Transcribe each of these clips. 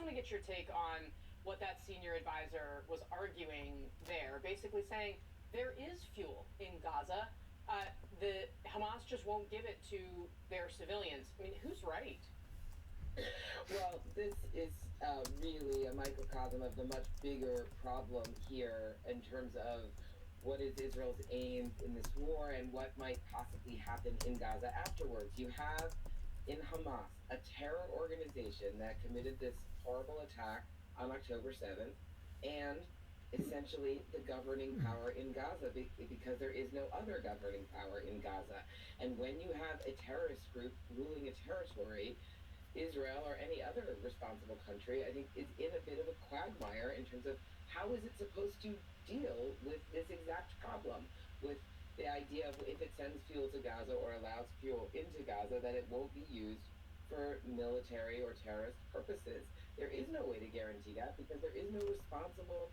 just want to get your take on what that senior advisor was arguing there, basically saying there is fuel in Gaza. The Hamas just won't give it to their civilians. I mean, who's right? Well, this is really a microcosm of the much bigger problem here in terms of what is Israel's aim in this war and what might possibly happen in Gaza afterwards. You have in Hamas a terror organization that committed this horrible attack on October 7th and essentially the governing power in Gaza because there is no other governing power in Gaza. And when you have a terrorist group ruling a territory, Israel or any other responsible country, I think, is in a bit of a quagmire in terms of how is it supposed to deal with this exact problem, with the idea of if it sends fuel to Gaza or allows fuel into Gaza, that it won't be used for military or terrorist purposes. There is no way to guarantee that because there is no responsible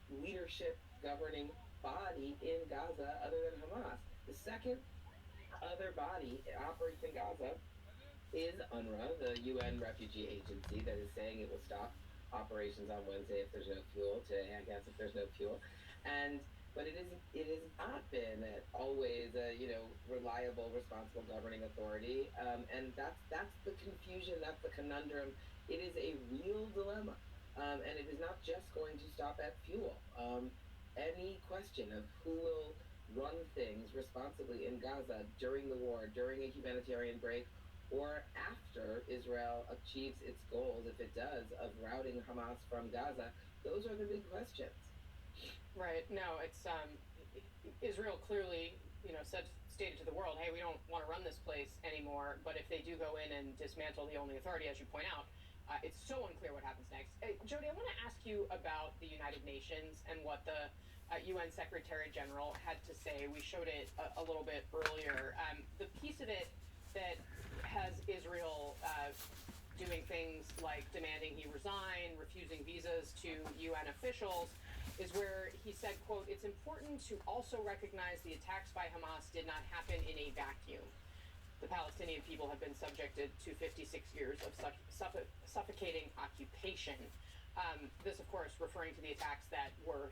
leadership governing body in Gaza other than Hamas. The second other body operates in Gaza is UNRWA, the UN refugee agency that is saying it will stop operations on Wednesday if there's no fuel, today I guess if there's no fuel. But it has not been always a reliable, responsible governing authority, and that's the confusion, that's the conundrum. It is a real dilemma, and it is not just going to stop at fuel. Any question of who will run things responsibly in Gaza during the war, during a humanitarian break, or after Israel achieves its goals, if it does, of routing Hamas from Gaza, those are the big questions. Right. No, it's Israel clearly, stated to the world, hey, we don't want to run this place anymore. But if they do go in and dismantle the only authority, as you point out, it's so unclear what happens next. Hey, Jody, I want to ask you about the United Nations and what the UN Secretary General had to say. We showed it a little bit earlier. The piece of it that has Israel doing things like demanding he resign, refusing visas to UN officials, is where he said, quote, "It's important to also recognize the attacks by Hamas did not happen in a vacuum. The Palestinian people have been subjected to 56 years of suffocating occupation." This, of course, referring to the attacks that were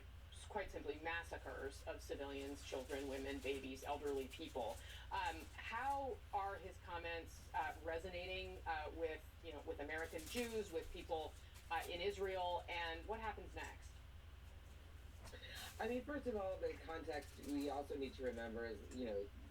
quite simply massacres of civilians, children, women, babies, elderly people. How are his comments resonating with American Jews, with people in Israel, and what happens next? I mean, first of all, the context we also need to remember is,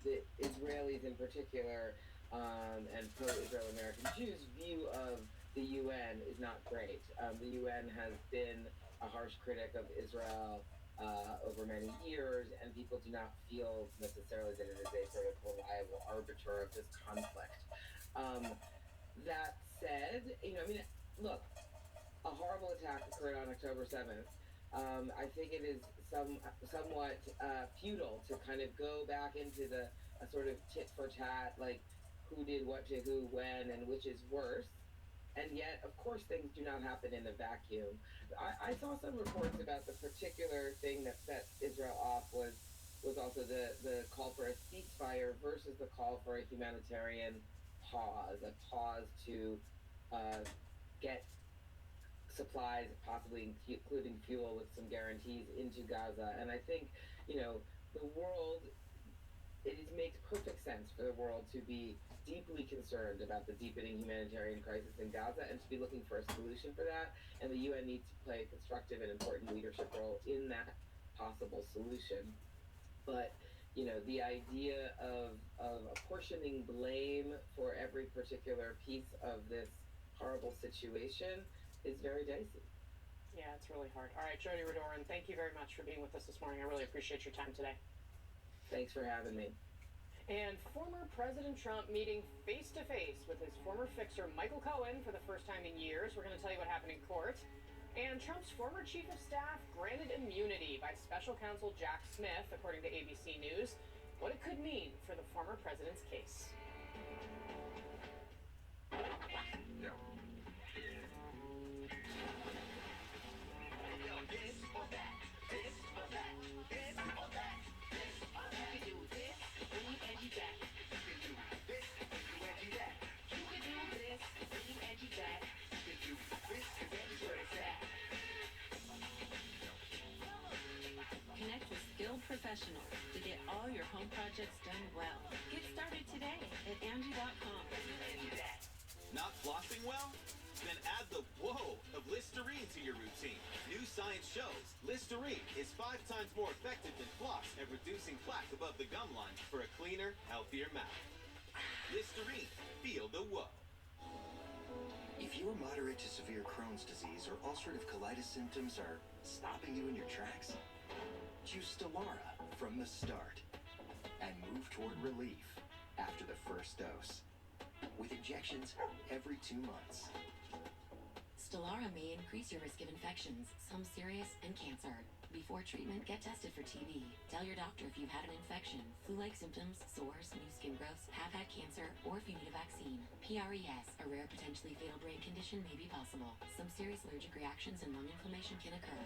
the Israelis in particular and pro-Israel American Jews' view of the UN is not great. The UN has been a harsh critic of Israel over many years, and people do not feel necessarily that it is a sort of reliable arbiter of this conflict. That said, look, a horrible attack occurred on October 7th. I think it is somewhat futile to kind of go back into a sort of tit for tat, like who did what to who, when, and which is worse. And yet, of course, things do not happen in a vacuum. I saw some reports about the particular thing that set Israel off was also the call for a ceasefire versus the call for a humanitarian pause, a pause to get supplies, possibly including fuel with some guarantees, into Gaza. And I think, the world, it makes perfect sense for the world to be deeply concerned about the deepening humanitarian crisis in Gaza and to be looking for a solution for that. And the UN needs to play a constructive and important leadership role in that possible solution. But, the idea of apportioning blame for every particular piece of this horrible situation is very dicey. Yeah, it's really hard. All right, Jody Radorin, thank you very much for being with us this morning. I really appreciate your time today. Thanks for having me. And former President Trump meeting face-to-face with his former fixer, Michael Cohen, for the first time in years. We're going to tell you what happened in court. And Trump's former chief of staff granted immunity by special counsel Jack Smith, according to ABC News. What it could mean for the former president's case. well? Then add the whoa of Listerine to your routine. New science shows Listerine is 5 times more effective than floss at reducing plaque above the gum line for a cleaner, healthier mouth. Listerine, feel the whoa. If your moderate to severe Crohn's disease or ulcerative colitis symptoms are stopping you in your tracks, choose Stelara from the start and move toward relief after the first dose, with injections every 2 months. Stelara may increase your risk of infections, some serious, and cancer. Before treatment, get tested for TB. Tell your doctor if you've had an infection, flu-like symptoms, sores, new skin growths, have had cancer, or if you need a vaccine. PRES, a rare potentially fatal brain condition, may be possible. Some serious allergic reactions and lung inflammation can occur.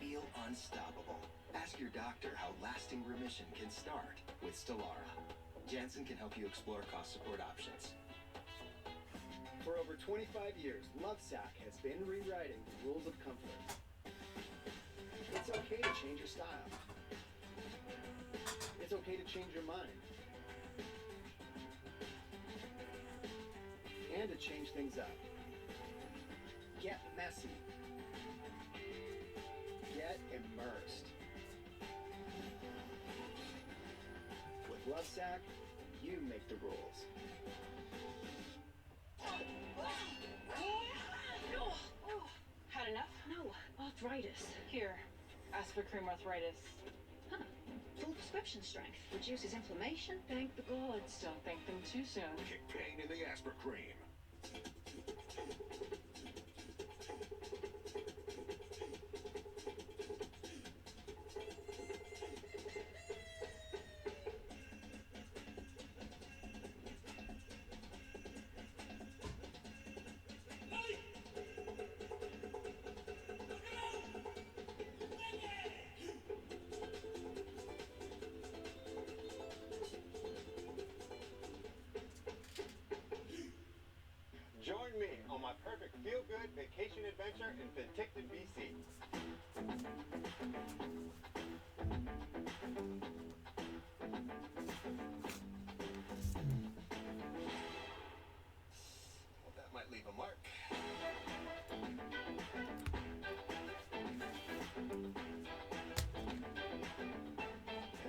Feel unstoppable. Ask your doctor how lasting remission can start with Stelara. Janssen can help you explore cost support options. For over 25 years, Lovesac has been rewriting the rules of comfort. It's okay to change your style. It's okay to change your mind. And to change things up. Get messy. Get immersed. With Lovesac, you make the rules. Had enough? No. Arthritis. Here. Aspirin arthritis. Huh. Full prescription strength. Reduces inflammation. Thank the gods. Don't thank them too soon. Kick pain in the Aspirin. Join me on my perfect feel-good vacation adventure in Penticton, BC. Well, that might leave a mark.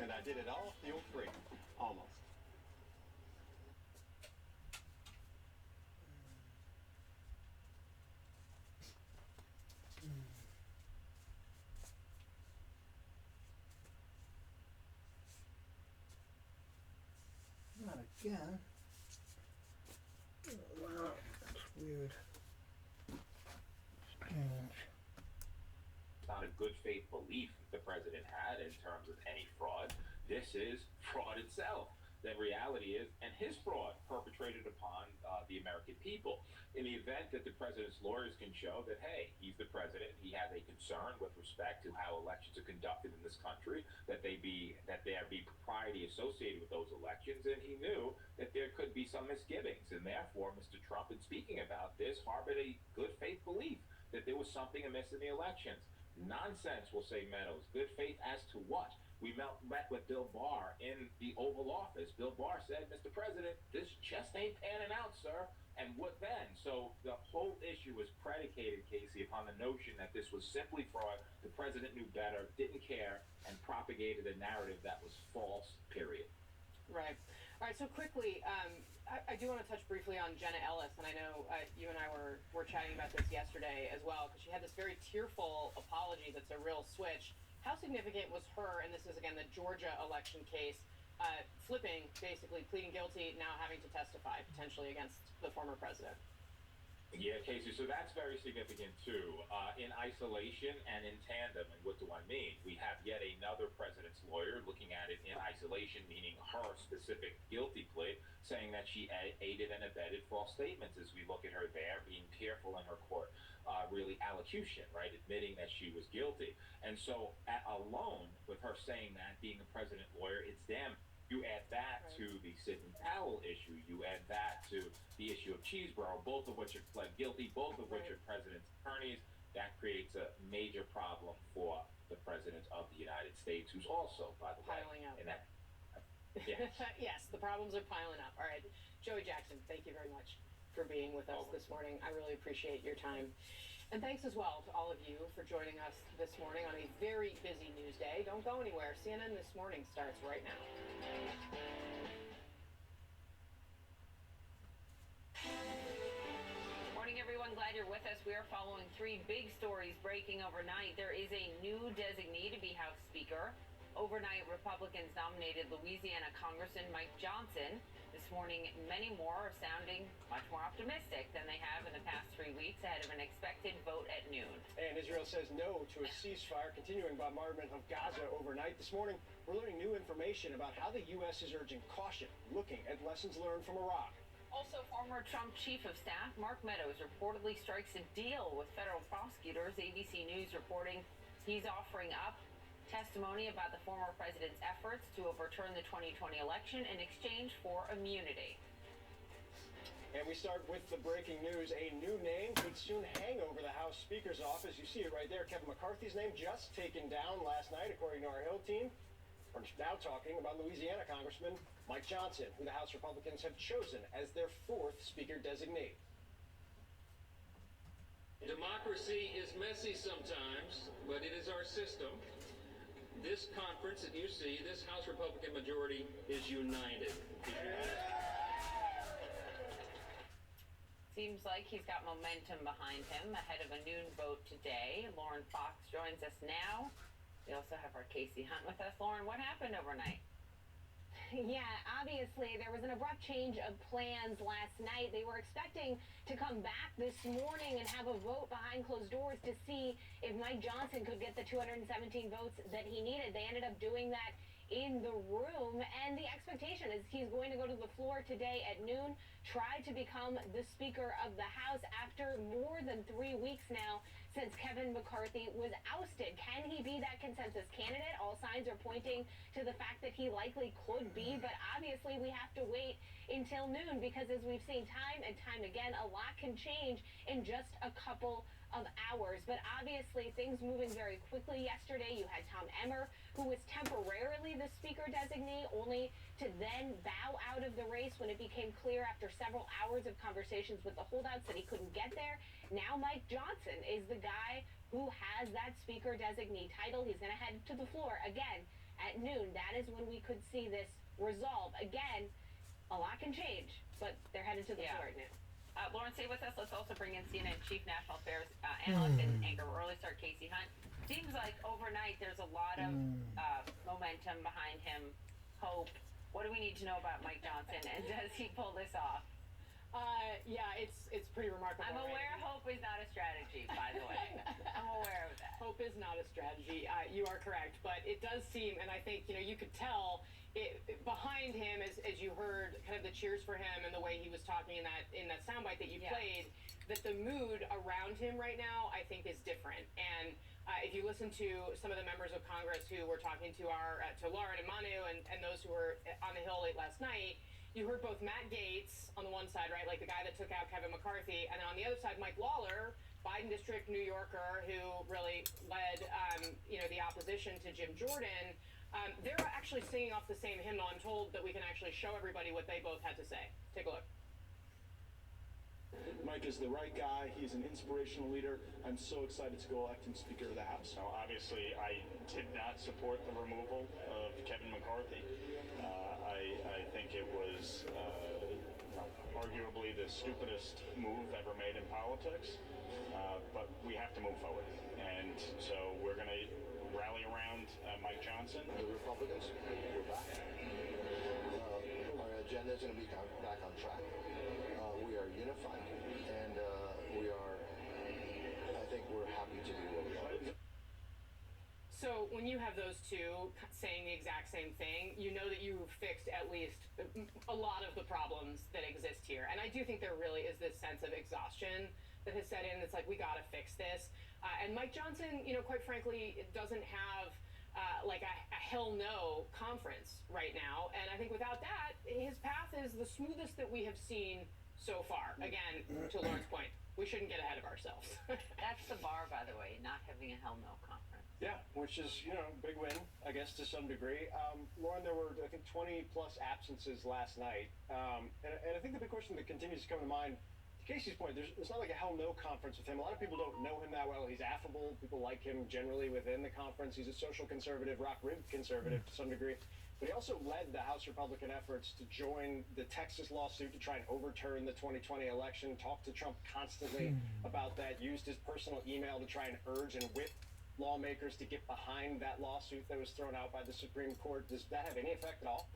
And I did it all fuel-free. Almost. Not again. Oh, wow, that's weird. Strange. Not a good faith belief the president had in terms of any fraud. This is fraud itself. The reality is, and his fraud perpetrated upon the American people. In the event that the president's lawyers can show that, hey, he's the president, he has a concern with respect to how elections are conducted in this country, that there be propriety associated with those elections, and he knew that there could be some misgivings, and therefore, Mr. Trump, in speaking about this, harbored a good faith belief that there was something amiss in the elections. Nonsense, will say Meadows. Good faith as to what? We met with Bill Barr in the Oval Office. Bill Barr said, Mr. President, this just ain't panning out, sir. And what then? So the whole issue was predicated, Casey, upon the notion that this was simply fraud. The president knew better, didn't care, and propagated a narrative that was false, period. Right. All right, so quickly, I do want to touch briefly on Jenna Ellis, and I know you and I were chatting about this yesterday as well, because she had this very tearful apology that's a real switch. How significant was her, and this is again the Georgia election case, flipping, basically pleading guilty, now having to testify potentially against the former president? Yeah, Casey, so that's very significant too. In isolation and in tandem, and what do I mean? We have yet another president's lawyer looking at it in isolation, meaning her specific guilty plea, saying that she aided and abetted false statements as we look at her there, being tearful in her court, really allocution, right, admitting that she was guilty. And so alone, with her saying that, being a president lawyer, it's damn. You add that to the Sidney Powell issue. You add that to the issue of Cheeseborough, both of which are pled guilty, both of which are president's attorneys. That creates a major problem for the president of the United States, who's also, by the way, piling up. In that. Yes. Yes, the problems are piling up. All right, Joey Jackson, thank you very much. for being with us this morning. I really appreciate your time. And thanks as well to all of you for joining us this morning on a very busy news day. Don't go anywhere. CNN This Morning starts right now. Morning, everyone. Glad you're with us. We are following three big stories breaking overnight. There is a new designee to be House Speaker. Overnight, Republicans nominated Louisiana Congressman Mike Johnson. This morning, many more are sounding much more optimistic than they have in the past 3 weeks ahead of an expected vote at noon. And Israel says no to a ceasefire, continuing bombardment of Gaza overnight. This morning, we're learning new information about how the U.S. is urging caution, looking at lessons learned from Iraq. Also, former Trump Chief of Staff Mark Meadows reportedly strikes a deal with federal prosecutors. ABC News reporting he's offering up testimony about the former president's efforts to overturn the 2020 election in exchange for immunity. And we start with the breaking news. A new name could soon hang over the House Speaker's office. You see it right there. Kevin McCarthy's name just taken down last night, according to our Hill team. We're now talking about Louisiana Congressman Mike Johnson, who the House Republicans have chosen as their fourth Speaker designee. Democracy is messy sometimes, but it is our system. This conference that you see, this House Republican majority is united. Seems like he's got momentum behind him ahead of a noon vote today. Lauren Fox joins us now. We also have our Casey Hunt with us. Lauren, what happened overnight? Yeah, obviously there was an abrupt change of plans last night. They were expecting to come back this morning and have a vote behind closed doors to see if Mike Johnson could get the 217 votes that he needed. They ended up doing that in the room, and the expectation is he's going to go to the floor today at noon, try to become the Speaker of the House after more than 3 weeks now since Kevin McCarthy was ousted. Can he be that consensus candidate? All signs are pointing to the fact that he likely could be, but obviously we have to wait until noon because, as we've seen time and time again, a lot can change in just a couple of hours. But obviously things moving very quickly. Yesterday you had Tom Emmer, who was temporarily the Speaker designee, only to then bow out of the race when it became clear after several hours of conversations with the holdouts that he couldn't get there. Now Mike Johnson is the guy who has that Speaker designee title. He's going to head to the floor again at noon. That is when we could see this resolve. Again, a lot can change, but they're headed to the floor at noon. Lauren, stay with us. Let's also bring in CNN Chief National Affairs Analyst and anchor early start Casey Hunt. Seems like overnight there's a lot of momentum behind him, hope. What do we need to know about Mike Johnson, and does he pull this off? Yeah, it's pretty remarkable. I'm aware hope is not a strategy, by the way. I'm aware of that. Hope is not a strategy. You are correct, but it does seem, and I think you could tell behind him, as you heard, kind of the cheers for him and the way he was talking in that soundbite that you played, that the mood around him right now, I think, is different. And if you listen to some of the members of Congress who were talking to Lauren and Manu and those who were on the Hill late last night, you heard both Matt Gaetz on the one side, right, like the guy that took out Kevin McCarthy, and then on the other side, Mike Lawler, Biden district New Yorker, who really led, the opposition to Jim Jordan. They're actually singing off the same hymnal. I'm told that we can actually show everybody what they both had to say. Take a look. Mike is the right guy. He's an inspirational leader. I'm so excited to go elect him Speaker of the House. Now, obviously, I did not support the removal of Kevin McCarthy. I think it was arguably the stupidest move ever made in politics, but we have to move forward. And so we're going to rally around Mike Johnson. The Republicans, we're back. Our agenda is going to be back on track. We are unified, and I think we're happy to do what we are. So when you have those two saying the exact same thing, you know that you've fixed at least a lot of the problems that exist here. And I do think there really is this sense of exhaustion that has set in. It's like, we got to fix this. And Mike Johnson, quite frankly, doesn't have like a hell no conference right now. And I think without that, his path is the smoothest that we have seen so far. Again, to Lauren's point, we shouldn't get ahead of ourselves. That's the bar, by the way, not having a hell no conference. Yeah, which is, big win, I guess, to some degree. Lauren, there were, I think, 20 plus absences last night. And I think the big question that continues to come to mind, Casey's point, there's not like a hell no conference with him. A lot of people don't know him that well. He's affable. People like him generally within the conference. He's a social conservative, rock-ribbed conservative to some degree. But he also led the House Republican efforts to join the Texas lawsuit to try and overturn the 2020 election, talked to Trump constantly about that, used his personal email to try and urge and whip lawmakers to get behind that lawsuit that was thrown out by the Supreme Court. Does that have any effect at all?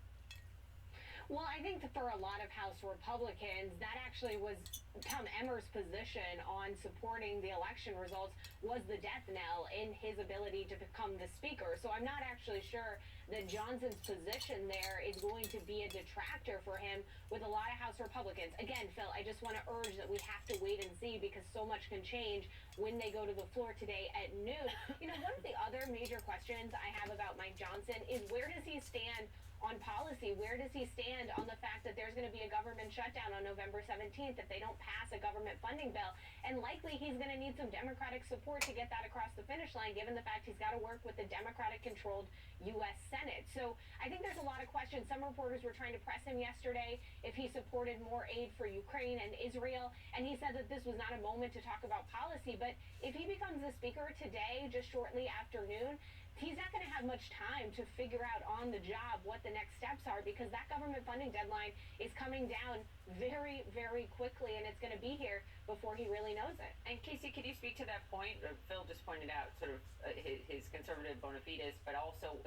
Well, I think that for a lot of House Republicans, that actually was Tom Emmer's position on supporting the election results was the death knell in his ability to become the speaker. So I'm not actually sure that Johnson's position there is going to be a detractor for him with a lot of House Republicans. Again, Phil, I just want to urge that we have to wait and see because so much can change when they go to the floor today at noon. You know, one of the other major questions I have about Mike Johnson is where does he stand on policy? Where does he stand on the fact that there's going to be a government shutdown on November 17th if they don't pass a government funding bill? And likely he's going to need some Democratic support to get that across the finish line, given the fact he's got to work with the Democratic-controlled U.S. Senate. So I think there's a lot of questions. Some reporters were trying to press him yesterday if he supported more aid for Ukraine and Israel, and he said that this was not a moment to talk about policy. But if he becomes the speaker today, just shortly after noon, he's not going to have much time to figure out on the job what the next steps are because that government funding deadline is coming down very, very quickly, and it's going to be here before he really knows it. And Casey, could you speak to that point? Phil just pointed out sort of his conservative bona fides, but also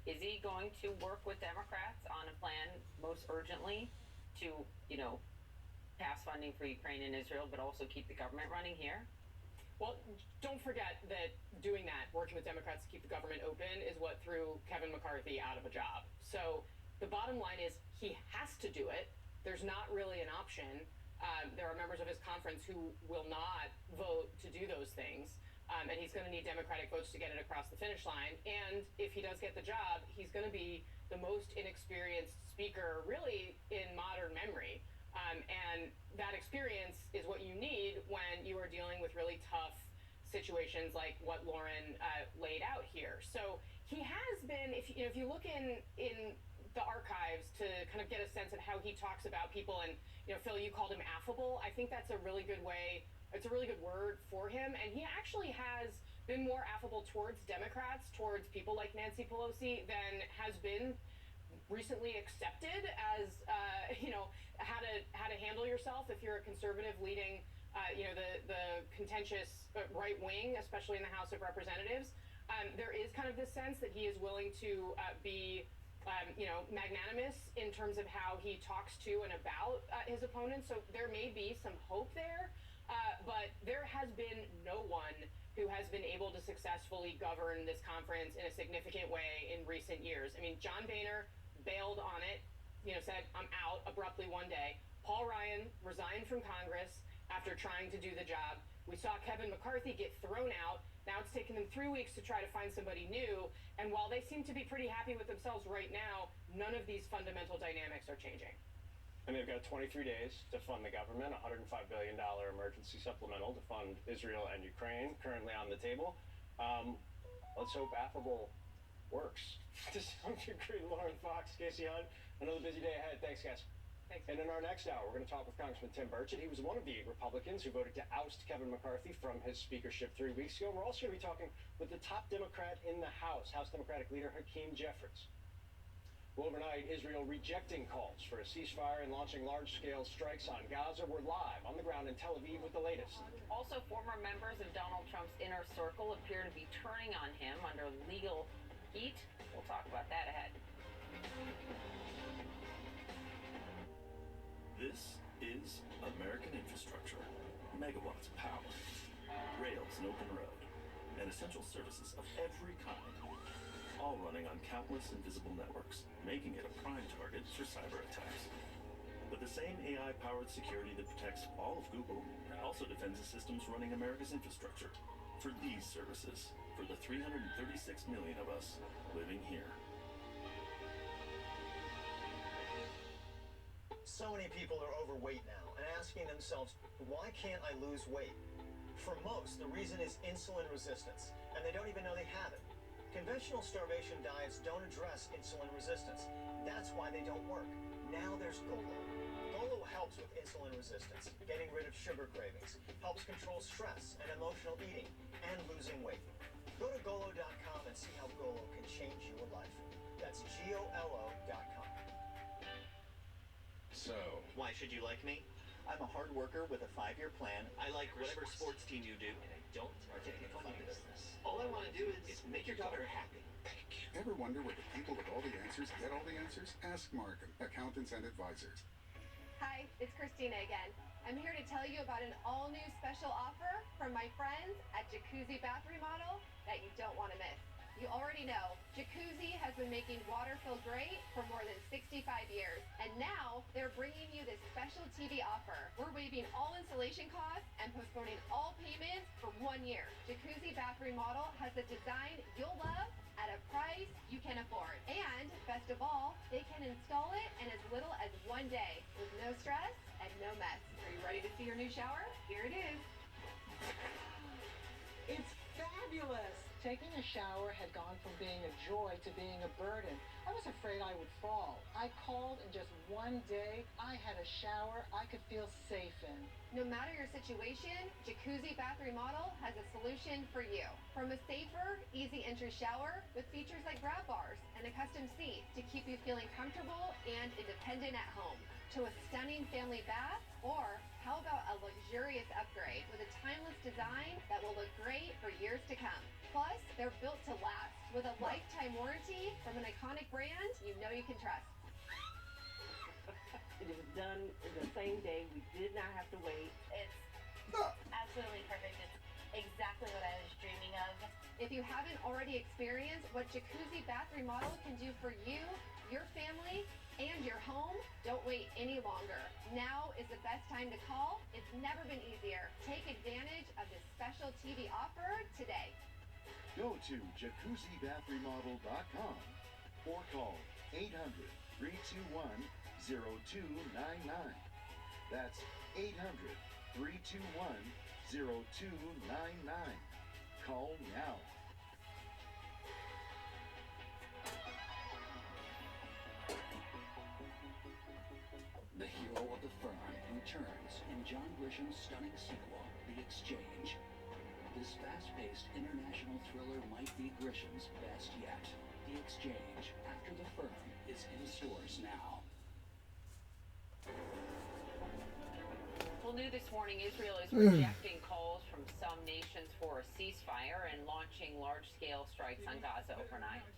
is he going to work with Democrats on a plan most urgently to, you know, pass funding for Ukraine and Israel, but also keep the government running here? Well, don't forget that doing that, working with Democrats to keep the government open, is what threw Kevin McCarthy out of a job. So the bottom line is he has to do it. There's not really an option. There are members of his conference who will not vote to do those things. And he's going to need Democratic votes to get it across the finish line. And if he does get the job, he's going to be the most inexperienced speaker really in modern memory. And that experience is what you need when you are dealing with really tough situations like what Lauren laid out here. So he has been, if you look in the archives to kind of get a sense of how he talks about people, and Phil, you called him affable. I think that's a really good way. It's a really good word for him, and he actually has been more affable towards Democrats, towards people like Nancy Pelosi, than has been recently accepted as how to handle yourself if you're a conservative leading the contentious right wing, especially in the House of Representatives. There is kind of this sense that he is willing to be magnanimous in terms of how he talks to and about his opponents. So there may be some hope there, but there has been no one who has been able to successfully govern this conference in a significant way in recent years. I mean, John Boehner bailed on it, said, I'm out abruptly one day. Paul Ryan resigned from Congress after trying to do the job. We saw Kevin McCarthy get thrown out. Now it's taken them 3 weeks to try to find somebody new. And while they seem to be pretty happy with themselves right now, none of these fundamental dynamics are changing. And they've got 23 days to fund the government, $105 billion emergency supplemental to fund Israel and Ukraine, currently on the table. Let's hope affable works. To some degree, Lauren Fox, Casey Hunt, another busy day ahead. Thanks, guys. Thanks. And in our next hour, we're going to talk with Congressman Tim Burchett. He was one of the 8 Republicans who voted to oust Kevin McCarthy from his speakership 3 weeks ago. We're also going to be talking with the top Democrat in the House Democratic leader Hakeem Jeffries. Well, overnight, Israel rejecting calls for a ceasefire and launching large-scale strikes on Gaza. We're live on the ground in Tel Aviv with the latest. Also, former members of Donald Trump's inner circle appear to be turning on him under legal heat. We'll talk about that ahead. This is American infrastructure. Megawatts of power, rails and open road, and essential services of every kind, all running on countless invisible networks, making it a prime target for cyber attacks. But the same AI-powered security that protects all of Google also defends the systems running America's infrastructure. For these services, for the 336 million of us living here. So many people are overweight now and asking themselves, why can't I lose weight? For most, the reason is insulin resistance, and they don't even know they have it. Conventional starvation diets don't address insulin resistance. That's why they don't work. Now there's Golo. Golo helps with insulin resistance, getting rid of sugar cravings, helps control stress and emotional eating, and losing weight. Go to Golo.com and see how Golo can change your life. That's GOLO.com. So, Why should you like me? I'm a hard worker with a 5-year plan. I like whatever sports team you do, and I don't partake in funny business. All I want to do is make your daughter happy. Ever wonder where the people with all the answers get all the answers? Ask Markham, accountants and advisors. Hi, it's Christina again. I'm here to tell you about an all-new special offer from my friends at Jacuzzi Bath Remodel that you don't want to miss. You already know, Jacuzzi has been making water feel great for more than 65 years. And now, they're bringing you this special TV offer. We're waiving all installation costs and postponing all payments for 1 year. Jacuzzi Bath Remodel has a design you'll love at a price you can afford. And, best of all, they can install it in as little as 1 day with no stress and no mess. Are you ready to see your new shower? Here it is. It's fabulous! Taking a shower had gone from being a joy to being a burden. I was afraid I would fall. I called, and just 1 day, I had a shower I could feel safe in. No matter your situation, Jacuzzi Bath Remodel has a solution for you. From a safer, easy entry shower with features like grab bars and a custom seat to keep you feeling comfortable and independent at home, to a stunning family bath, or how about a luxurious upgrade with a timeless design that will look great for years to come. Plus, they're built to last with a lifetime warranty from an iconic brand you know you can trust. It was done the same day. We did not have to wait. It's absolutely perfect. It's exactly what I was dreaming of. If you haven't already experienced what Jacuzzi Bath Remodel can do for you, your family, and your home, don't wait any longer. Now is the best time to call. It's never been easier. Take advantage of this special TV offer today. Go to JacuzziBathRemodel.com or call 800-321-0299. That's 800-321-0299. Call now. The hero of the firm returns in John Grisham's stunning sequel, The Exchange. This fast-paced international thriller might be Grisham's best yet. The Exchange, After the Firm, is in stores now. Well, new this morning, Israel is rejecting calls from some nations for a ceasefire and launching large-scale strikes on Gaza overnight.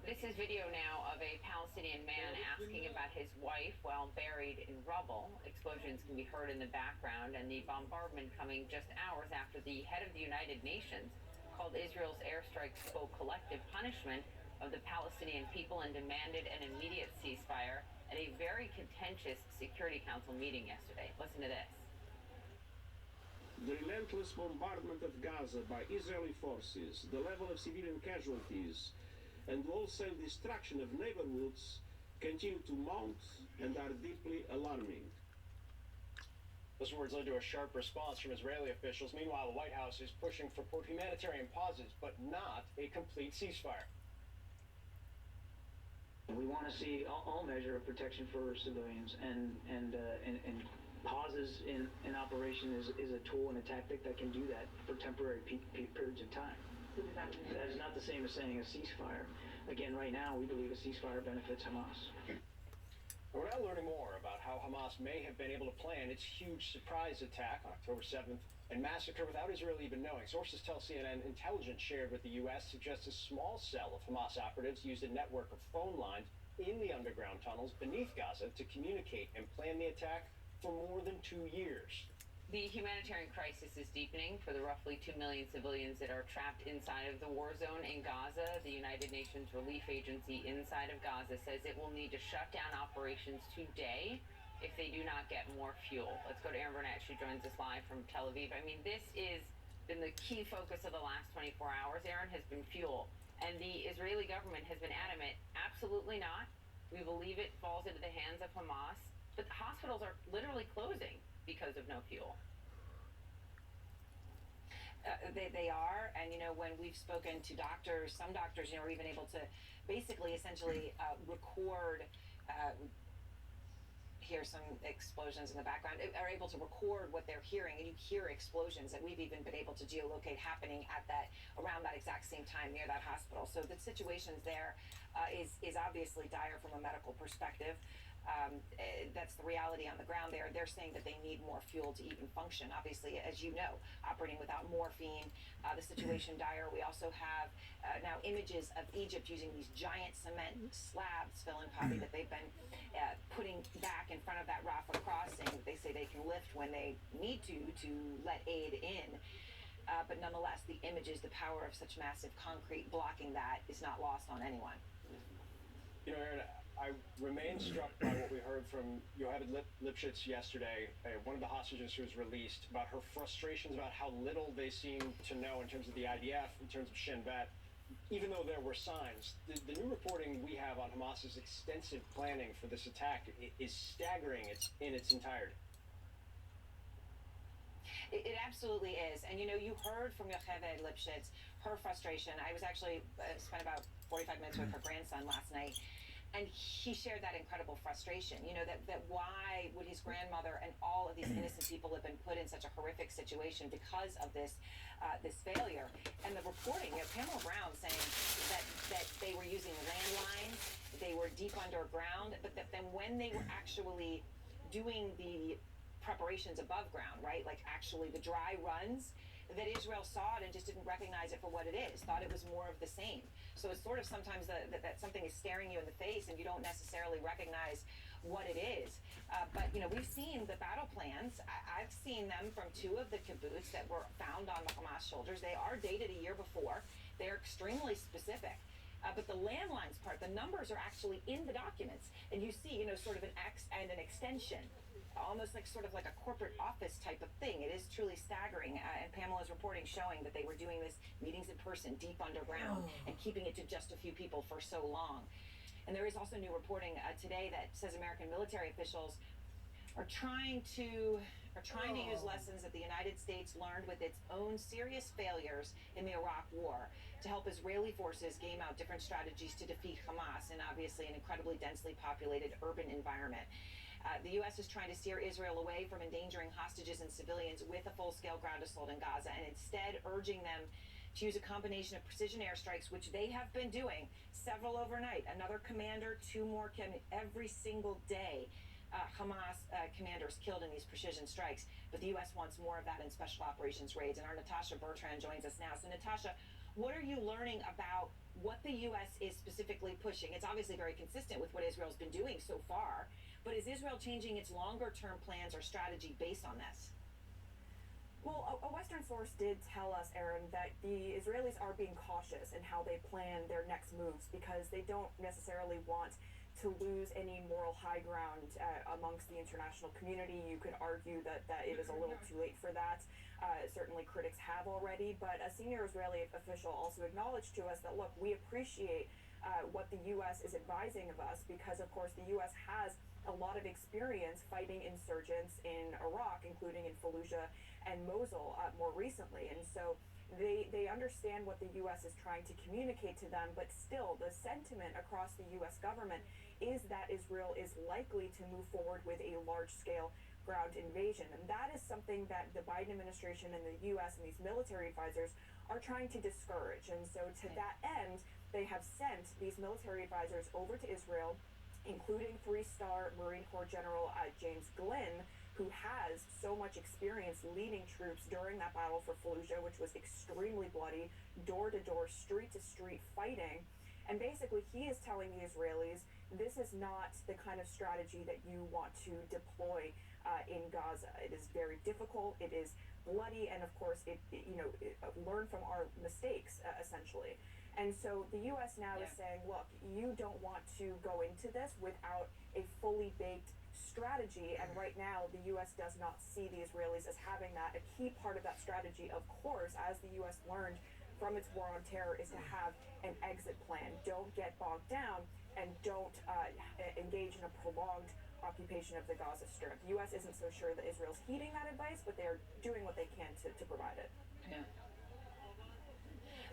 This is video now of a Palestinian man asking about his wife while buried in rubble. Explosions can be heard in the background, and the bombardment coming just hours after the head of the United Nations called Israel's airstrikes, quote, collective punishment of the Palestinian people and demanded an immediate ceasefire at a very contentious Security Council meeting yesterday. Listen to this. The relentless bombardment of Gaza by Israeli forces, the level of civilian casualties, and wholesale destruction of neighborhoods continue to mount and are deeply alarming. Those words led to a sharp response from Israeli officials. Meanwhile, the White House is pushing for, quote, humanitarian pauses, but not a complete ceasefire. We want to see all measure of protection for civilians, and pauses in operation is a tool and a tactic that can do that for temporary periods of time. That is not the same as saying a ceasefire. Again, right now, we believe a ceasefire benefits Hamas. We're now learning more about how Hamas may have been able to plan its huge surprise attack on October 7th and massacre without Israel even knowing. Sources tell CNN intelligence shared with the U.S. suggests a small cell of Hamas operatives used a network of phone lines in the underground tunnels beneath Gaza to communicate and plan the attack for more than 2 years. The humanitarian crisis is deepening for the roughly 2 million civilians that are trapped inside of the war zone in Gaza. The United Nations Relief Agency inside of Gaza says it will need to shut down operations today if they do not get more fuel. Let's go to Erin Burnett. She joins us live from Tel Aviv. I mean, this has been the key focus of the last 24 hours, Erin, has been fuel. And the Israeli government has been adamant, absolutely not. We believe it falls into the hands of Hamas. But the hospitals are literally closing because of no fuel. They are, and when we've spoken to doctors, some doctors, are even able to basically, essentially record. Hear some explosions in the background, are able to record what they're hearing, and you hear explosions that we've even been able to geolocate happening at around that exact same time near that hospital. So the situation there is obviously dire from a medical perspective. That's the reality on the ground there. They're saying that they need more fuel to even function. Obviously, as you know, operating without morphine, the situation dire. We also have now images of Egypt using these giant cement slabs, Phil and Poppy, that they've been putting back in front of that Rafah crossing. They say they can lift when they need to let aid in. But nonetheless, the images, the power of such massive concrete blocking that is not lost on anyone. Aaron, I remain struck by what we heard from Yocheved Lipschitz yesterday, one of the hostages who was released, about her frustrations about how little they seem to know in terms of the IDF, in terms of Shin Bet, even though there were signs. The new reporting we have on Hamas's extensive planning for this attack is staggering in its entirety. It absolutely is. And you heard from Yocheved Lipschitz her frustration. I was actually spent about 45 minutes with her grandson last night, and he shared that incredible frustration, that why would his grandmother and all of these innocent people have been put in such a horrific situation because of this failure. And the reporting, Pamela Brown saying that they were using landlines, they were deep underground, but that then when they were actually doing the preparations above ground, right, like actually the dry runs, that Israel saw it and just didn't recognize it for what it is, thought it was more of the same. So it's sort of sometimes that something is staring you in the face and you don't necessarily recognize what it is. But we've seen the battle plans. I've seen them from two of the kibbutz that were found on the Hamas shoulders. They are dated a year before. They're extremely specific. But the landlines part, the numbers are actually in the documents. And you see, sort of an X and an extension, almost sort of like a corporate office type of thing. It is truly staggering. And Pamela's reporting showing that they were doing this meetings in person, deep underground, and keeping it to just a few people for so long. And there is also new reporting today that says American military officials are trying to use lessons that the United States learned with its own serious failures in the Iraq War to help Israeli forces game out different strategies to defeat Hamas in obviously an incredibly densely populated urban environment. The U.S. is trying to steer Israel away from endangering hostages and civilians with a full-scale ground assault in Gaza, and instead urging them to use a combination of precision airstrikes, which they have been doing, several overnight, another commander, two more every single day. Hamas commanders killed in these precision strikes, but the U.S. wants more of that in special operations raids. And our Natasha Bertrand joins us now. So Natasha, what are you learning about what the U.S. is specifically pushing? It's obviously very consistent with what Israel's been doing so far, but is Israel changing its longer-term plans or strategy based on this? Well, a Western source did tell us, Aaron, that the Israelis are being cautious in how they plan their next moves because they don't necessarily want to lose any moral high ground amongst the international community. You could argue that it is a little too late for that. Certainly critics have already, but a senior Israeli official also acknowledged to us that, look, we appreciate what the U.S. is advising of us because, of course, the U.S. has a lot of experience fighting insurgents in Iraq, including in Fallujah and Mosul more recently. And so they understand what the U.S. is trying to communicate to them, but still the sentiment across the U.S. government is that Israel is likely to move forward with a large-scale ground invasion. And that is something that the Biden administration and the U.S. and these military advisors are trying to discourage. And so to that end, they have sent these military advisors over to Israel, including three-star Marine Corps General James Glynn, who has so much experience leading troops during that battle for Fallujah, which was extremely bloody, door-to-door, street-to-street fighting. And basically, he is telling the Israelis, this is not the kind of strategy that you want to deploy in Gaza. It is very difficult, it is bloody, and of course, learn from our mistakes, essentially. And so the U.S. now is saying, look, you don't want to go into this without a fully baked strategy, and right now the U.S. does not see the Israelis as having that. A key part of that strategy, of course, as the U.S. learned from its war on terror, is to have an exit plan. Don't get bogged down and don't engage in a prolonged occupation of the Gaza Strip. The U.S. isn't so sure that Israel's heeding that advice, but they're doing what they can to provide it. Yeah.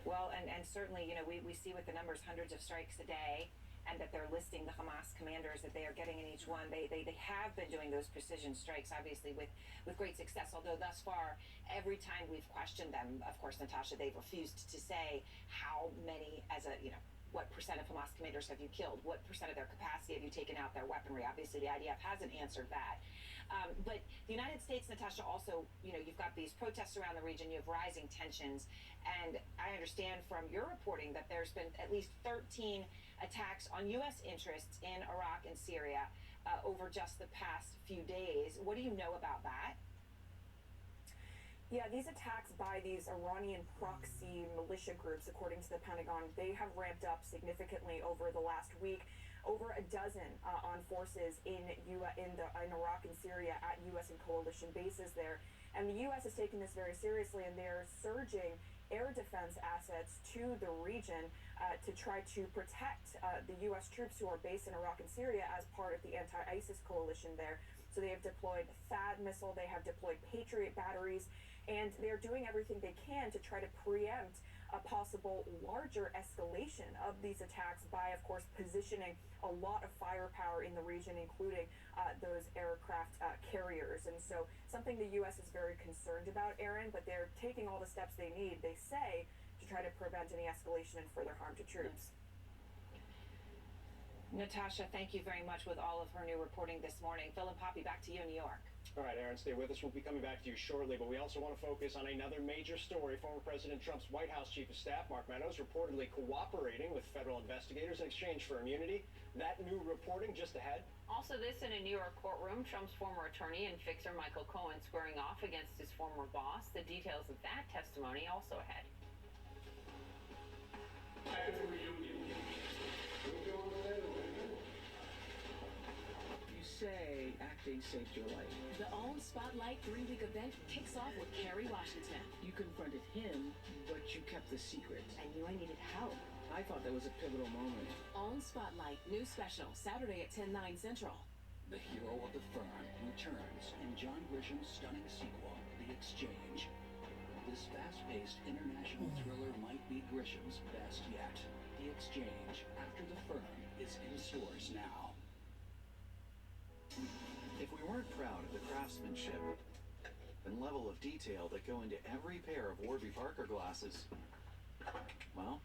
Well, and certainly, we see with the numbers, hundreds of strikes a day, and that they're listing the Hamas commanders that they are getting in each one. They have been doing those precision strikes, obviously, with great success, although thus far, every time we've questioned them, of course, Natasha, they've refused to say how many, what percent of Hamas commanders have you killed? What percent of their capacity have you taken out, their weaponry? Obviously, the IDF hasn't answered that. But the United States, Natasha, also, you've got these protests around the region, you have rising tensions, and I understand from your reporting that there's been at least 13 attacks on U.S. interests in Iraq and Syria over just the past few days. What do you know about that? Yeah, these attacks by these Iranian proxy militia groups, according to the Pentagon, they have ramped up significantly over the last week. Over a dozen on forces in Iraq and Syria at U.S. and coalition bases there. And the U.S. is taking this very seriously, and they're surging air defense assets to the region to try to protect the U.S. troops who are based in Iraq and Syria as part of the anti-ISIS coalition there. So they have deployed THAAD missile, they have deployed Patriot batteries, and they're doing everything they can to try to preempt a possible larger escalation of these attacks by, of course, positioning a lot of firepower in the region, including those aircraft carriers. And so something the U.S. is very concerned about, Aaron, but they're taking all the steps they need, they say, to try to prevent any escalation and further harm to troops. Natasha, thank you very much with all of her new reporting this morning. Phil and Poppy, back to you in New York. All right, Aaron, stay with us. We'll be coming back to you shortly, but we also want to focus on another major story. Former President Trump's White House Chief of Staff, Mark Meadows, reportedly cooperating with federal investigators in exchange for immunity. That new reporting just ahead. Also this in a New York courtroom, Trump's former attorney and fixer Michael Cohen squaring off against his former boss. The details of that testimony also ahead. Say acting saved your life. The OWN Spotlight 3-week event kicks off with Kerry Washington. You confronted him, but you kept the secret. I knew I needed help. I thought that was a pivotal moment. OWN Spotlight, new special, Saturday at 10, 9 Central. The hero of the firm returns in John Grisham's stunning sequel, The Exchange. This fast-paced international thriller might be Grisham's best yet. The Exchange, After the Firm, is in stores now. If we weren't proud of the craftsmanship and level of detail that go into every pair of Warby Parker glasses, well,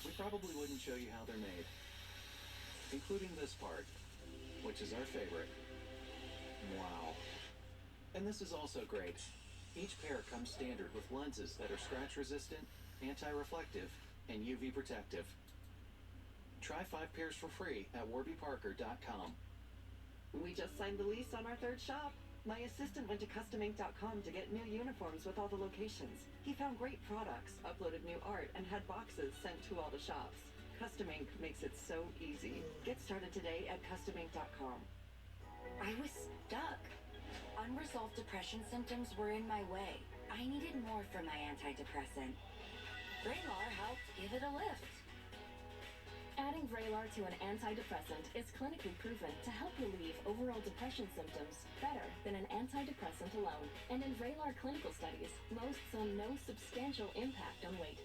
we probably wouldn't show you how they're made. Including this part, which is our favorite. Wow. And this is also great. Each pair comes standard with lenses that are scratch resistant, anti-reflective, and UV protective. Try 5 pairs for free at warbyparker.com. We just signed the lease on our 3rd shop. My assistant went to customink.com to get new uniforms with all the locations. He found great products, uploaded new art, and had boxes sent to all the shops. Custom Ink makes it so easy. Get started today at customink.com. I was stuck. Unresolved depression symptoms were in my way. I needed more from my antidepressant. Vraylar helped give it a lift. Adding Vraylar to an antidepressant is clinically proven to help relieve overall depression symptoms better than an antidepressant alone. And in Vraylar clinical studies, most saw no substantial impact on weight.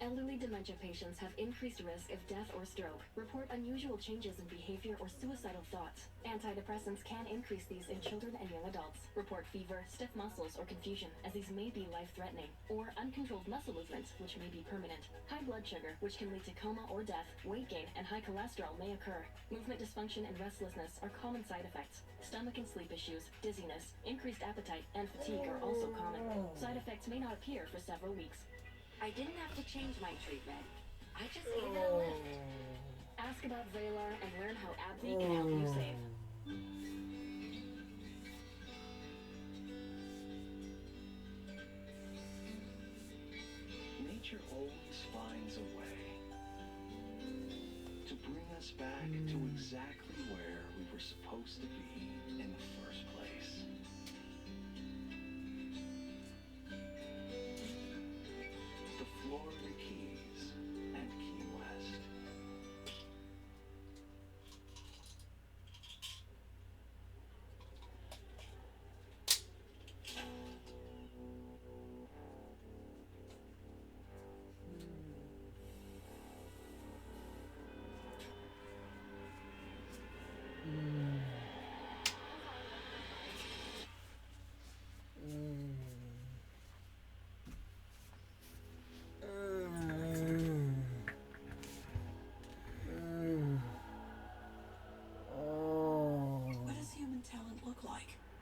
Elderly dementia patients have increased risk of death or stroke, report unusual changes in behavior or suicidal thoughts. Antidepressants can increase these in children and young adults, report fever, stiff muscles, or confusion, as these may be life-threatening, or uncontrolled muscle movements, which may be permanent. High blood sugar, which can lead to coma or death, weight gain, and high cholesterol may occur. Movement dysfunction and restlessness are common side effects. Stomach and sleep issues, dizziness, increased appetite, and fatigue are also common. Side effects may not appear for several weeks. I didn't have to change my treatment. I just needed a lift. Ask about Vraylar and learn how AbbVie can help you save. Nature always finds a way to bring us back to exactly where we were supposed to be in the first place. The Florida Keys and Key West.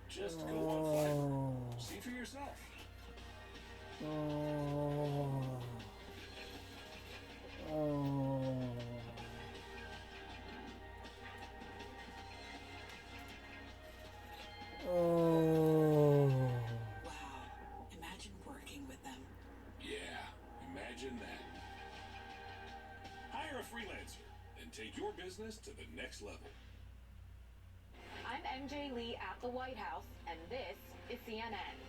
Just go on Fiverr. See for yourself. Imagine working with them. Yeah, imagine that. Hire a freelancer and take your business to the next level. I'm MJ Lee at the White House, and this is CNN.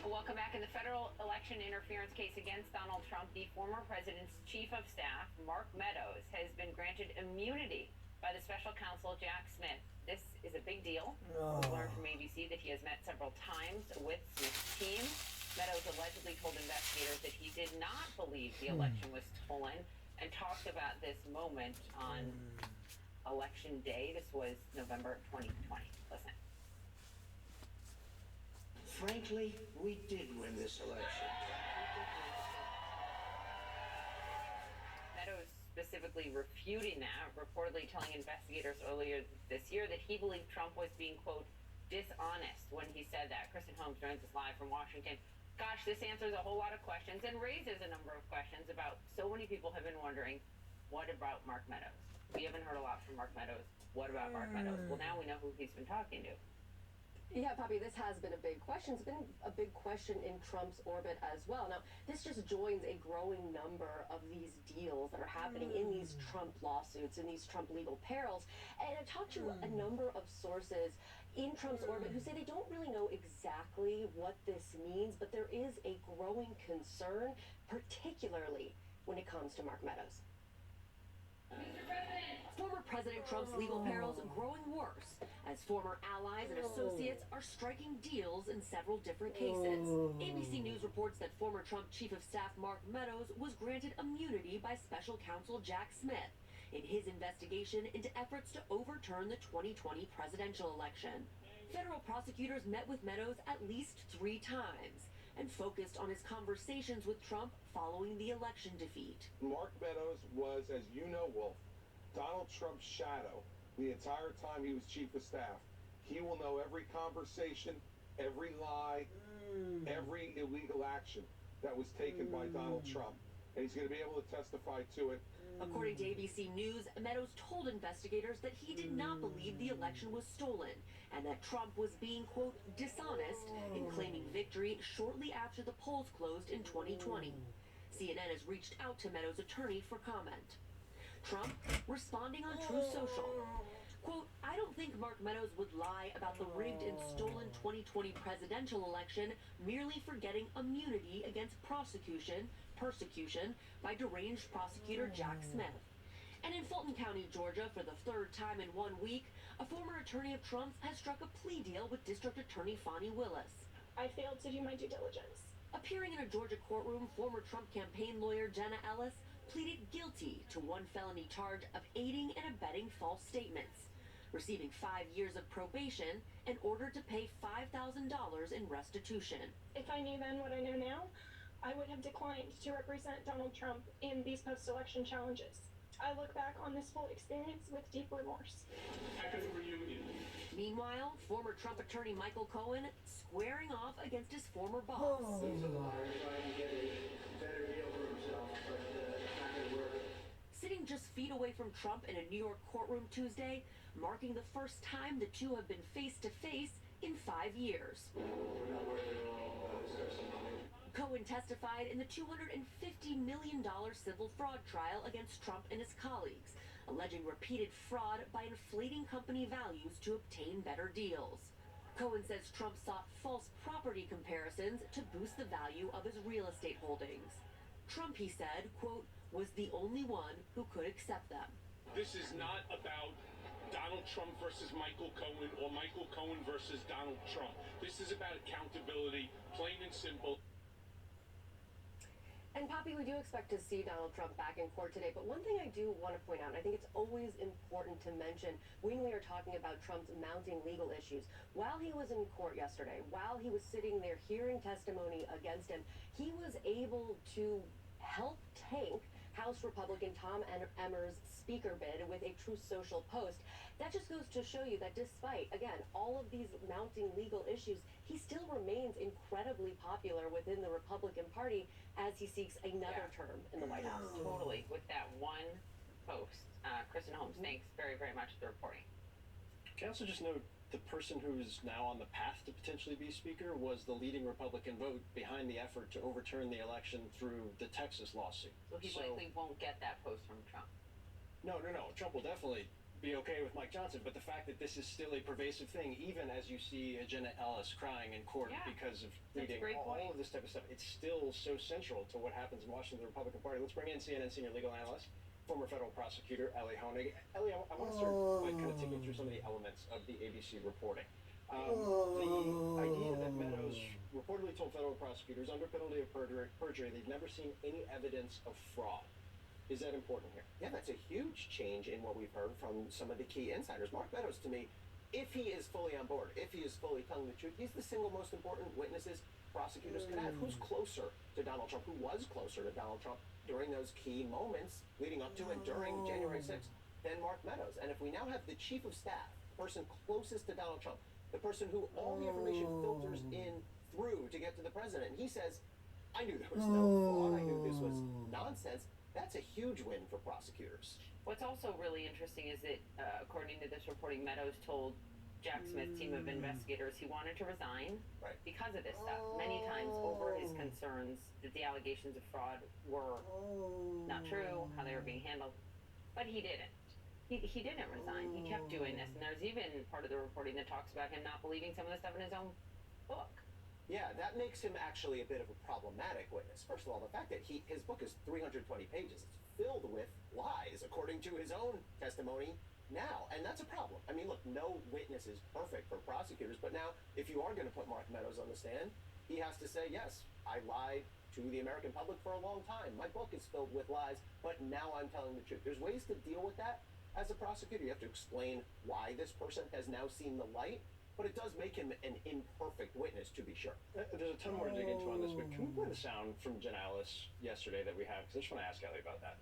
Welcome back. In the federal election interference case against Donald Trump, the former president's chief of staff, Mark Meadows, has been granted immunity by the special counsel Jack Smith. This is a big deal. We learned from ABC that he has met several times with Smith's team. Meadows allegedly told investigators that he did not believe the election was stolen and talked about this moment on Election Day. This was November 2020. Listen. Frankly, we did win this election. Meadows specifically refuting that, reportedly telling investigators earlier this year that he believed Trump was being, quote, dishonest when he said that. Kristen Holmes joins us live from Washington. Gosh, this answers a whole lot of questions and raises a number of questions about so many people have been wondering, what about Mark Meadows? We haven't heard a lot from Mark Meadows. What about Mark Meadows? Well, now we know who he's been talking to. Yeah, Poppy, this has been a big question. It's been a big question in Trump's orbit as well. Now, this just joins a growing number of these deals that are happening in these Trump lawsuits, in these Trump legal perils. And I've talked to a number of sources in Trump's orbit who say they don't really know exactly what this means, but there is a growing concern, particularly when it comes to Mark Meadows. Former President Trump's legal perils growing worse as former allies and associates are striking deals in several different cases. ABC News reports that former Trump Chief of Staff Mark Meadows was granted immunity by special counsel Jack Smith in his investigation into efforts to overturn the 2020 presidential election. Federal prosecutors met with Meadows at least 3 times and focused on his conversations with Trump following the election defeat. Mark Meadows was, as you know, Wolf, Donald Trump's shadow the entire time he was chief of staff. He will know every conversation, every lie, every illegal action that was taken by Donald Trump. And he's going to be able to testify to it. According to ABC News, Meadows told investigators that he did not believe the election was stolen and that Trump was being, quote, dishonest in claiming victory shortly after the polls closed in 2020. CNN has reached out to Meadows' attorney for comment. Trump responding on Truth Social. Quote, I don't think Mark Meadows would lie about the rigged and stolen 2020 presidential election merely for getting immunity against persecution by deranged prosecutor Jack Smith. And in Fulton County, Georgia, for the 3rd time in 1 week, a former attorney of Trump's has struck a plea deal with District Attorney Fani Willis. I failed to do my due diligence. Appearing in a Georgia courtroom, former Trump campaign lawyer Jenna Ellis pleaded guilty to 1 felony charge of aiding and abetting false statements, receiving 5 years of probation and ordered to pay $5,000 in restitution. If I knew then what I know now, I would have declined to represent Donald Trump in these post-election challenges. I look back on this whole experience with deep remorse. Happy reunion. Meanwhile, former Trump attorney Michael Cohen squaring off against his former boss. He's a liar trying to get a better deal for himself, but it's not going to work. Sitting just feet away from Trump in a New York courtroom Tuesday, marking the first time the two have been face-to-face in 5 years. We're not worried at all about his testimony. Cohen testified in the $250 million civil fraud trial against Trump and his colleagues, alleging repeated fraud by inflating company values to obtain better deals. Cohen says Trump sought false property comparisons to boost the value of his real estate holdings. Trump, he said, quote, was the only one who could accept them. This is not about Donald Trump versus Michael Cohen or Michael Cohen versus Donald Trump. This is about accountability, plain and simple. And Poppy, we do expect to see Donald Trump back in court today, but one thing I do want to point out, and I think it's always important to mention when we are talking about Trump's mounting legal issues, while he was in court yesterday, while he was sitting there hearing testimony against him, he was able to help tank House Republican Tom Emmer's speaker bid with a Truth Social post. That just goes to show you that despite, again, all of these mounting legal issues, he still remains incredibly popular within the Republican Party as he seeks another term in the White House. Totally, with that one post. Kristen Holmes, thanks very, very much for the reporting. Can I also just note the person who's now on the path to potentially be speaker was the leading Republican vote behind the effort to overturn the election through the Texas lawsuit. So he likely won't get that post from Trump. No. Trump will definitely be okay with Mike Johnson, but the fact that this is still a pervasive thing, even as you see Jenna Ellis crying in court because of reading all of this type of stuff, it's still so central to what happens in Washington, the Republican Party. Let's bring in CNN senior legal analyst, former federal prosecutor Ellie Honig. Ellie, I want to start by kind of taking through some of the elements of the ABC reporting. The idea that Meadows reportedly told federal prosecutors under penalty of perjury they've never seen any evidence of fraud. Is that important here? Yeah, that's a huge change in what we've heard from some of the key insiders. Mark Meadows, to me, if he is fully on board, if he is fully telling the truth, he's the single most important witnesses prosecutors can have. Who's closer to Donald Trump? Who was closer to Donald Trump during those key moments leading up to and during January 6th than Mark Meadows? And if we now have the chief of staff, the person closest to Donald Trump, the person who all the information filters in through to get to the president, and he says, I knew there was no fraud, I knew this was nonsense. That's a huge win for prosecutors. What's also really interesting is that, according to this reporting, Meadows told Jack Smith's team of investigators he wanted to resign because of this stuff. Many times over his concerns that the allegations of fraud were not true, how they were being handled. But he didn't. He didn't resign. He kept doing this. And there's even part of the reporting that talks about him not believing some of the stuff in his own book. Yeah, that makes him actually a bit of a problematic witness. First of all, the fact that his book is 320 pages. It's filled with lies, according to his own testimony now. And that's a problem. I mean, look, no witness is perfect for prosecutors, but now if you are going to put Mark Meadows on the stand, he has to say, yes, I lied to the American public for a long time. My book is filled with lies, but now I'm telling the truth. There's ways to deal with that as a prosecutor. You have to explain why this person has now seen the light. But it does make him an imperfect witness, to be sure. There's a ton more to dig into on this, but can we play the sound from Jenna Ellis yesterday that we have? Because I just want to ask Ellie about that.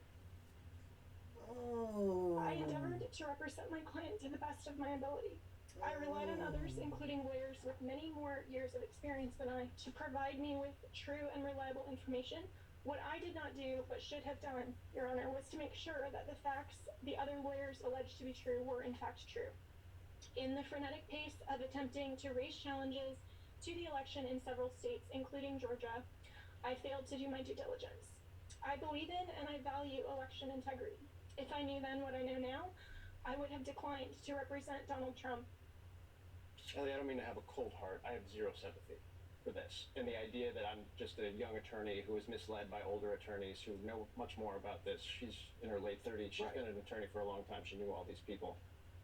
I endeavored to represent my client to the best of my ability. I relied on others, including lawyers with many more years of experience than I, to provide me with true and reliable information. What I did not do, but should have done, Your Honor, was to make sure that the facts the other lawyers alleged to be true were in fact true. In the frenetic pace of attempting to raise challenges to the election in several states, including Georgia, I failed to do my due diligence. I believe in and I value election integrity. If I knew then what I know now, I would have declined to represent Donald Trump. Ellie, I don't mean to have a cold heart. I have zero sympathy for this. And the idea that I'm just a young attorney who was misled by older attorneys who know much more about this. She's in her late 30s. She's been an attorney for a long time. She knew all these people.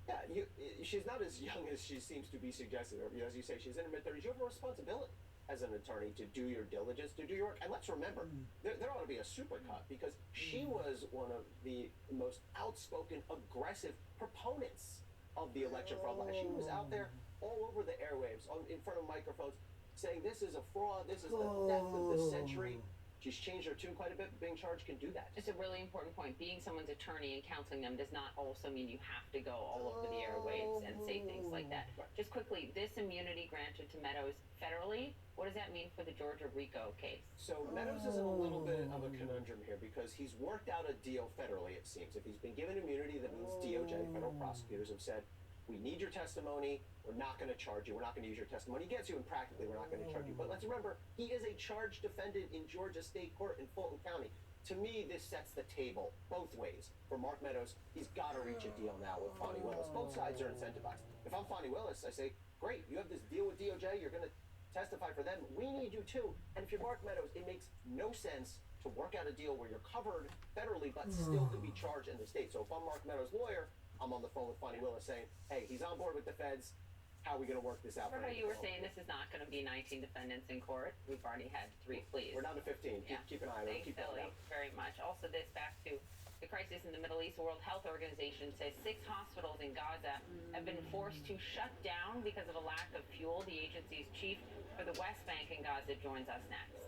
Yeah, she's not as young as she seems to be suggesting. As you say, she's in her mid-30s. You have a responsibility as an attorney to do your diligence, to do your work. And let's remember, there ought to be a supercut because she was one of the most outspoken, aggressive proponents of the election fraud. She was out there all over the airwaves, in front of microphones, saying this is a fraud, this is the theft of the century. She's changed her tune quite a bit, but being charged can do that. It's a really important point. Being someone's attorney and counseling them does not also mean you have to go all over the airwaves and say things like that. Just quickly, this immunity granted to Meadows federally, what does that mean for the Georgia RICO case? So Meadows is in a little bit of a conundrum here because he's worked out a deal federally, it seems. If he's been given immunity, that means DOJ, federal prosecutors, have said, we need your testimony, we're not going to charge you, we're not going to use your testimony against you, and practically we're not going to charge you. But let's remember, he is a charged defendant in Georgia State Court in Fulton County. To me, this sets the table both ways. For Mark Meadows, he's got to reach a deal now with Fani Willis. Both sides are incentivized. If I'm Fani Willis, I say, great, you have this deal with DOJ, you're going to testify for them, we need you too. And if you're Mark Meadows, it makes no sense to work out a deal where you're covered federally but still to be charged in the state. So if I'm Mark Meadows' lawyer, I'm on the phone with Fani Willis saying, hey, he's on board with the feds. How are we going to work this out? Remember how you were saying this is not going to be 19 defendants in court? We've already had 3 pleas. We're down to 15. Yeah. Keep an eye on it. Thanks, Keep Ellie, going very much. Also, this back to the crisis in the Middle East. The World Health Organization says 6 hospitals in Gaza have been forced to shut down because of a lack of fuel. The agency's chief for the West Bank and Gaza joins us next.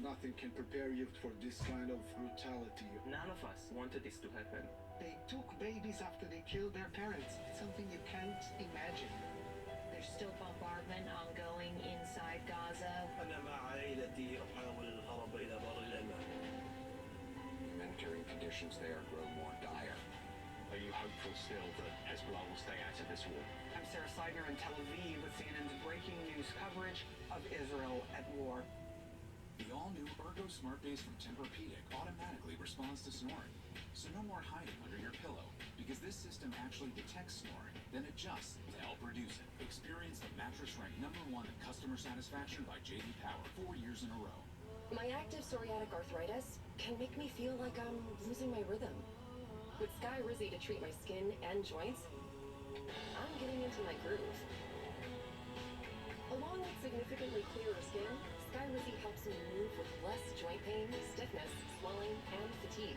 Nothing can prepare you for this kind of brutality. None of us wanted this to happen. They took babies after they killed their parents. It's something you can't imagine. There's still bombardment ongoing inside Gaza. Humanitarian conditions there grow more dire. Are you hopeful still that Hezbollah will stay out of this war? I'm Sarah Seidner in Tel Aviv with CNN's breaking news coverage of Israel at war. The all-new Ergo Smart Base from Tempur-Pedic automatically responds to snoring. So no more hiding under your pillow, because this system actually detects snoring, then adjusts to help reduce it. Experience the mattress ranked #1 in customer satisfaction by J.D. Power 4 years in a row. My active psoriatic arthritis can make me feel like I'm losing my rhythm. With Skyrizi to treat my skin and joints, I'm getting into my groove. Along with significantly clearer skin, Skyrizi helps me move with less joint pain, stiffness, swelling, and fatigue.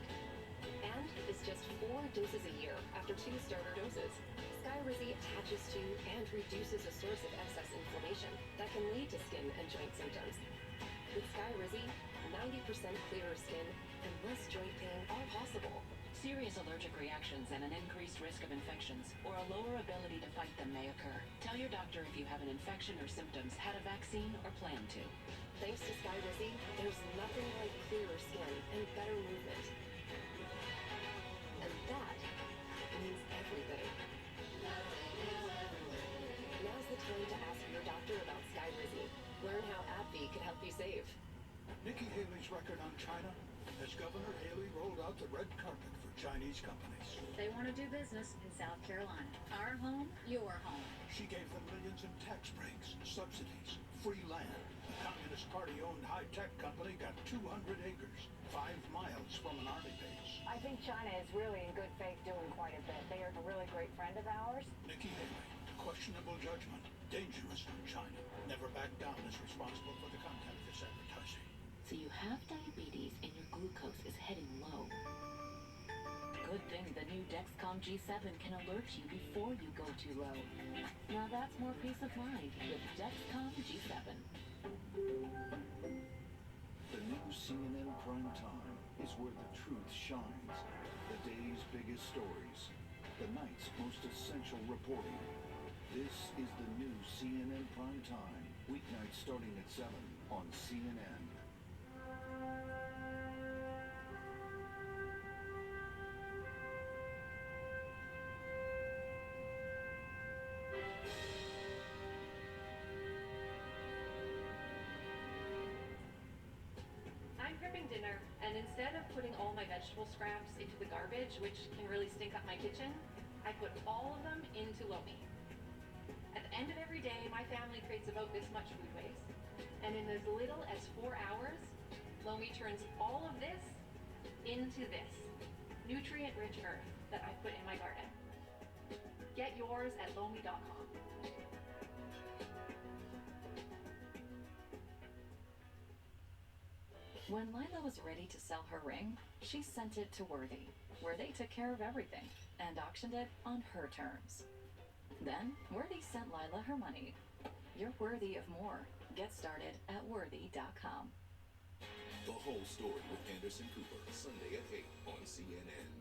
And it's just 4 doses a year after 2 starter doses. Skyrizi attaches to and reduces a source of excess inflammation that can lead to skin and joint symptoms. With Skyrizi, 90% clearer skin and less joint pain are possible. Serious allergic reactions and an increased risk of infections or a lower ability to fight them may occur. Tell your doctor if you have an infection or symptoms, had a vaccine, or plan to. Thanks to Skyrizi, there's nothing like clearer skin and better movement. And that means everything. Now's the time to ask your doctor about Skyrizi. Learn how AbbVie can help you save. Nikki Haley's record on China as Governor Haley rolled out the red carpet for Chinese companies. They want to do business in South Carolina. Our home, your home. She gave them millions in tax breaks, subsidies, free land. The Communist Party-owned high-tech company got 200 acres, 5 miles from an army base. I think China is really in good faith doing quite a bit. They are a really great friend of ours. Nikki Haley, questionable judgment, dangerous from China. Never back down is responsible for the content of this advertising. So you have diabetes and your glucose is heading low. Good thing the new Dexcom G7 can alert you before you go too low. Now that's more peace of mind with Dexcom G7. The new CNN Prime Time is where the truth shines. The day's biggest stories. The night's most essential reporting. This is the new CNN Prime Time. Weeknights starting at 7 on CNN. I'm prepping dinner, and instead of putting all my vegetable scraps into the garbage, which can really stink up my kitchen, I put all of them into Lomi. At the end of every day, my family creates about this much food waste. And in as little as 4 hours, Lomi turns all of this into this nutrient-rich earth that I put in my garden. Get yours at Lomi.com. When Lila was ready to sell her ring, she sent it to Worthy, where they took care of everything and auctioned it on her terms. Then, Worthy sent Lila her money. You're worthy of more. Get started at Worthy.com. The Whole Story with Anderson Cooper, Sunday at 8 on CNN.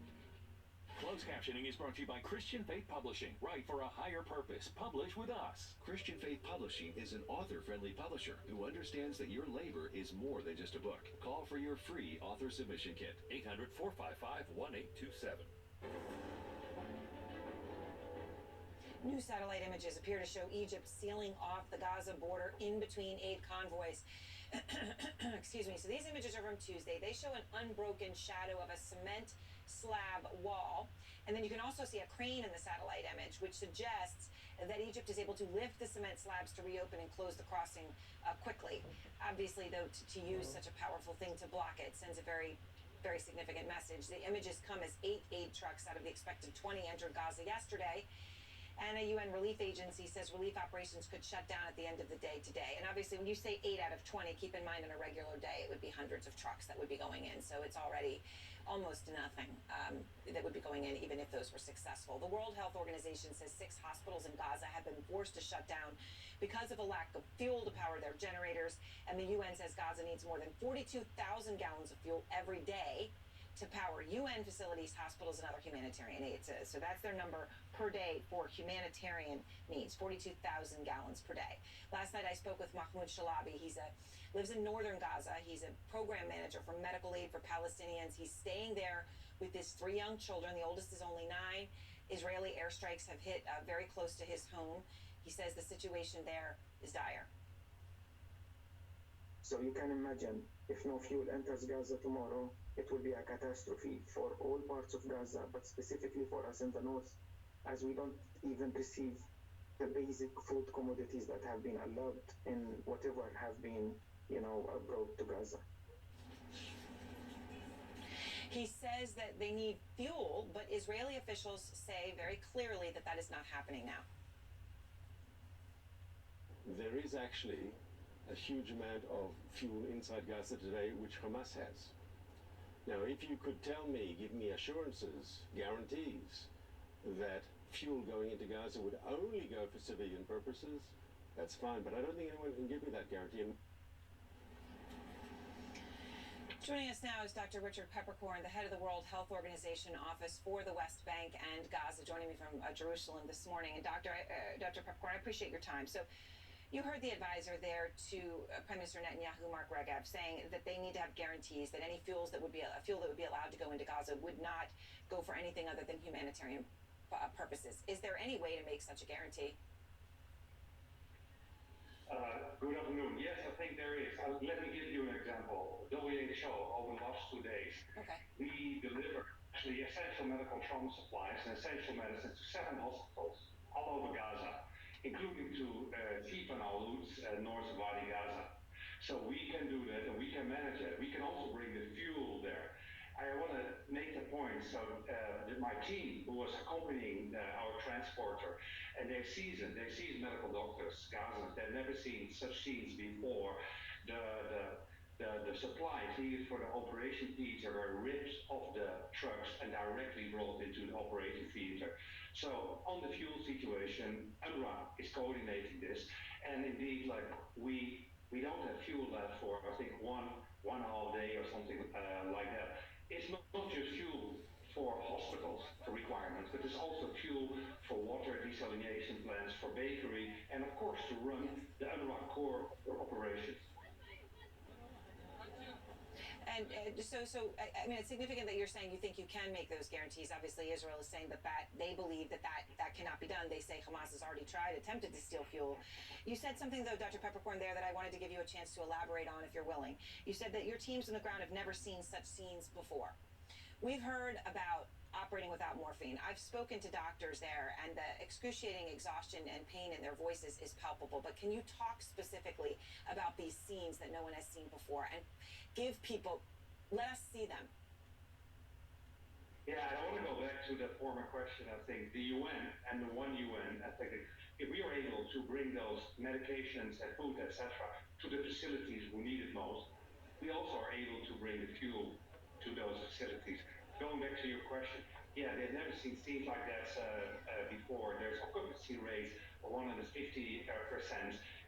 Closed captioning is brought to you by Christian Faith Publishing. Write for a higher purpose. Publish with us. Christian Faith Publishing is an author-friendly publisher who understands that your labor is more than just a book. Call for your free author submission kit. 800-455-1827. New satellite images appear to show Egypt sealing off the Gaza border in between aid convoys. Excuse me. So these images are from Tuesday. They show an unbroken shadow of a cement slab wall. And then you can also see a crane in the satellite image, which suggests that Egypt is able to lift the cement slabs to reopen and close the crossing quickly. Obviously, though, to use such a powerful thing to block it sends a very significant message. The images come as 8 aid trucks out of the expected 20 entered Gaza yesterday. And a UN relief agency says relief operations could shut down at the end of the day today. And obviously, when you say 8 out of 20, keep in mind on a regular day, it would be hundreds of trucks that would be going in. So it's already almost nothing that would be going going in, even if those were successful. The World Health Organization says 6 hospitals in Gaza have been forced to shut down because of a lack of fuel to power their generators, and the UN says Gaza needs more than 42,000 gallons of fuel every day to power UN facilities, hospitals, and other humanitarian aid. So that's their number per day for humanitarian needs, 42,000 gallons per day. Last night I spoke with Mahmoud Shalabi. He lives in northern Gaza. He's a program manager for medical aid for Palestinians. He's staying there with his 3 young children. The oldest is only 9. Israeli airstrikes have hit very close to his home. He says the situation there is dire. So you can imagine, if no fuel enters Gaza tomorrow, it will be a catastrophe for all parts of Gaza, but specifically for us in the north, as we don't even receive the basic food commodities that have been allowed in whatever have been, brought to Gaza. He says that they need fuel, but Israeli officials say very clearly that that is not happening now. There is actually a huge amount of fuel inside Gaza today, which Hamas has. Now, if you could tell me, give me assurances, guarantees, that fuel going into Gaza would only go for civilian purposes, that's fine, but I don't think anyone can give me that guarantee. Joining us now is Dr. Richard Peppercorn, the head of the World Health Organization Office for the West Bank and Gaza, joining me from Jerusalem this morning. And Dr. Peppercorn, I appreciate your time. So you heard the advisor there to Prime Minister Netanyahu, Mark Regev, saying that they need to have guarantees that any fuel that would be allowed to go into Gaza would not go for anything other than humanitarian purposes. Is there any way to make such a guarantee? Good afternoon. Yes, I think there is. Let me give you an example. WHO, over the last 2 days, we delivered actually essential medical trauma supplies and essential medicines to 7 hospitals all over Gaza, including to Shifa and Al-Quds, north of Wadi Gaza. So we can do that and we can manage it. We can also bring the fuel there. I want to make the point, so my team who was accompanying our transporter, and they're seasoned medical doctors, Gazans, they've never seen such scenes before. The supplies needed for the operation theater were ripped off the trucks and directly brought into the operating theater. So on the fuel situation, UNRWA is coordinating this, and indeed, like we don't have fuel left for I think one and a half day or something like that. It's not just fuel for hospitals requirements, but it's also fuel for water desalination plants, for bakery, and of course to run the UNRWA core operations. And I mean, it's significant that you're saying you think you can make those guarantees. Obviously, Israel is saying that they believe that cannot be done. They say Hamas has already attempted to steal fuel. You said something, though, Dr. Peppercorn, there that I wanted to give you a chance to elaborate on if you're willing. You said that your teams on the ground have never seen such scenes before. We've heard about operating without morphine. I've spoken to doctors there, and the excruciating exhaustion and pain in their voices is palpable. But can you talk specifically about these scenes that no one has seen before and let us see them? Yeah, I want to go back to the former question. I think the UN and the one UN, I think if we are able to bring those medications and food, etc., to the facilities who need it most, we also are able to bring the fuel to those facilities. Going back to your question, yeah, they've never seen scenes like that before. There's occupancy rate of 150%.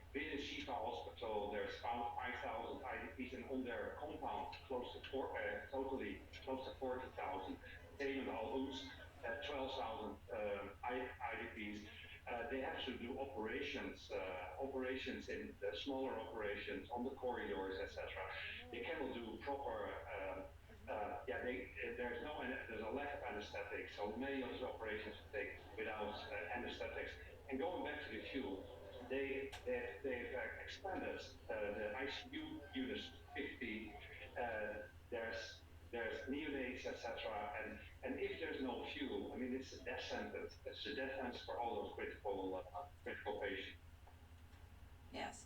Within Shifa Hospital, there's about 5,000 IDPs, and on their compound, close to 40,000. Same in Al-Quds, 12,000 IDPs. They have to do operations in the smaller operations on the corridors, etc. They cannot do proper. There's a lack of anesthetics, so many of the operations take without anesthetics. And going back to the fuel, they've expanded the ICU units 50. There's neonates, etc. And if there's no fuel, I mean, it's a death sentence. It's a death sentence for all those critical patients. Yes.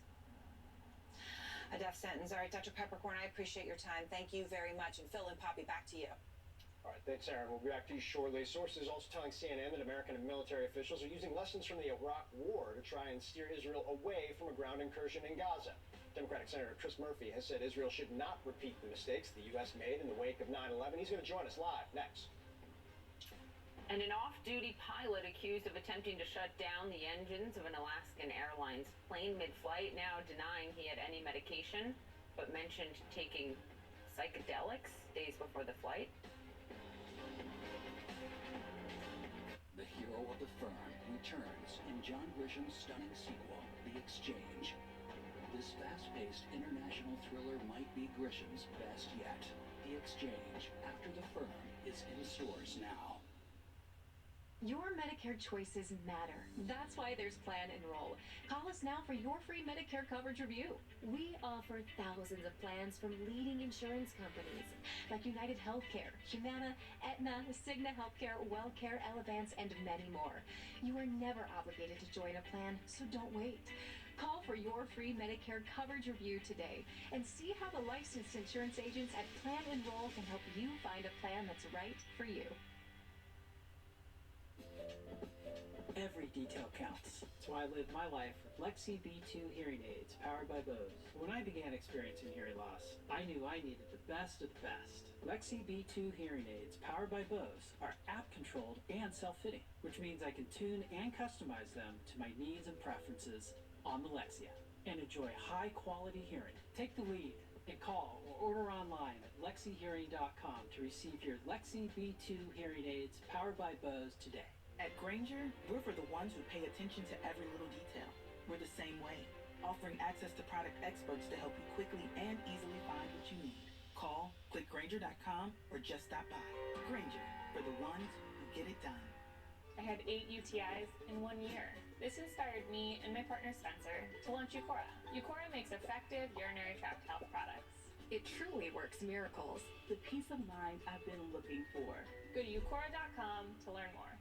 A death sentence. All right, Dr. Peppercorn, I appreciate your time. Thank you very much. And Phil and Poppy, back to you. All right, thanks, Aaron. We'll be back to you shortly. Sources also telling CNN that American and military officials are using lessons from the Iraq War to try and steer Israel away from a ground incursion in Gaza. Democratic Senator Chris Murphy has said Israel should not repeat the mistakes the U.S. made in the wake of 9/11. He's going to join us live next. And an off-duty pilot accused of attempting to shut down the engines of an Alaskan Airlines plane mid-flight now denying he had any medication, but mentioned taking psychedelics days before the flight. The hero of the firm returns in John Grisham's stunning sequel, The Exchange. This fast-paced international thriller might be Grisham's best yet. The Exchange, After the Firm, is in stores now. Your Medicare choices matter. That's why there's Plan Enroll. Call us now for your free Medicare coverage review. We offer thousands of plans from leading insurance companies like United Healthcare, Humana, Aetna, Cigna Healthcare, WellCare, Elevance, and many more. You are never obligated to join a plan, so don't wait. Call for your free Medicare coverage review today and see how the licensed insurance agents at Plan Enroll can help you find a plan that's right for you. Every detail counts. That's why I lived my life with Lexi B2 hearing aids powered by Bose. When I began experiencing hearing loss, I knew I needed the best of the best. Lexi B2 hearing aids powered by Bose are app-controlled and self-fitting, which means I can tune and customize them to my needs and preferences on the Lexi app and enjoy high-quality hearing. Take the lead and call or order online at lexihearing.com to receive your Lexi B2 hearing aids powered by Bose today. At Grainger, we're for the ones who pay attention to every little detail. We're the same way, offering access to product experts to help you quickly and easily find what you need. Call, click Grainger.com, or just stop by. Grainger, for the ones who get it done. I had 8 UTIs in 1 year. This inspired me and my partner Spencer to launch Eucora. Eucora makes effective urinary tract health products. It truly works miracles. The peace of mind I've been looking for. Go to Eucora.com to learn more.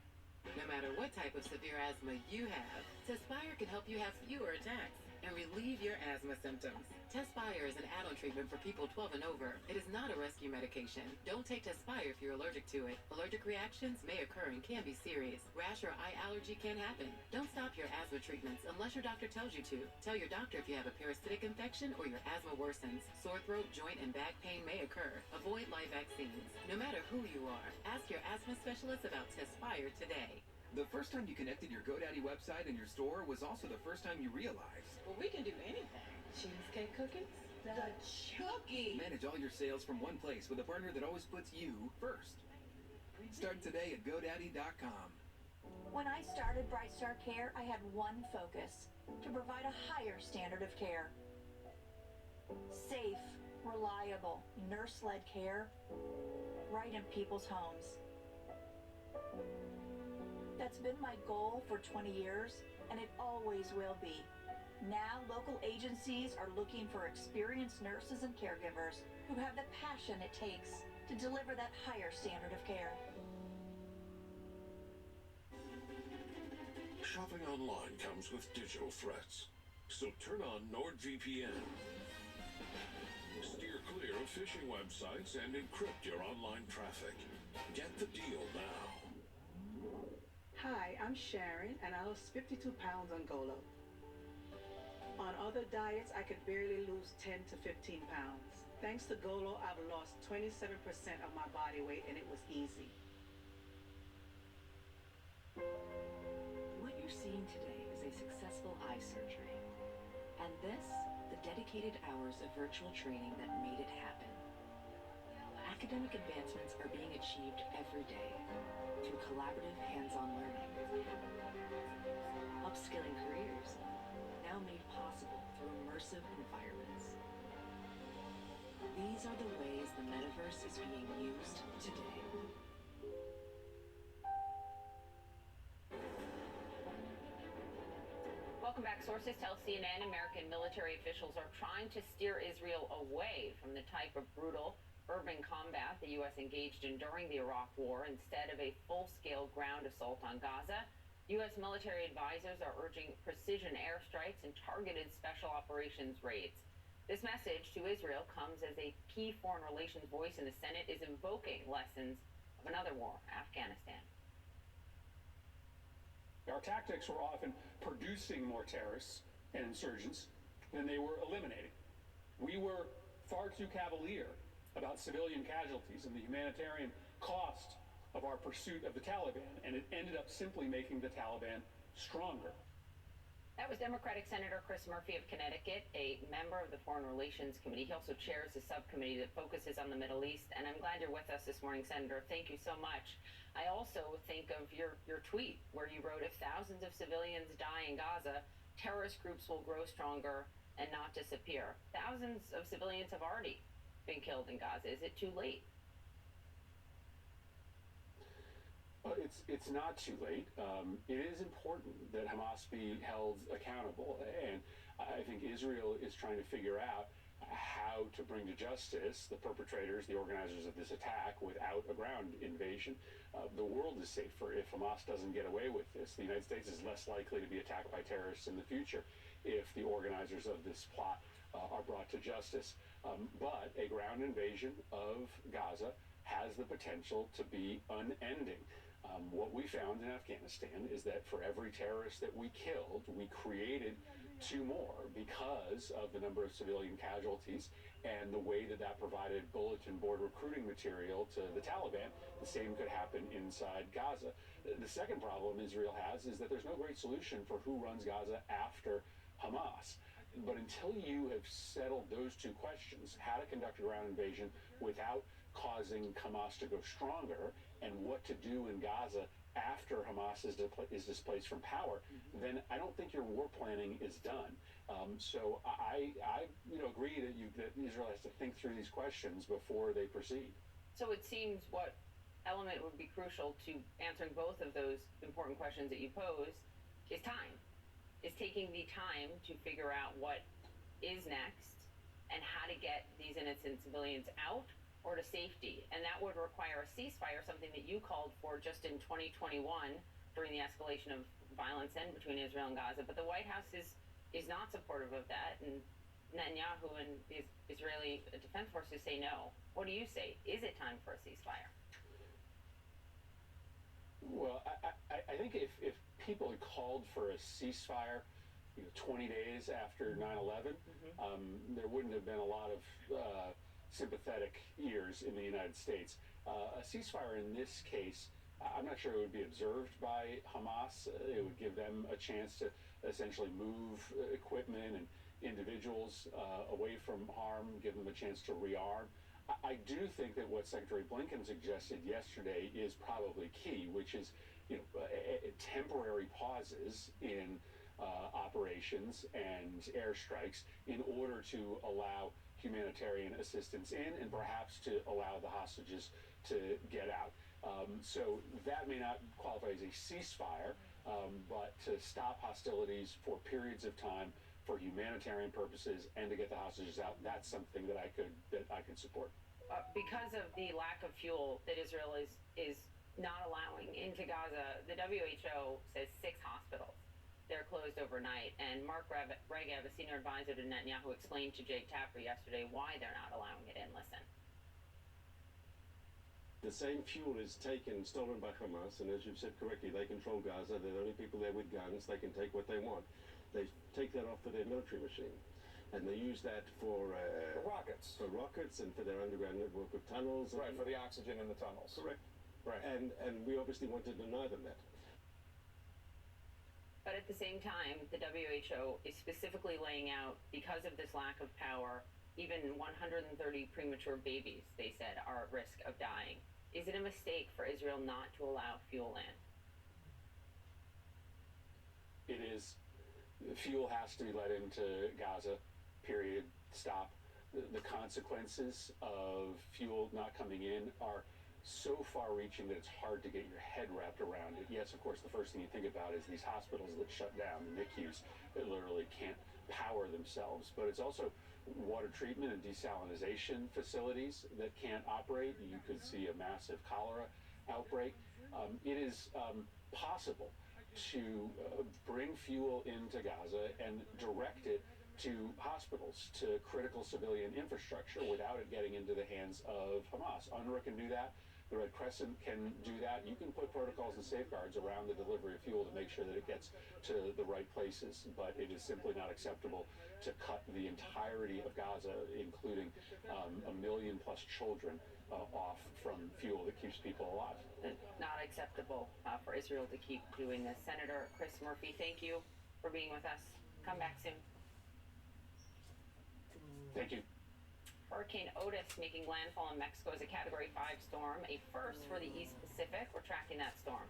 No matter what type of severe asthma you have, Tespire can help you have fewer attacks and relieve your asthma symptoms. Tespire is an add-on treatment for people 12 and over. It is not a rescue medication. Don't take Tespire if you're allergic to it. Allergic reactions may occur and can be serious. Rash or eye allergy can happen. Don't stop your asthma treatments unless your doctor tells you to. Tell your doctor if you have a parasitic infection or your asthma worsens. Sore throat, joint, and back pain may occur. Avoid live vaccines. No matter who you are, ask your asthma specialist about Tespire today. The first time you connected your GoDaddy website and your store was also the first time you realized. Well, we can do anything. Cheesecake cookies? The Chookie! Manage all your sales from one place with a partner that always puts you first. Start today at GoDaddy.com. When I started Bright Star Care, I had one focus: to provide a higher standard of care. Safe, reliable, nurse-led care right in people's homes. That's been my goal for 20 years, and it always will be. Now, local agencies are looking for experienced nurses and caregivers who have the passion it takes to deliver that higher standard of care. Shopping online comes with digital threats, so turn on NordVPN. Steer clear of phishing websites and encrypt your online traffic. Get the deal now. Hi, I'm Sharon, and I lost 52 pounds on Golo. On other diets, I could barely lose 10 to 15 pounds. Thanks to Golo, I've lost 27% of my body weight, and it was easy. What you're seeing today is a successful eye surgery. And this, the dedicated hours of virtual training that made it happen. Academic advancements are being achieved every day through collaborative hands-on learning. Upskilling careers, now made possible through immersive environments. These are the ways the metaverse is being used today. Welcome back. Sources tell CNN American military officials are trying to steer Israel away from the type of brutal urban combat the U.S. engaged in during the Iraq War instead of a full-scale ground assault on Gaza. U.S. military advisors are urging precision airstrikes and targeted special operations raids. This message to Israel comes as a key foreign relations voice in the Senate is invoking lessons of another war, Afghanistan. Our tactics were often producing more terrorists and insurgents than they were eliminating. We were far too cavalier about civilian casualties and the humanitarian cost of our pursuit of the Taliban, and it ended up simply making the Taliban stronger. That was Democratic Senator Chris Murphy of Connecticut, a member of the Foreign Relations Committee. He also chairs a subcommittee that focuses on the Middle East, and I'm glad you're with us this morning, Senator. Thank you so much. I also think of your tweet where you wrote, if thousands of civilians die in Gaza, terrorist groups will grow stronger and not disappear. Thousands of civilians have already been killed in Gaza. Is it too late? It's not too late. It is important that Hamas be held accountable, and I think Israel is trying to figure out how to bring to justice the perpetrators, the organizers of this attack, without a ground invasion. The world is safer if Hamas doesn't get away with this. The United States is less likely to be attacked by terrorists in the future if the organizers of this plot are brought to justice. But a ground invasion of Gaza has the potential to be unending. What we found in Afghanistan is that for every terrorist that we killed, we created 2 more because of the number of civilian casualties and the way that that provided bulletin board recruiting material to the Taliban. The same could happen inside Gaza. The second problem Israel has is that there's no great solution for who runs Gaza after Hamas. But until you have settled those 2 questions, how to conduct a ground invasion without causing Hamas to go stronger, and what to do in Gaza after Hamas is displaced from power, then I don't think your war planning is done. So I agree that Israel has to think through these questions before they proceed. So it seems what element would be crucial to answering both of those important questions that you pose is time. Is taking the time to figure out what is next and how to get these innocent civilians out or to safety. And that would require a ceasefire, something that you called for just in 2021 during the escalation of violence and between Israel and Gaza. But the White House is not supportive of that, and Netanyahu and the Israeli Defense Forces say no. What do you say? Is it time for a ceasefire? Well, I think if people had called for a ceasefire 20 days after 9/11, there wouldn't have been a lot of sympathetic ears in the United States. A ceasefire in this case, I'm not sure it would be observed by Hamas. It would give them a chance to essentially move equipment and individuals away from harm, give them a chance to rearm. I do think that what Secretary Blinken suggested yesterday is probably key, which is temporary pauses in operations and airstrikes in order to allow humanitarian assistance in and perhaps to allow the hostages to get out. So that may not qualify as a ceasefire, but to stop hostilities for periods of time for humanitarian purposes and to get the hostages out, that's something that I could support. Because of the lack of fuel that Israel is not allowing into Gaza, the WHO says 6 hospitals. They're closed overnight, and Mark Regev, a senior advisor to Netanyahu, explained to Jake Tapper yesterday why they're not allowing it in. Listen. The same fuel is stolen by Hamas, and as you've said correctly, they control Gaza. They're the only people there with guns. They can take what they want. They take that off for their military machine, and they use that for rockets. For rockets and for their underground network of tunnels. Right, for the oxygen in the tunnels. Correct. Right. And we obviously want to deny them that. But at the same time, the WHO is specifically laying out, because of this lack of power, even 130 premature babies, they said, are at risk of dying. Is it a mistake for Israel not to allow fuel in? It is. Fuel has to be let into Gaza, period, stop. The consequences of fuel not coming in are so far-reaching that it's hard to get your head wrapped around it. Yes, of course, the first thing you think about is these hospitals that shut down, the NICUs that literally can't power themselves. But it's also water treatment and desalinization facilities that can't operate. You could see a massive cholera outbreak. It is possible to bring fuel into Gaza and direct it to hospitals, to critical civilian infrastructure without it getting into the hands of Hamas. UNRWA can do that. The Red Crescent can do that. You can put protocols and safeguards around the delivery of fuel to make sure that it gets to the right places, but it is simply not acceptable to cut the entirety of Gaza, including 1 million plus children, off from fuel that keeps people alive. Not acceptable for Israel to keep doing this. Senator Chris Murphy, thank you for being with us. Come back soon. Thank you. Hurricane Otis making landfall in Mexico as a Category 5 storm, a first for the East Pacific. We're tracking that storm.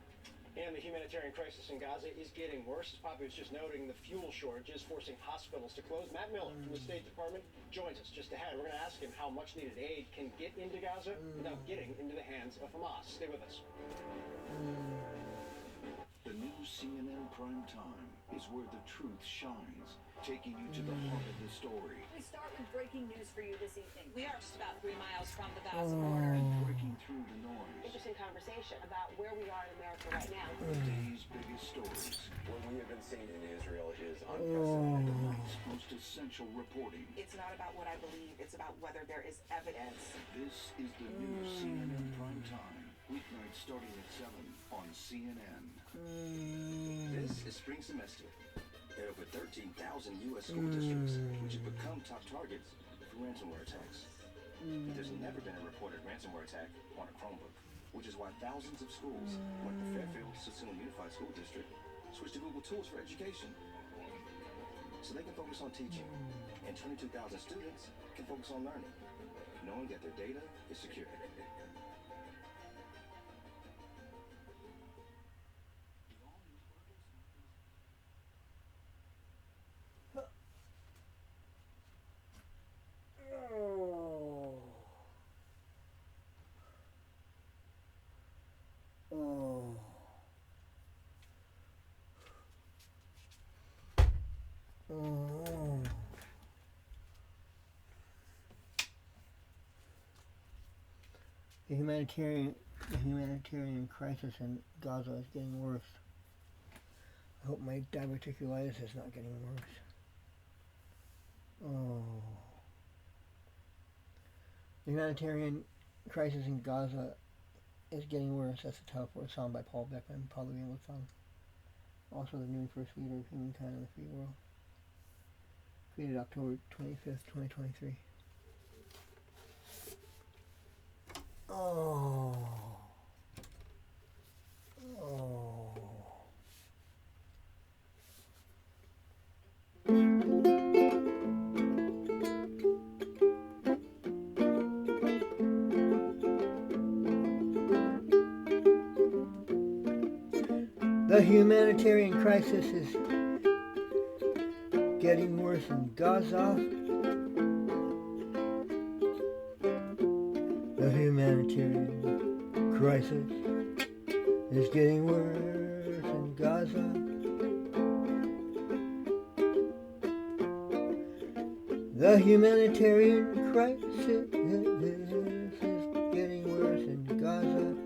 And the humanitarian crisis in Gaza is getting worse. As Poppy was just noting, the fuel shortage is forcing hospitals to close. Matt Miller from the State Department joins us just ahead. We're going to ask him how much needed aid can get into Gaza without getting into the hands of Hamas. Stay with us. The new CNN Prime Time is where the truth shines, taking you to the heart of the story. We start with breaking news for you this evening. We are just about 3 miles from the Gaza border. And breaking through the noise. Interesting conversation about where we are in America right now. The day's biggest stories. What we have been seeing in Israel is unprecedented. The night's most essential reporting. It's not about what I believe, it's about whether there is evidence. This is the new CNN Prime Time. Weeknights starting at 7 on CNN. This is spring semester. There are over 13,000 U.S. school districts which have become top targets for ransomware attacks. But there's never been a reported ransomware attack on a Chromebook, which is why thousands of schools, like the Fairfield Sassoon Unified School District, switched to Google Tools for education. So they can focus on teaching, and 22,000 students can focus on learning, knowing that their data is secure. The humanitarian crisis in Gaza is getting worse. I hope my diverticulitis is not getting worse. The humanitarian crisis in Gaza is getting worse. That's the title for a song by Paul Beckman, probably English song. Also the new first leader of humankind in the free world. Created October 25th, 2023. The humanitarian crisis is getting worse in Gaza. The humanitarian crisis is getting worse in Gaza. The humanitarian crisis is getting worse in Gaza.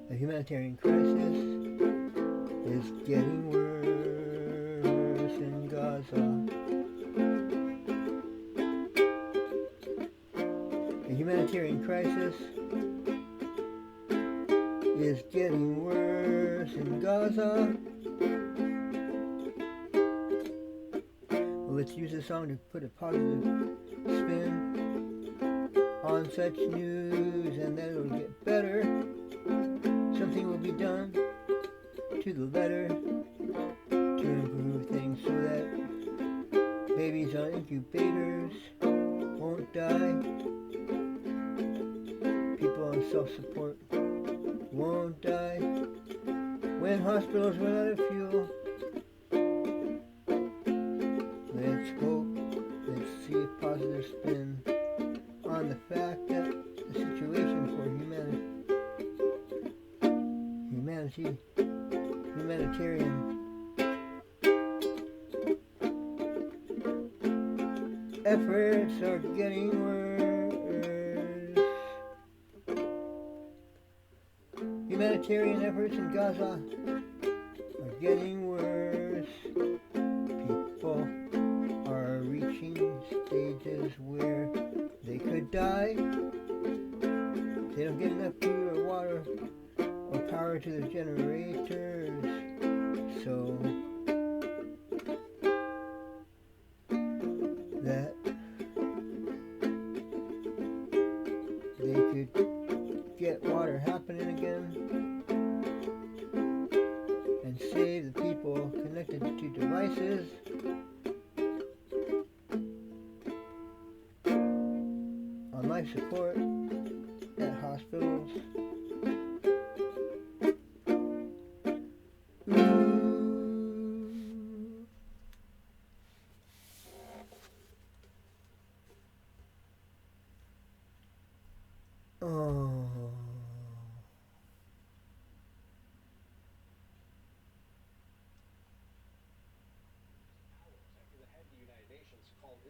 The humanitarian crisis is getting worse in Gaza. The humanitarian crisis is getting worse in Gaza. Well, let's use this song to put a positive spin on such news, and then it'll get better. Something will be done to the letter to improve things so that babies on incubators won't die. People on self-support won't die. When hospitals run out of fuel, let's hope, let's see a positive spin on the fact that the situation for humanitarian efforts are getting worse. Humanitarian efforts in Gaza are getting worse. People are reaching stages where they could die. They don't get enough food or water or power to their generators. So that they could get water happening again and save the people connected to devices on life support at hospitals.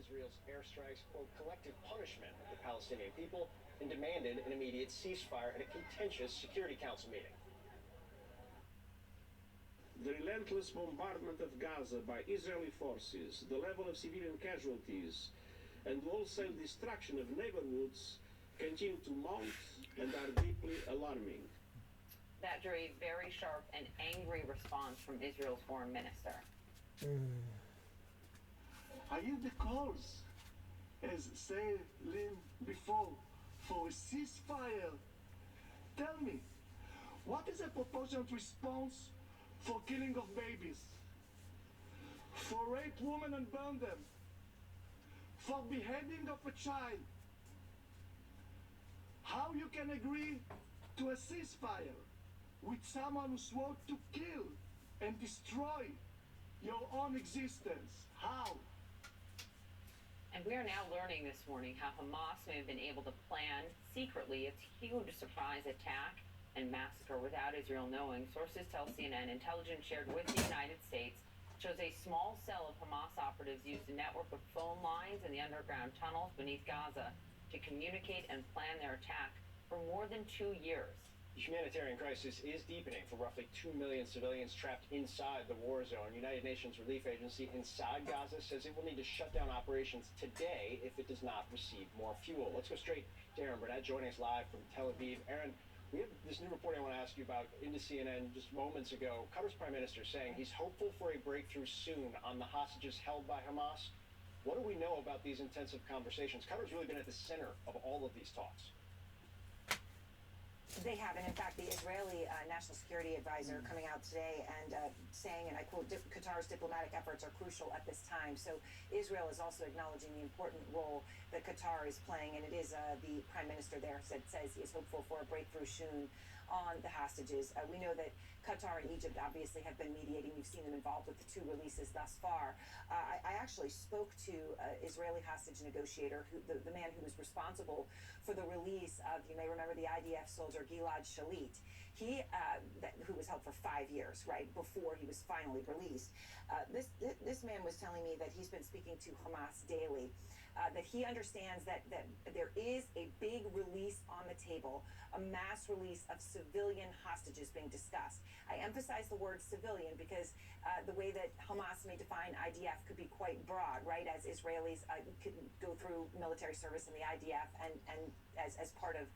Israel's airstrikes, quote, collective punishment of the Palestinian people and demanded an immediate ceasefire at a contentious Security Council meeting. The relentless bombardment of Gaza by Israeli forces, the level of civilian casualties, and wholesale destruction of neighborhoods continue to mount and are deeply alarming. That drew a very sharp and angry response from Israel's foreign minister. I hear the calls, as said before, for a ceasefire. Tell me, what is a proportionate response for killing of babies, for rape women and burn them, for beheading of a child? How you can agree to a ceasefire with someone who swore to kill and destroy your own existence? How? And we are now learning this morning how Hamas may have been able to plan secretly its huge surprise attack and massacre without Israel knowing. Sources tell CNN intelligence shared with the United States shows a small cell of Hamas operatives used a network of phone lines in the underground tunnels beneath Gaza to communicate and plan their attack for more than 2 years. The humanitarian crisis is deepening for roughly 2 million civilians trapped inside the war zone. United Nations Relief Agency inside Gaza says it will need to shut down operations today if it does not receive more fuel. Let's go straight to Aaron Burnett joining us live from Tel Aviv. Aaron, we have this new reporting I want to ask you about into CNN just moments ago. Qatar's prime minister saying he's hopeful for a breakthrough soon on the hostages held by Hamas. What do we know about these intensive conversations? Qatar's really been at the center of all of these talks. They have, and in fact, the Israeli National Security Advisor coming out today and saying, and I quote, Qatar's diplomatic efforts are crucial at this time. So Israel is also acknowledging the important role that Qatar is playing, and it is the prime minister there says he is hopeful for a breakthrough soon on the hostages. We know that Qatar and Egypt obviously have been mediating. You've seen them involved with the 2 releases thus far. I actually spoke to Israeli hostage negotiator, the man who was responsible for the release of, you may remember, the IDF soldier Gilad Shalit. He, who was held for 5 years, right, before he was finally released. This man was telling me that he's been speaking to Hamas daily, that he understands that there is a big release on the table, a mass release of civilian hostages being discussed. I emphasize the word civilian because the way that Hamas may define IDF could be quite broad, right, as Israelis could go through military service in the IDF and as part of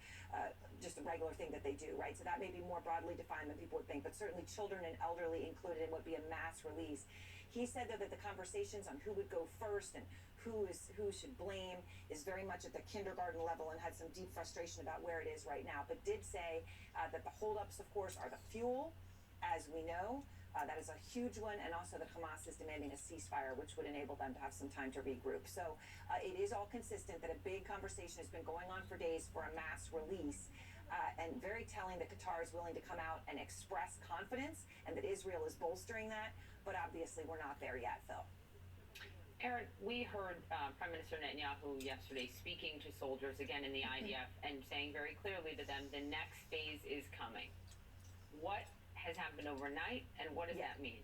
just a regular thing that they do, right? So that may be more broadly defined than people would think, but certainly children and elderly included in what would be a mass release. He said, though, that the conversations on who would go first and who should blame is very much at the kindergarten level, and had some deep frustration about where it is right now, but did say that the holdups, of course, are the fuel, as we know. That is a huge one, and also that Hamas is demanding a ceasefire, which would enable them to have some time to regroup. So it is all consistent that a big conversation has been going on for days for a mass release, and very telling that Qatar is willing to come out and express confidence, and that Israel is bolstering that, but obviously we're not there yet, Phil. Aaron, we heard Prime Minister Netanyahu yesterday speaking to soldiers again in the IDF and saying very clearly to them the next phase is coming. What has happened overnight, and what does that mean?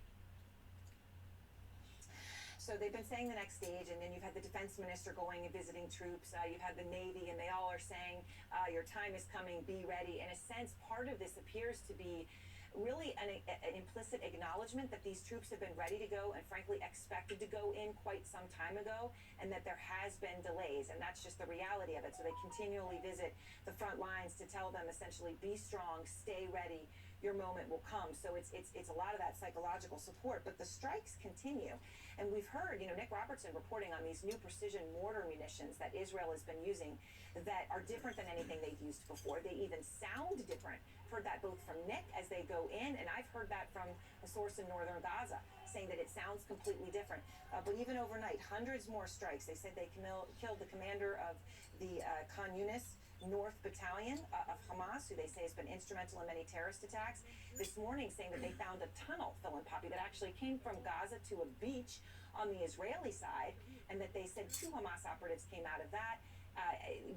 So they've been saying the next stage, and then you've had the defense minister going and visiting troops. You've had the Navy, and they all are saying, your time is coming, be ready. In a sense, part of this appears to be really an implicit acknowledgement that these troops have been ready to go and frankly expected to go in quite some time ago, and that there has been delays, and that's just the reality of it. So they continually visit the front lines to tell them essentially, be strong, stay ready, your moment will come. So it's a lot of that psychological support, but the strikes continue. And we've heard, Nick Robertson reporting on these new precision mortar munitions that Israel has been using that are different than anything they've used before. They even sound different. Heard that both from Nick as they go in, and I've heard that from a source in northern Gaza saying that it sounds completely different. But even overnight, hundreds more strikes. They said they killed the commander of the Khan Yunis North Battalion of Hamas, who they say has been instrumental in many terrorist attacks. This morning saying that they found a tunnel, Phil and Poppy, that actually came from Gaza to a beach on the Israeli side, and that they said 2 Hamas operatives came out of that,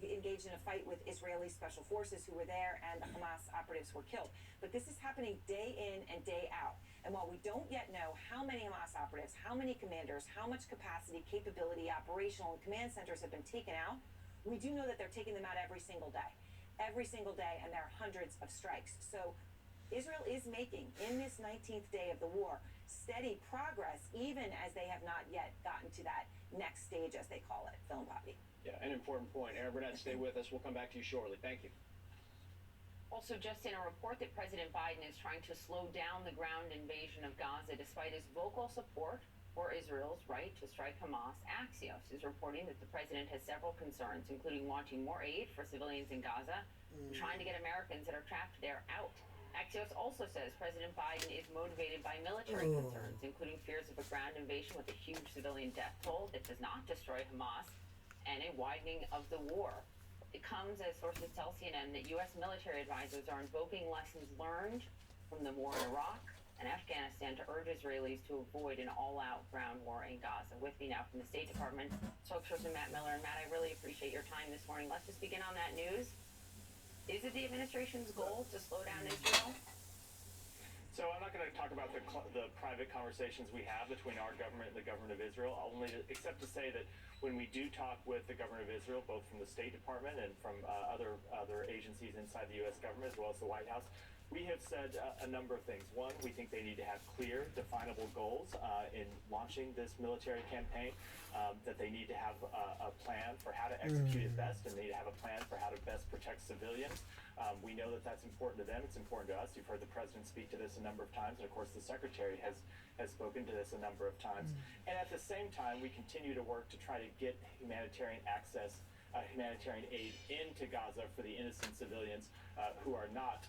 engaged in a fight with Israeli special forces who were there, and the Hamas operatives were killed. But this is happening day in and day out. And while we don't yet know how many Hamas operatives, how many commanders, how much capacity, capability, operational, and command centers have been taken out, we do know that they're taking them out every single day, and there are hundreds of strikes. So Israel is making, in this 19th day of the war, steady progress, even as they have not yet gotten to that next stage, as they call it. Phil and Poppy. Yeah, an important point. Aaron Burnett, stay with us. We'll come back to you shortly. Thank you. Also, just in a report that President Biden is trying to slow down the ground invasion of Gaza despite his vocal support for Israel's right to strike Hamas. Axios is reporting that the president has several concerns, including launching more aid for civilians in Gaza, and trying to get Americans that are trapped there out. Axios also says President Biden is motivated by military concerns, including fears of a ground invasion with a huge civilian death toll that does not destroy Hamas, and a widening of the war. It comes as sources tell CNN that U.S. military advisors are invoking lessons learned from the war in Iraq and Afghanistan to urge Israelis to avoid an all-out ground war in Gaza. With me now from the State Department, spokesperson Matt Miller. And Matt, I really appreciate your time this morning. Let's just begin on that news. Is it the administration's goal to slow down Israel? So I'm not going to talk about the private conversations we have between our government and the government of Israel, except to say that when we do talk with the government of Israel, both from the State Department and from other agencies inside the U.S. government, as well as the White House, we have said a number of things. One, we think they need to have clear, definable goals in launching this military campaign, that they need to have a plan for how to execute it best, and they need to have a plan for how to best protect civilians. We know that that's important to them. It's important to us. You've heard the president speak to this a number of times, and of course the secretary has spoken to this a number of times. And at the same time, we continue to work to try to get humanitarian access, humanitarian aid into Gaza for the innocent civilians who are not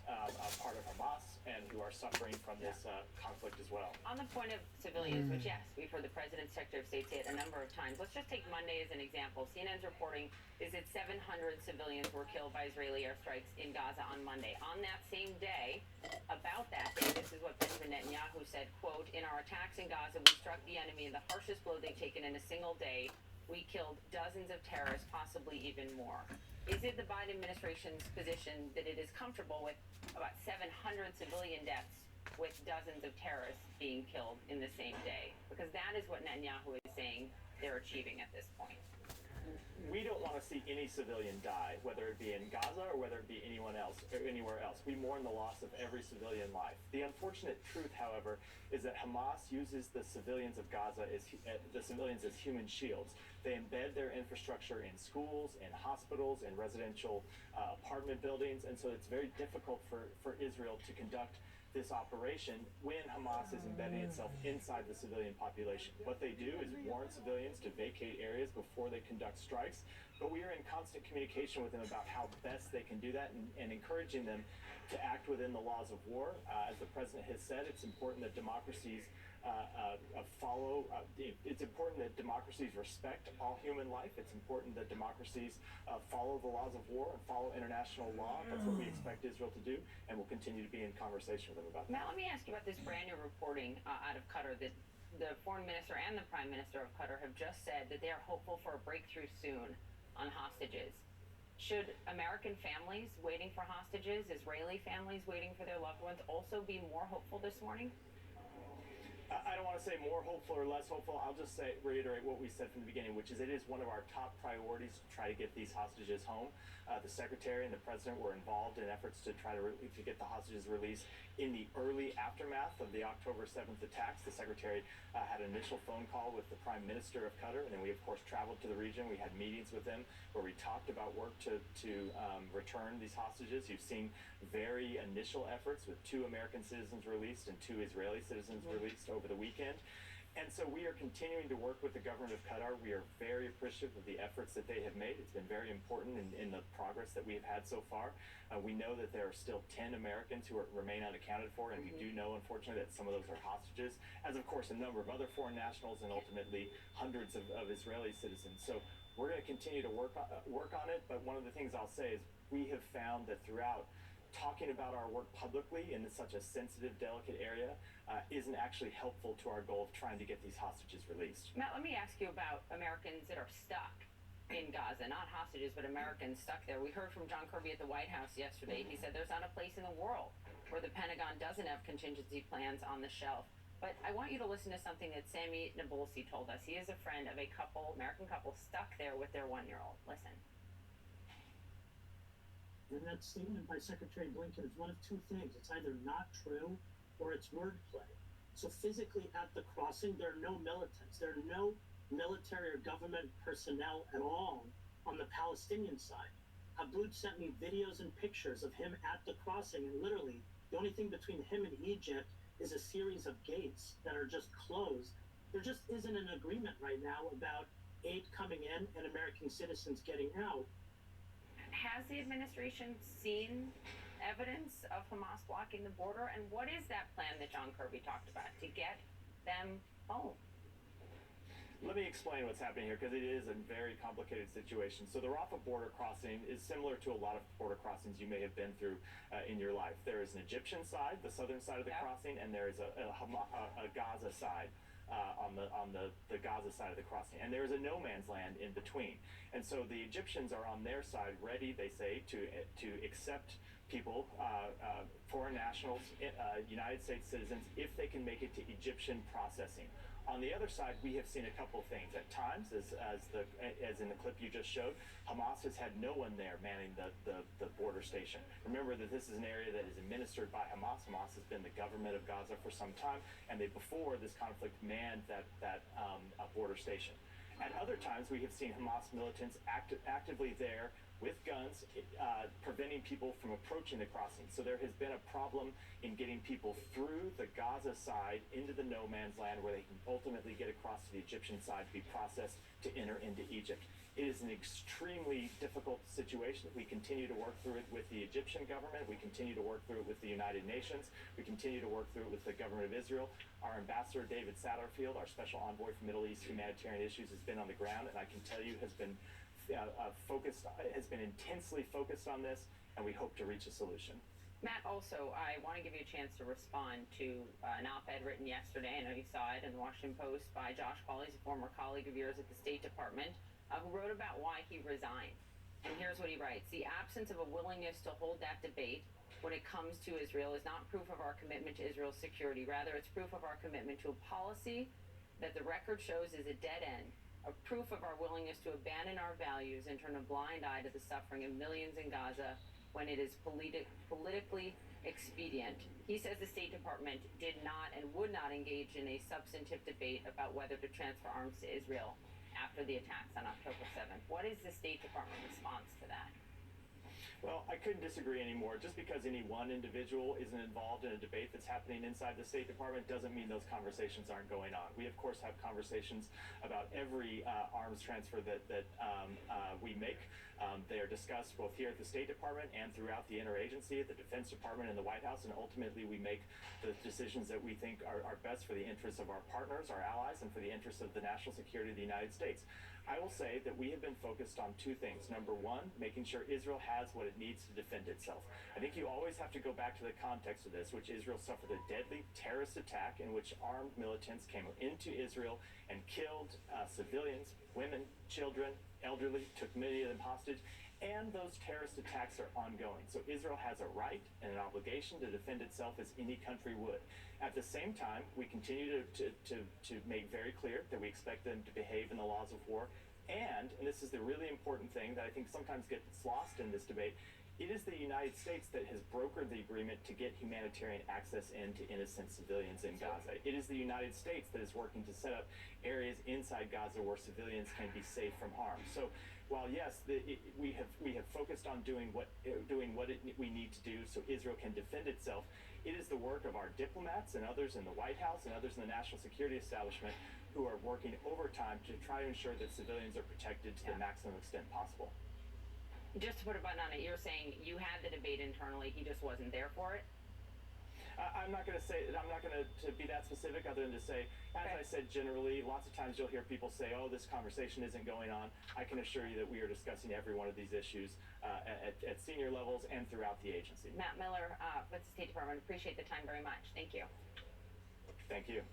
part of Hamas and who are suffering from this conflict as well. On the point of civilians, which yes, we've heard the President's Secretary of State say it a number of times. Let's just take Monday as an example. CNN's reporting is that 700 civilians were killed by Israeli airstrikes in Gaza on Monday. On that same day, about that day, this is what Benjamin Netanyahu said, quote, "In our attacks in Gaza, we struck the enemy the harshest blow they've taken in a single day. We killed dozens of terrorists, possibly even more." Is it the Biden administration's position that it is comfortable with about 700 civilian deaths with dozens of terrorists being killed in the same day? Because that is what Netanyahu is saying they're achieving at this point. We don't want to see any civilian die, whether it be in Gaza or whether it be anyone else or anywhere else. We mourn the loss of every civilian life. The unfortunate truth, however, is that Hamas uses the civilians of Gaza as human shields. They embed their infrastructure in schools, in hospitals, in residential apartment buildings, and so it's very difficult for Israel to conduct this operation when Hamas is embedding itself inside the civilian population. What they do is warn civilians to vacate areas before they conduct strikes, but we are in constant communication with them about how best they can do that and encouraging them to act within the laws of war. As the president has said, it's important that democracies it's important that democracies respect all human life. It's important that democracies follow the laws of war and follow international law. That's what we expect Israel to do, and we'll continue to be in conversation with them about that. Matt, let me ask you about this brand new reporting out of Qatar that the foreign minister and the prime minister of Qatar have just said that they are hopeful for a breakthrough soon on hostages. Should American families waiting for hostages, Israeli families waiting for their loved ones, also be more hopeful this morning? I don't want to say more hopeful or less hopeful. I'll just reiterate what we said from the beginning, which is it is one of our top priorities to try to get these hostages home. The Secretary and the President were involved in efforts to try to get the hostages released in the early aftermath of the October 7th attacks. The Secretary had an initial phone call with the Prime Minister of Qatar, and then we, of course, traveled to the region. We had meetings with them where we talked about work to return these hostages. You've seen very initial efforts with 2 American citizens released and 2 Israeli citizens released over the weekend. And so we are continuing to work with the government of Qatar. We are very appreciative of the efforts that they have made. It's been very important in the progress that we have had so far. We know that there are still 10 Americans who remain unaccounted for, and we do know, unfortunately, that some of those are hostages, as of course a number of other foreign nationals and ultimately hundreds of Israeli citizens. So we're going to continue to work on it, but one of the things I'll say is we have found that throughout talking about our work publicly in such a sensitive, delicate area isn't actually helpful to our goal of trying to get these hostages released. Matt, let me ask you about Americans that are stuck in Gaza, not hostages, but Americans stuck there. We heard from John Kirby at the White House yesterday. He said there's not a place in the world where the Pentagon doesn't have contingency plans on the shelf. But I want you to listen to something that Sami Nabulsi told us. He is a friend of a American couple stuck there with their 1-year-old. Listen. And that statement by Secretary Blinken is one of 2 things. It's either not true or it's wordplay. So physically at the crossing, there are no militants. There are no military or government personnel at all on the Palestinian side. Aboud sent me videos and pictures of him at the crossing, and literally the only thing between him and Egypt is a series of gates that are just closed. There just isn't an agreement right now about aid coming in and American citizens getting out. Has the administration seen evidence of Hamas blocking the border? And what is that plan that John Kirby talked about to get them home? Let me explain what's happening here, because it is a very complicated situation. So the Rafah border crossing is similar to a lot of border crossings you may have been through in your life. There is an Egyptian side, the southern side of the crossing, and there is a Gaza side. On the Gaza side of the crossing, and there is a no man's land in between. And so the Egyptians are on their side, ready, they say, to accept people, foreign nationals, United States citizens, if they can make it to Egyptian processing. On the other side, we have seen a couple of things. At times, as in the clip you just showed, Hamas has had no one there manning the border station. Remember that this is an area that is administered by Hamas. Hamas has been the government of Gaza for some time, and they, before this conflict, manned that border station. At other times, we have seen Hamas militants actively there with guns, preventing people from approaching the crossing. So there has been a problem in getting people through the Gaza side into the no man's land, where they can ultimately get across to the Egyptian side to be processed to enter into Egypt. It is an extremely difficult situation. We continue to work through it with the Egyptian government. We continue to work through it with the United Nations. We continue to work through it with the government of Israel. Our ambassador, David Satterfield, our special envoy for Middle East humanitarian issues, has been on the ground, and I can tell you has been intensely focused on this, and we hope to reach a solution. Matt, also, I want to give you a chance to respond to an op-ed written yesterday, I know you saw it, in the Washington Post by Josh Hawley, a former colleague of yours at the State Department, who wrote about why he resigned. And here's what he writes: the absence of a willingness to hold that debate when it comes to Israel is not proof of our commitment to Israel's security. Rather, it's proof of our commitment to a policy that the record shows is a dead end, a proof of our willingness to abandon our values and turn a blind eye to the suffering of millions in Gaza when it is politically expedient. He says the State Department did not and would not engage in a substantive debate about whether to transfer arms to Israel after the attacks on October 7th. What is the State Department response to that? Well, I couldn't disagree anymore. Just because any one individual isn't involved in a debate that's happening inside the State Department doesn't mean those conversations aren't going on. We, of course, have conversations about every arms transfer that we make. They are discussed both here at the State Department and throughout the interagency, at the Defense Department and the White House, and ultimately we make the decisions that we think are best for the interests of our partners, our allies, and for the interests of the national security of the United States. I will say that we have been focused on 2 things. Number one, making sure Israel has what it needs to defend itself. I think you always have to go back to the context of this, which Israel suffered a deadly terrorist attack in which armed militants came into Israel and killed civilians, women, children, elderly, took many of them hostage, And those terrorist attacks are ongoing. So Israel has a right and an obligation to defend itself as any country would. At the same time, we continue to make very clear that we expect them to behave in the laws of war. And this is the really important thing that I think sometimes gets lost in this debate, it is the United States that has brokered the agreement to get humanitarian access into innocent civilians in Gaza. It is the United States that is working to set up areas inside Gaza where civilians can be safe from harm. So while yes, we have focused on doing what we need to do so Israel can defend itself, it is the work of our diplomats and others in the White House and others in the national security establishment who are working overtime to try to ensure that civilians are protected to the maximum extent possible. Just to put a button on it, you're saying you had the debate internally, he just wasn't there for it? I'm not going to be that specific other than to say, as I said generally, lots of times you'll hear people say, oh, this conversation isn't going on. I can assure you that we are discussing every one of these issues at senior levels and throughout the agency. Matt Miller with the State Department, appreciate the time very much. Thank you. Thank you.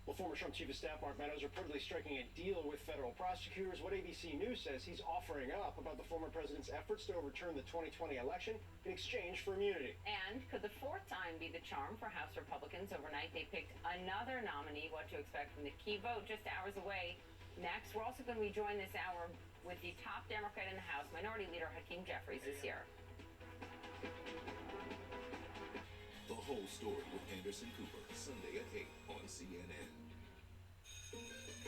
Well, former Trump Chief of Staff Mark Meadows reportedly striking a deal with federal prosecutors. What ABC News says he's offering up about the former president's efforts to overturn the 2020 election in exchange for immunity. And could the fourth time be the charm for House Republicans? Overnight, they picked another nominee. What to expect from the key vote just hours away. Next, we're also going to be joined this hour with the top Democrat in the House, Minority Leader Hakeem Jeffries, this year. The Whole Story with Anderson Cooper, Sunday at 8 on CNN.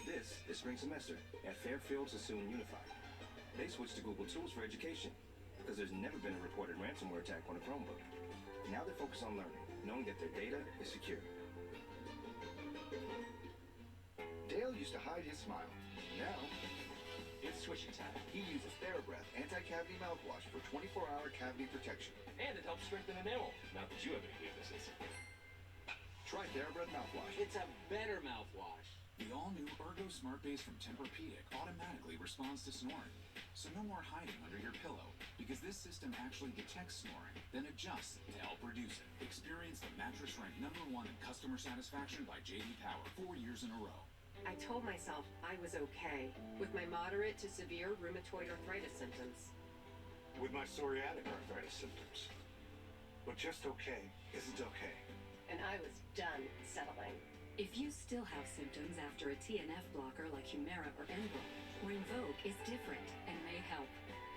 This is spring semester at Fairfield Sassoon Unified. They switched to Google Tools for education because there's never been a reported ransomware attack on a Chromebook. Now they focus on learning, knowing that their data is secure. Dale used to hide his smile. Now, it's switching time. He uses TheraBreath Anti-Cavity Mouthwash for 24-hour cavity protection. And it helps strengthen enamel. Not that you have any weaknesses. Try TheraBreath Mouthwash. It's a better mouthwash. The all-new Ergo Smart Base from Tempur-Pedic automatically responds to snoring. So no more hiding under your pillow, because this system actually detects snoring, then adjusts to help reduce it. Experience the mattress ranked #1 in customer satisfaction by J.D. Power 4 years in a row. I told myself I was okay with my moderate to severe rheumatoid arthritis symptoms. With my psoriatic arthritis symptoms. But just okay isn't okay. And I was done settling. If you still have symptoms after a TNF blocker like Humira or Enbrel, Rinvoq is different and may help.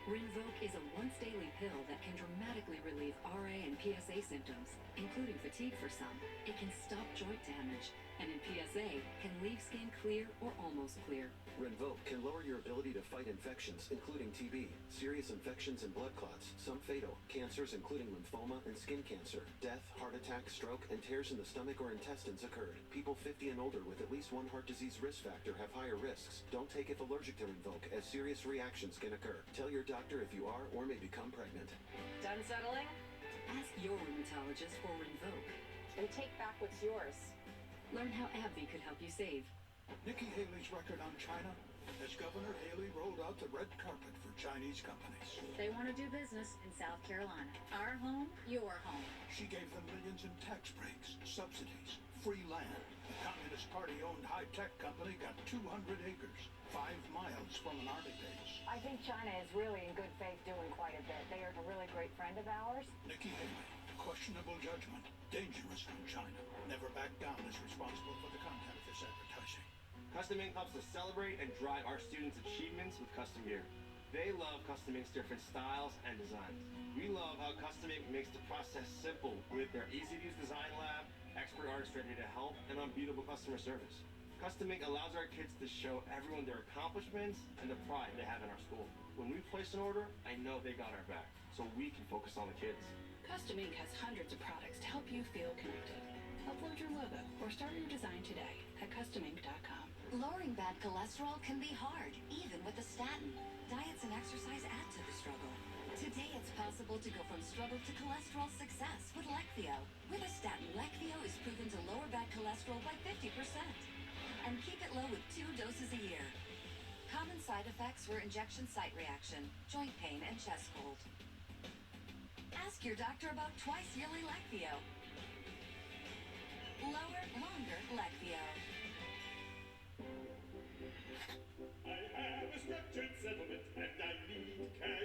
Rinvoq is a once-daily pill that can dramatically relieve RA and PSA symptoms, including fatigue for some. It can stop joint damage, and in PSA, can leave skin clear or almost clear. Rinvoq can lower your ability to fight infections, including TB, serious infections and blood clots, some fatal, cancers including lymphoma and skin cancer, death, heart attack, stroke, and tears in the stomach or intestines occurred. People 50 and older with at least one heart disease risk factor have higher risks. Don't take if allergic to Rinvoq, as serious reactions can occur. Tell your doctor if you are or may become pregnant. Done settling? Ask your rheumatologist for Rinvoq. And take back what's yours. Learn how AbbVie could help you save. Nikki Haley's record on China, as Governor Haley rolled out the red carpet for Chinese companies. They want to do business in South Carolina. Our home, your home. She gave them millions in tax breaks, subsidies, free land. The Communist Party-owned high-tech company got 200 acres, 5 miles from an army base. I think China is really in good faith doing quite a bit. They are a really great friend of ours. Nikki Haley, questionable judgment, dangerous from China. Never back down is responsible for the content of this advertising. Custom Ink helps us celebrate and drive our students' achievements with custom gear. They love Custom Ink's different styles and designs. We love how Custom Ink makes the process simple with their easy-to-use design lab, expert artists ready to help, and unbeatable customer service. Custom Ink allows our kids to show everyone their accomplishments and the pride they have in our school. When we place an order, I know they got our back, so we can focus on the kids. Custom Ink has hundreds of products to help you feel connected. Upload your logo or start your design today at customink.com. Lowering bad cholesterol can be hard, even with a statin. Diets and exercise add to the struggle. Today it's possible to go from struggle to cholesterol success with Leqvio. With a statin, Leqvio is proven to lower bad cholesterol by 50%. And keep it low with 2 doses a year. Common side effects were injection site reaction, joint pain, and chest cold. Ask your doctor about twice-yearly Leqvio. Lower, longer Leqvio. I have a structured settlement and I need cash.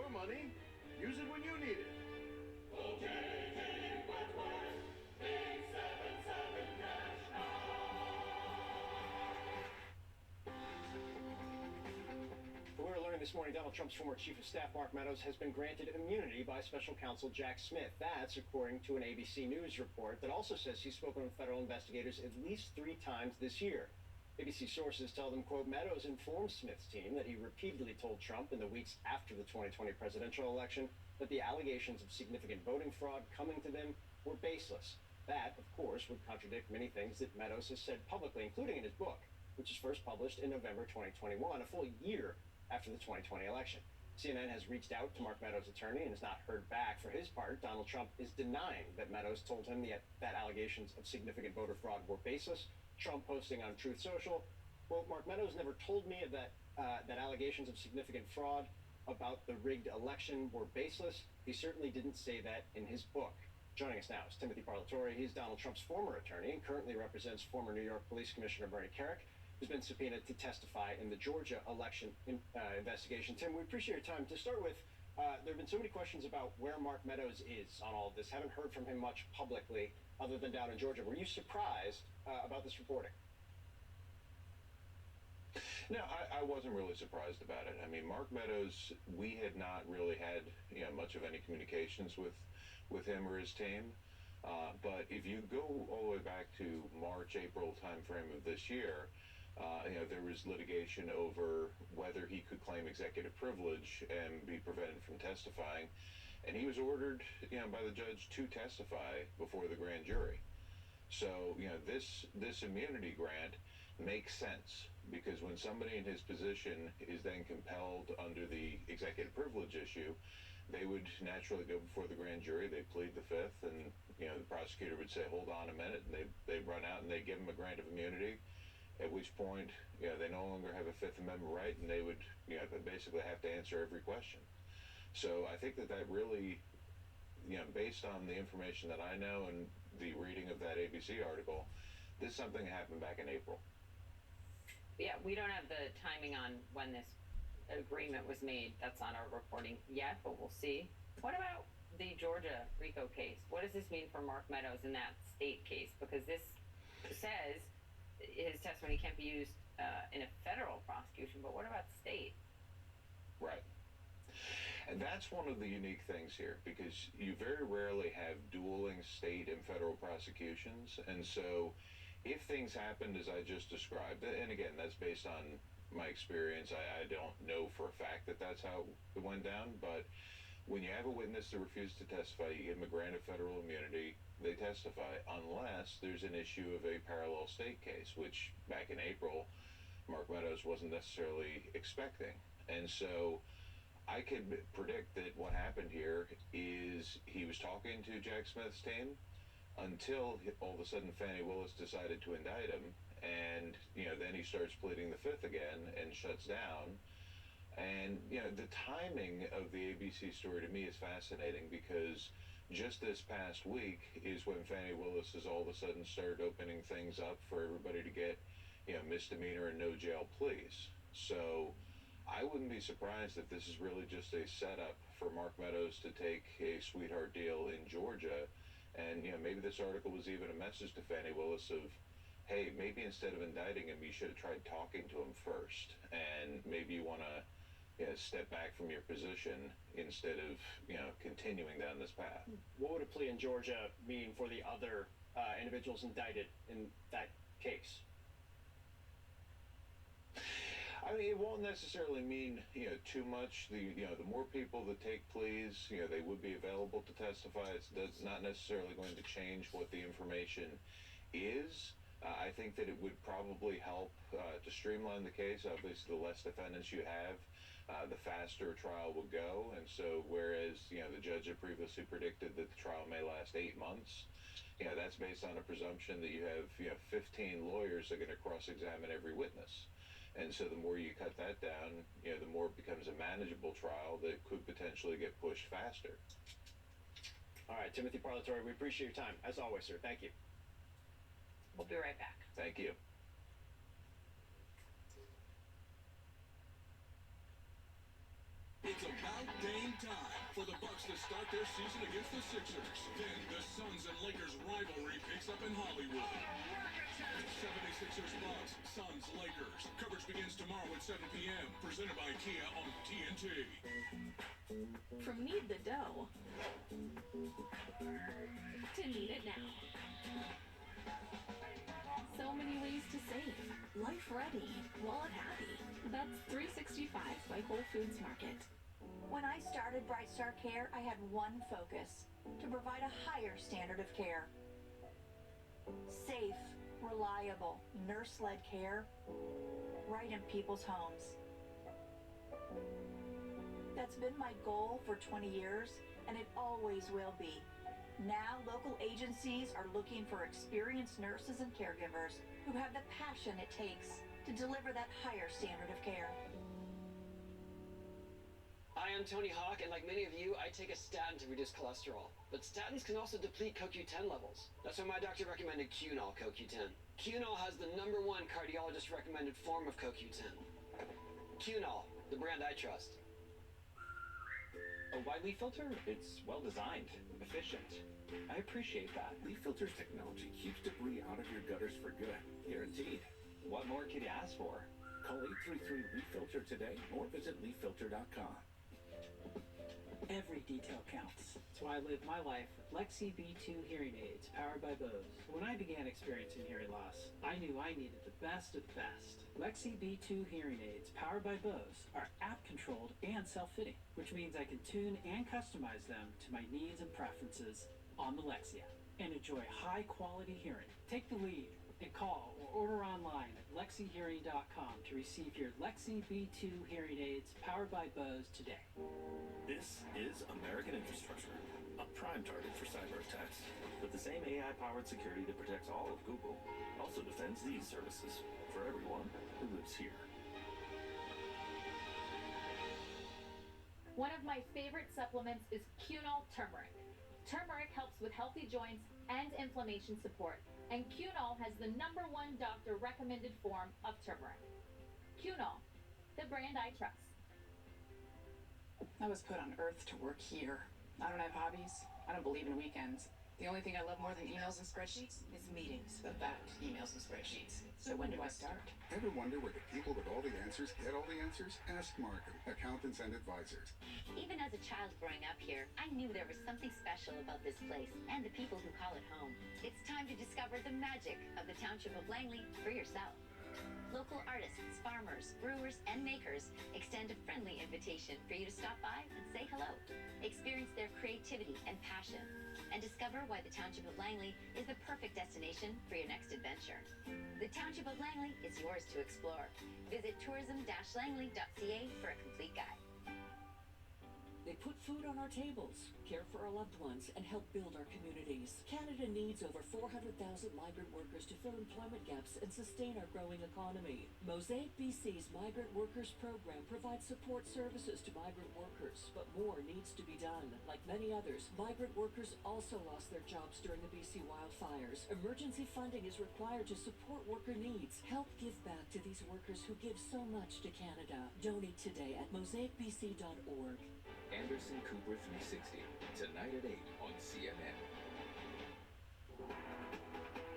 your money. Use it when you need it. We were learning this morning Donald Trump's former chief of staff, Mark Meadows, has been granted immunity by special counsel Jack Smith. That's according to an ABC News report that also says he's spoken with federal investigators at least 3 times this year. ABC sources tell them, quote, Meadows informed Smith's team that he repeatedly told Trump in the weeks after the 2020 presidential election that the allegations of significant voting fraud coming to them were baseless. That, of course, would contradict many things that Meadows has said publicly, including in his book, which is first published in November 2021, a full year after the 2020 election. CNN has reached out to Mark Meadows' attorney and has not heard back. For his part, Donald Trump is denying that Meadows told him that allegations of significant voter fraud were baseless. Trump posting on Truth Social, quote, Mark Meadows never told me that allegations of significant fraud about the rigged election were baseless. He certainly didn't say that in his book. Joining us now is Timothy Parlatore. He's Donald Trump's former attorney and currently represents former New York Police Commissioner Bernie Kerik, who's been subpoenaed to testify in the Georgia election investigation. Tim, we appreciate your time. To start with, there have been so many questions about where Mark Meadows is on all of this. Haven't heard from him much publicly other than down in Georgia. Were you surprised about this reporting? No, I wasn't really surprised about it. I mean, Mark Meadows, we had not really had much of any communications with him or his team. But if you go all the way back to March, April timeframe of this year, there was litigation over whether he could claim executive privilege and be prevented from testifying. And he was ordered, by the judge to testify before the grand jury. So, this immunity grant makes sense because when somebody in his position is then compelled under the executive privilege issue, they would naturally go before the grand jury, they plead the fifth, and, the prosecutor would say, hold on a minute, and they'd run out and they'd give him a grant of immunity, at which point, they no longer have a Fifth Amendment right, and they would, basically have to answer every question. So I think that really, based on the information that I know and the reading of that ABC article, this is something that happened back in April. Yeah, we don't have the timing on when this agreement was made. That's not our reporting yet, but we'll see. What about the Georgia RICO case? What does this mean for Mark Meadows in that state case? Because this says his testimony can't be used in a federal prosecution, but what about state? Right. And that's one of the unique things here, because you very rarely have dueling state and federal prosecutions. And so if things happened as I just described, and again, that's based on my experience, I don't know for a fact that that's how it went down, but when you have a witness that refuses to testify, you give them a grant of federal immunity, they testify, unless there's an issue of a parallel state case, which back in April, Mark Meadows wasn't necessarily expecting. And so I could predict that what happened here is he was talking to Jack Smith's team until all of a sudden Fani Willis decided to indict him, and then he starts pleading the fifth again and shuts down. And the timing of the ABC story to me is fascinating because just this past week is when Fani Willis has all of a sudden started opening things up for everybody to get misdemeanor and no jail pleas. So I wouldn't be surprised if this is really just a setup for Mark Meadows to take a sweetheart deal in Georgia. And, maybe this article was even a message to Fani Willis of, hey, maybe instead of indicting him, you should have tried talking to him first. And maybe you want to step back from your position instead of, continuing down this path. What would a plea in Georgia mean for the other individuals indicted in that case? I mean, it won't necessarily mean, too much. The more people that take pleas, they would be available to testify. That's not necessarily going to change what the information is. I think that it would probably help to streamline the case. Obviously, the less defendants you have, the faster a trial will go. And so, whereas, the judge had previously predicted that the trial may last 8 months, that's based on a presumption that you have, 15 lawyers that are going to cross-examine every witness. And so the more you cut that down, the more it becomes a manageable trial that could potentially get pushed faster. All right, Timothy Parlatore, we appreciate your time. As always, sir. Thank you. We'll be right back. Thank you. It's about Dame time. to start their season against the Sixers. Then the Suns and Lakers rivalry picks up in Hollywood. 76ers Bucks, Suns Lakers. Coverage begins tomorrow at 7 p.m. Presented by Kia on TNT. From knead the dough to knead it now. So many ways to save. Life ready, wallet happy. That's 365 by Whole Foods Market. When I started Bright Star Care, I had one focus: to provide a higher standard of care. Safe, reliable, nurse-led care right in people's homes. That's been my goal for 20 years, and it always will be. Now, local agencies are looking for experienced nurses and caregivers who have the passion it takes to deliver that higher standard of care. Hi, I'm Tony Hawk, and like many of you, I take a statin to reduce cholesterol. But statins can also deplete CoQ10 levels. That's why my doctor recommended Cunol CoQ10. Cunol has the #1 cardiologist-recommended form of CoQ10. Cunol, the brand I trust. A wide leaf filter? It's well designed, efficient. I appreciate that. Leaf Filter's technology keeps debris out of your gutters for good. Guaranteed. What more could you ask for? Call 833-LEAF-FILTER today or visit leaffilter.com. Every detail counts. That's why I live my life with Lexi B2 hearing aids powered by Bose. When I began experiencing hearing loss, I knew I needed the best of the best. Lexi B2 hearing aids powered by Bose are app-controlled and self-fitting, which means I can tune and customize them to my needs and preferences on the Lexi app and enjoy high-quality hearing. Take the lead and call or order online at lexihearing.com to receive your Lexi B2 hearing aids powered by Bose today. This is American infrastructure, a prime target for cyber attacks. But the same AI-powered security that protects all of Google also defends these services for everyone who lives here. One of my favorite supplements is Cunol Turmeric. Turmeric helps with healthy joints and inflammation support, and Cunol has the #1 doctor-recommended form of turmeric. Cunol, the brand I trust. I was put on earth to work here. I don't have hobbies. I don't believe in weekends. The only thing I love more than emails and spreadsheets is meetings about emails and spreadsheets. So when do I start? Ever wonder where the people with all the answers get all the answers? Ask Markham, accountants and advisors. Even as a child growing up here, I knew there was something special about this place and the people who call it home. It's time to discover the magic of the Township of Langley for yourself. Local artists, farmers, brewers, and makers extend a friendly invitation for you to stop by and say hello. Experience their creativity and passion, and discover why the Township of Langley is the perfect destination for your next adventure. The Township of Langley is yours to explore. Visit tourism-langley.ca for a complete guide. They put food on our tables, care for our loved ones, and help build our communities. Canada needs over 400,000 migrant workers to fill employment gaps and sustain our growing economy. Mosaic BC's Migrant Workers Program provides support services to migrant workers, but more needs to be done. Like many others, migrant workers also lost their jobs during the BC wildfires. Emergency funding is required to support worker needs. Help give back to these workers who give so much to Canada. Donate today at mosaicbc.org. Anderson Cooper 360, tonight at 8 on CNN.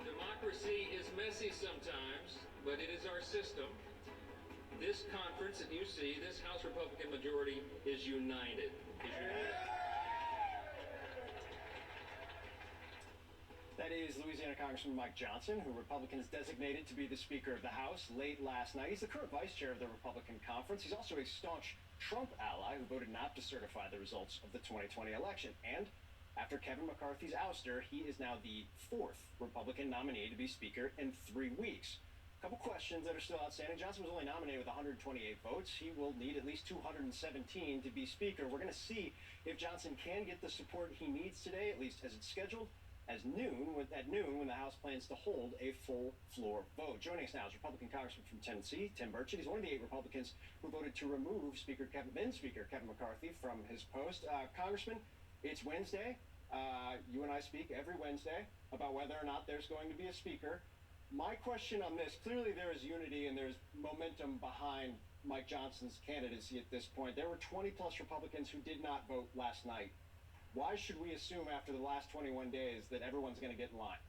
Democracy is messy sometimes, but it is our system. This conference that you see, this House Republican majority is united. That is Louisiana Congressman Mike Johnson, who Republicans designated to be the Speaker of the House late last night. He's the current Vice Chair of the Republican Conference. He's also a staunch Trump ally who voted not to certify the results of the 2020 election. And after Kevin McCarthy's ouster, he is now the 4th Republican nominee to be Speaker in 3 weeks. A couple questions that are still outstanding. Johnson was only nominated with 128 votes. He will need at least 217 to be Speaker. We're going to see if Johnson can get the support he needs today, at least as it's scheduled, at noon when the House plans to hold a full floor vote. Joining us now is Republican Congressman from Tennessee, Tim Burchett. He's one of the 8 Republicans who voted to remove then Speaker Kevin McCarthy from his post. Congressman, it's Wednesday. You and I speak every Wednesday about whether or not there's going to be a Speaker. My question on this, clearly there is unity and there's momentum behind Mike Johnson's candidacy at this point. There were 20 plus Republicans who did not vote last night Why should we assume after the last 21 days that everyone's going to get in line?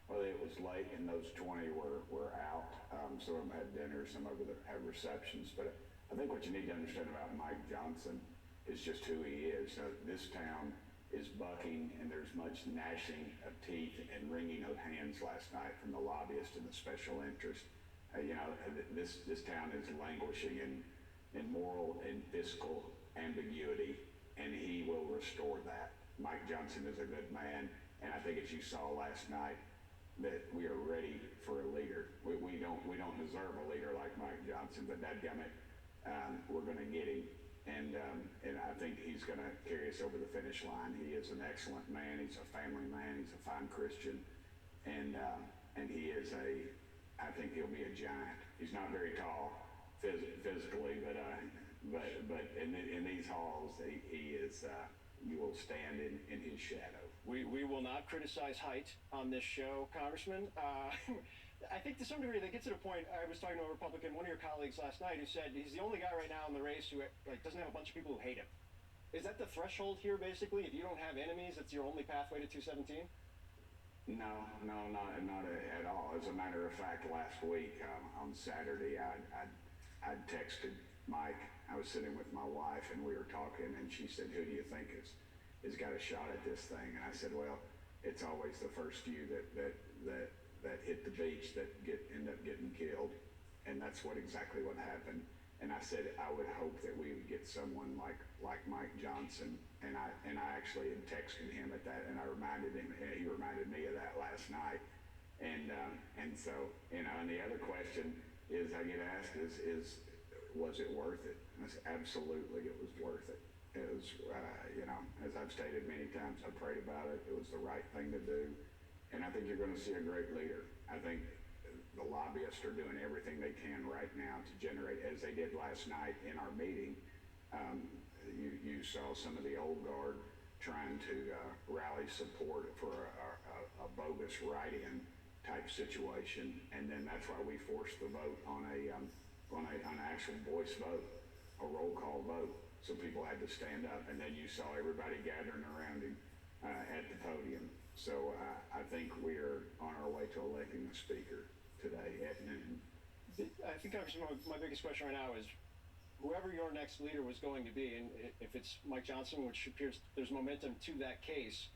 Well, it was late, and those 20 were out. Some of them had dinner, some of them had receptions. But I think what you need to understand about Mike Johnson is just who he is. This town is bucking, and there's much gnashing of teeth and wringing of hands last night from the lobbyists and the special interest. This town is languishing in moral and fiscal ambiguity, and he will restore that. Mike Johnson is a good man, and I think as you saw last night, that we are ready for a leader. We don't deserve a leader like Mike Johnson, but dadgummit, we're going to get him, and I think he's going to carry us over the finish line. He is an excellent man. He's a family man. He's a fine Christian, and he is I think he'll be a giant. He's not very tall physically, but in these halls, he is. You will stand in his shadow. We will not criticize height on this show, Congressman. I think to some degree that gets to the point. I was talking to a Republican, one of your colleagues last night, who said he's the only guy right now in the race who doesn't have a bunch of people who hate him. Is that the threshold here, basically? If you don't have enemies, that's your only pathway to 217? No, not at all. As a matter of fact, last week on Saturday, I texted Mike. I was sitting with my wife, and we were talking, and she said, "Who do you think has got a shot at this thing?" And I said, "Well, it's always the first few that hit the beach that end up getting killed," and that's exactly what happened. And I said I would hope that we would get someone like Mike Johnson, and I actually had texted him at that, and I reminded him, and he reminded me of that last night, and so and the other question is I get asked is was it worth it? And I said absolutely it was worth it. It was as I've stated many times, I prayed about it. It was the right thing to do, and I think you're going to see a great leader. I think the lobbyists are doing everything they can right now to generate, as they did last night in our meeting. You saw some of the old guard trying to rally support for a bogus write-in type situation, and then that's why we forced the vote on an actual voice vote, a roll call vote. So people had to stand up, and then you saw everybody gathering around him at the podium. So I think we're on our way to electing a speaker today at noon. I think, Congressman, my biggest question right now is whoever your next leader was going to be, and if it's Mike Johnson, which appears there's momentum to that case,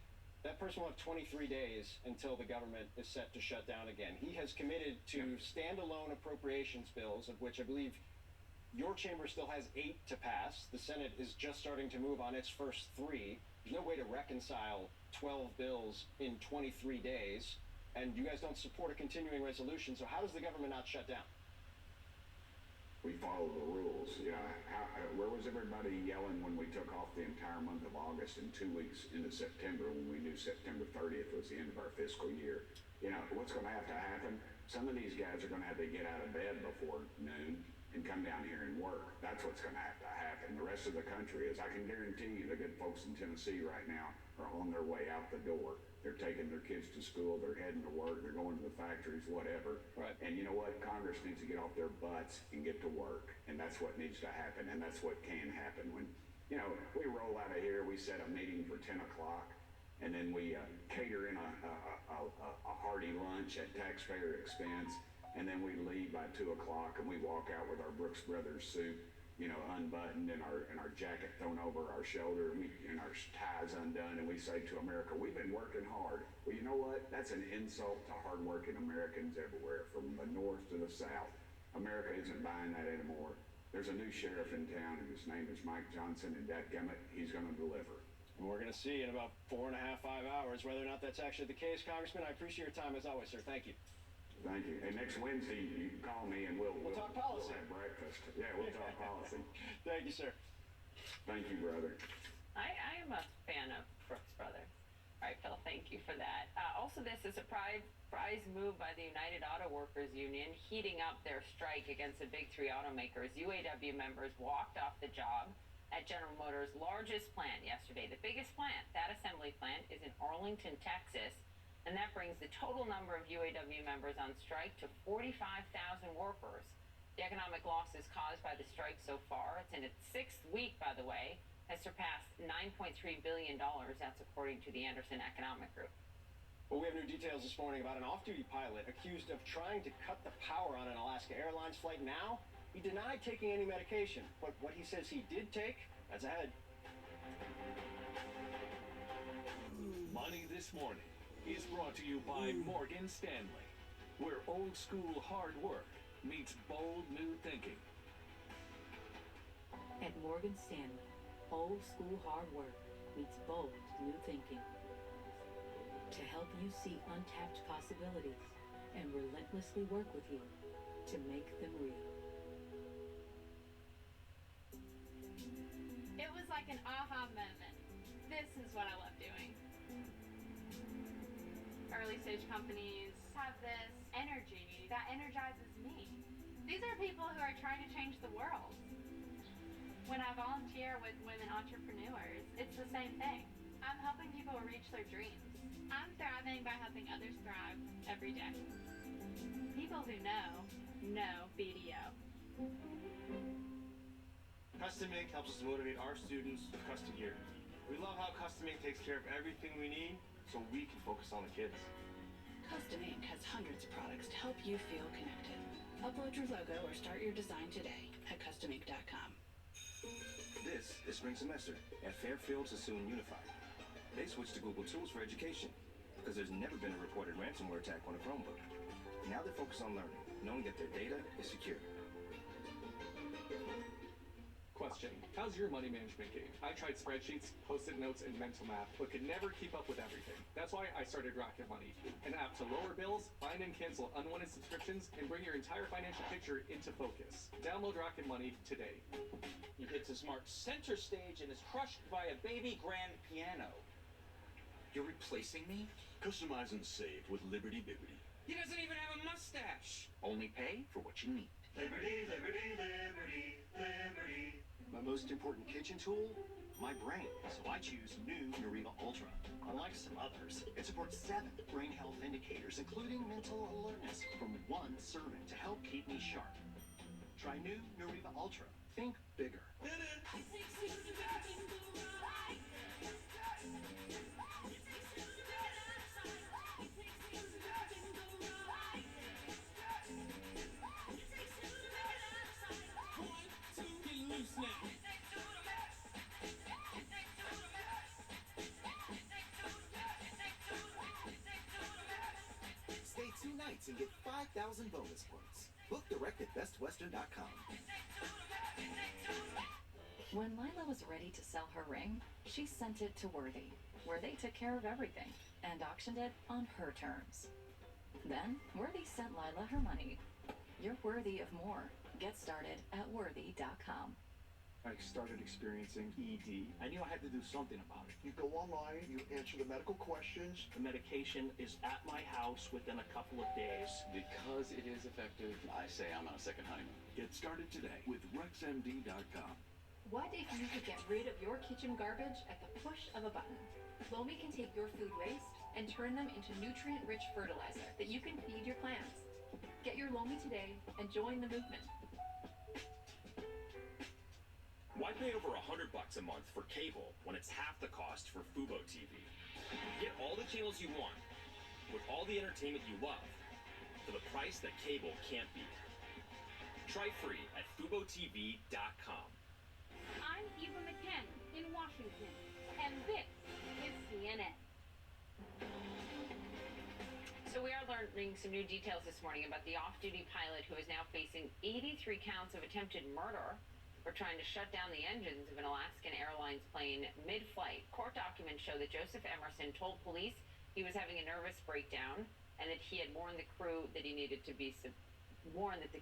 that person will have 23 days until the government is set to shut down again. He has committed to standalone appropriations bills, of which I believe your chamber still has 8 to pass. The Senate is just starting to move on its first 3. There's no way to reconcile 12 bills in 23 days, and you guys don't support a continuing resolution, so how does the government not shut down? We follow the rules. Where was everybody yelling when we took off the entire month of August and 2 weeks into September when we knew September 30th was the end of our fiscal year? What's going to happen? Some of these guys are going to have to get out of bed before noon and come down here and work. That's what's going to have to happen. The rest of the country is, I can guarantee you, the good folks in Tennessee right now are on their way out the door. They're taking their kids to school, they're heading to work, they're going to the factories, whatever. Right. And you know what? Congress needs to get off their butts and get to work. And that's what needs to happen, and that's what can happen. When, we roll out of here, we set a meeting for 10 o'clock, and then we cater in a hearty lunch at taxpayer expense, and then we leave by 2 o'clock, and we walk out with our Brooks Brothers suit, unbuttoned, and our jacket thrown over our shoulder, and our ties undone, and we say to America, we've been working hard. Well, you know what? That's an insult to hardworking Americans everywhere, from the north to the south. America isn't buying that anymore. There's a new sheriff in town, and his name is Mike Johnson, and dadgummit, he's going to deliver. And we're going to see in about 4.5, 5 hours whether or not that's actually the case. Congressman, I appreciate your time as always, sir. Thank you. Thank you. And next Wednesday, you can call me and we'll talk policy. We'll have breakfast. Yeah, we'll talk policy. Thank you, sir. Thank you, brother. I am a fan of Brooks Brothers. All right, Phil, thank you for that. Also, this is a surprise move by the United Auto Workers Union, heating up their strike against the big 3 automakers. UAW members walked off the job at General Motors' largest plant yesterday. The biggest plant, that assembly plant, is in Arlington, Texas. And that brings the total number of UAW members on strike to 45,000 workers. The economic losses caused by the strike so far, it's in its 6th week, by the way, has surpassed $9 $9.3 billion. That's according to the Anderson Economic Group. Well, we have new details this morning about an off-duty pilot accused of trying to cut the power on an Alaska Airlines flight. Now, he denied taking any medication, but what he says he did take, that's ahead. Money This Morning is brought to you by Morgan Stanley, where old school hard work meets bold new thinking. At Morgan Stanley, old school hard work meets bold new thinking. To help you see untapped possibilities and relentlessly work with you to make them real. It was like an aha moment. This is what I love doing. Early stage companies have this energy that energizes me. These are people who are trying to change the world. When I volunteer with women entrepreneurs, it's the same thing. I'm helping people reach their dreams. I'm thriving by helping others thrive every day. People who know BDO. Custom Ink helps us motivate our students with custom gear. We love how Custom Ink takes care of everything we need so we can focus on the kids. Custom Ink has hundreds of products to help you feel connected. Upload your logo or start your design today at customink.com. This is spring semester at Fairfield Sassoon Unified. They switched to Google Tools for education because there's never been a reported ransomware attack on a Chromebook. Now they're focused on learning, knowing that their data is secure. Question: how's your money management game? I tried spreadsheets, post-it notes, and mental math, but could never keep up with everything. That's why I started Rocket Money, an app to lower bills, find and cancel unwanted subscriptions, and bring your entire financial picture into focus. Download Rocket Money today. He hits a smart center stage and is crushed by a baby grand piano. You're replacing me? Customize and save with Liberty Bibbidi. He doesn't even have a mustache. Only pay for what you need. Liberty, liberty, liberty, liberty. My most important kitchen tool? My brain. So I choose new Nariva Ultra. Unlike some others, it supports 7 brain health indicators, including mental alertness, from 1 serving to help keep me sharp. Try new Nariva Ultra. Think bigger. Stay 2 nights and get 5,000 bonus points. Book direct at bestwestern.com. When Lila was ready to sell her ring, she sent it to Worthy, where they took care of everything and auctioned it on her terms. Then, Worthy sent Lila her money. You're worthy of more. Get started at worthy.com. I started experiencing ED. I knew I had to do something about it. You go online, you answer the medical questions. The medication is at my house within a couple of days. Because it is effective, I say I'm on a second honeymoon. Get started today with RexMD.com. What if you could get rid of your kitchen garbage at the push of a button? Lomi can take your food waste and turn them into nutrient-rich fertilizer that you can feed your plants. Get your Lomi today and join the movement. Why pay over $100 a month for cable when it's half the cost for Fubo TV? Get all the channels you want with all the entertainment you love for the price that cable can't beat. Try free at FuboTV.com. I'm Eva McKen in Washington, and this is CNN. So we are learning some new details this morning about the off-duty pilot who is now facing 83 counts of attempted murder for trying to shut down the engines of an Alaskan Airlines plane mid-flight. Court documents show that Joseph Emerson told police he was having a nervous breakdown and that he had warned the crew that the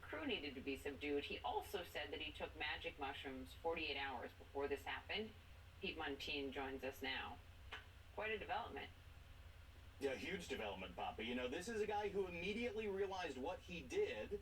crew needed to be subdued. He also said that he took magic mushrooms 48 hours before this happened. Pete Muntean joins us now. Quite a development. Yeah, huge development, Poppy. You know, this is a guy who immediately realized what he did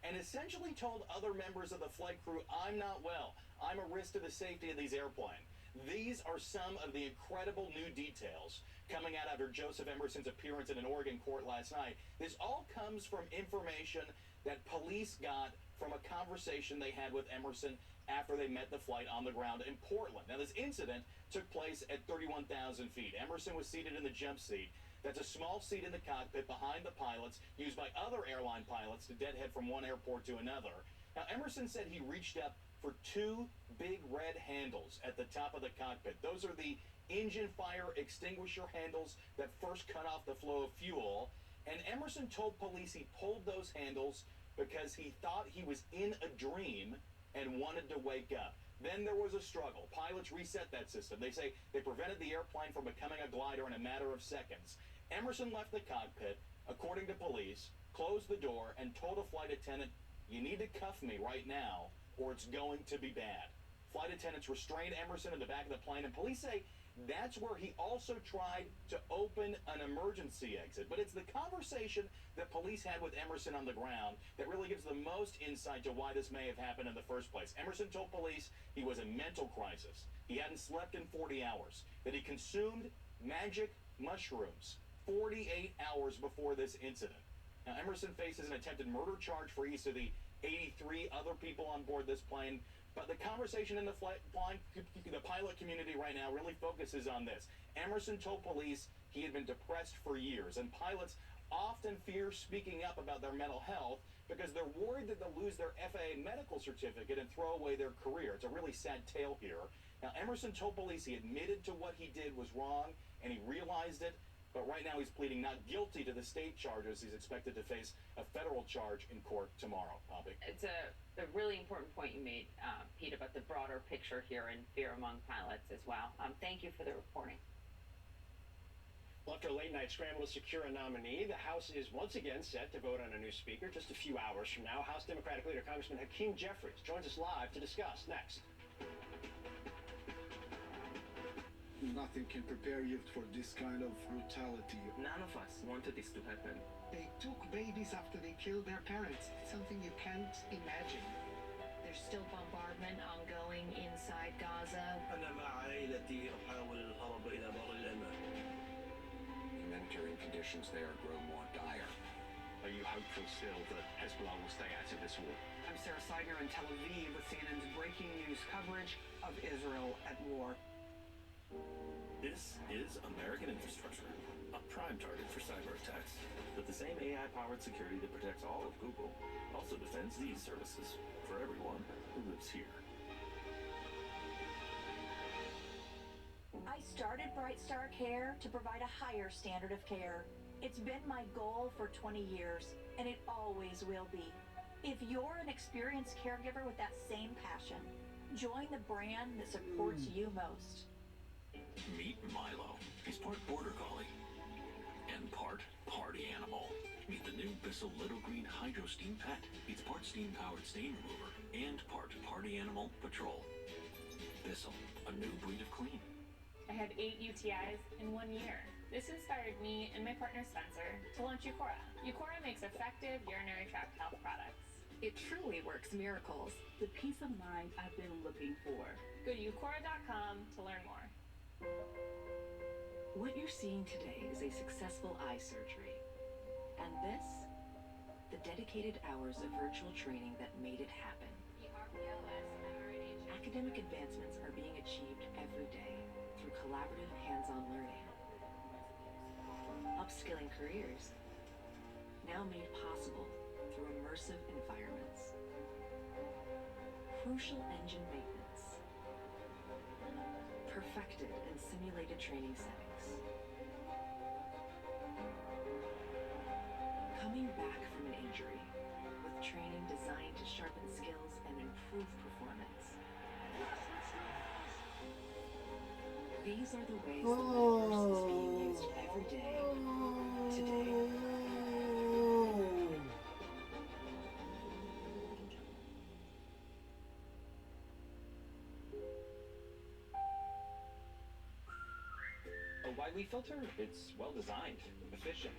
and essentially told other members of the flight crew, I'm not well. I'm a risk to the safety of these airplanes. These are some of the incredible new details coming out after Joseph Emerson's appearance in an Oregon court last night. This all comes from information that police got from a conversation they had with Emerson after they met the flight on the ground in Portland. Now, this incident took place at 31,000 feet. Emerson was seated in the jump seat. That's a small seat in the cockpit behind the pilots, used by other airline pilots to deadhead from one airport to another. Now, Emerson said he reached up for two big red handles at the top of the cockpit. Those are the engine fire extinguisher handles that first cut off the flow of fuel. And Emerson told police he pulled those handles because he thought he was in a dream and wanted to wake up. Then there was a struggle. Pilots reset that system. They say they prevented the airplane from becoming a glider in a matter of seconds. Emerson left the cockpit, according to police, closed the door, and told a flight attendant, "You need to cuff me right now, or it's going to be bad." Flight attendants restrained Emerson in the back of the plane, and police say that's where he also tried to open an emergency exit. But it's the conversation that police had with Emerson on the ground that really gives the most insight to why this may have happened in the first place. Emerson told police he was in mental crisis. He hadn't slept in 40 hours, that he consumed magic mushrooms 48 hours before this incident. Now, Emerson faces an attempted murder charge for each of the 83 other people on board this plane. But the conversation in the pilot community right now really focuses on this. Emerson told police he had been depressed for years, and pilots often fear speaking up about their mental health because they're worried that they'll lose their FAA medical certificate and throw away their career. It's a really sad tale here. Now, Emerson told police he admitted to what he did was wrong, and he realized it. But right now he's pleading not guilty to the state charges. He's expected to face a federal charge in court tomorrow. Poppy. It's a really important point you made, Pete, about the broader picture here and fear among pilots as well. Thank you for the reporting. Well, after a late-night scramble to secure a nominee, the House is once again set to vote on a new speaker just a few hours from now. House Democratic leader Congressman Hakeem Jeffries joins us live to discuss. Next. Nothing can prepare you for this kind of brutality. None of us wanted this to happen. They took babies after they killed their parents. It's something you can't imagine. There's still bombardment ongoing inside Gaza. Humanitarian conditions there grow more dire. Are you hopeful still that Hezbollah will stay out of this war? I'm Sarah Seiger in Tel Aviv with CNN's breaking news coverage of Israel at war. This is American infrastructure, a prime target for cyber attacks. But the same AI-powered security that protects all of Google also defends these services for everyone who lives here. I started Bright Star Care to provide a higher standard of care. It's been my goal for 20 years, and it always will be. If you're an experienced caregiver with that same passion, join the brand that supports you most. Meet Milo. He's part border collie and part party animal. Meet the new Bissell Little Green Hydro Steam Pet. It's part steam-powered stain remover and part party animal patrol. Bissell, a new breed of clean. I had 8 UTIs in 1 year. This inspired me and my partner Spencer to launch Eucora. Eucora makes effective urinary tract health products. It truly works miracles. The peace of mind I've been looking for. Go to eucora.com to learn more. What you're seeing today is a successful eye surgery. And this, the dedicated hours of virtual training that made it happen. Academic advancements are being achieved every day through collaborative hands-on learning. Upskilling careers, now made possible through immersive environments. Crucial engine maintenance, perfected in simulated training settings. Coming back from an injury with training designed to sharpen skills and improve performance. These are the ways the metaverse is being used every day, today. Why leaf filter? It's well designed, efficient.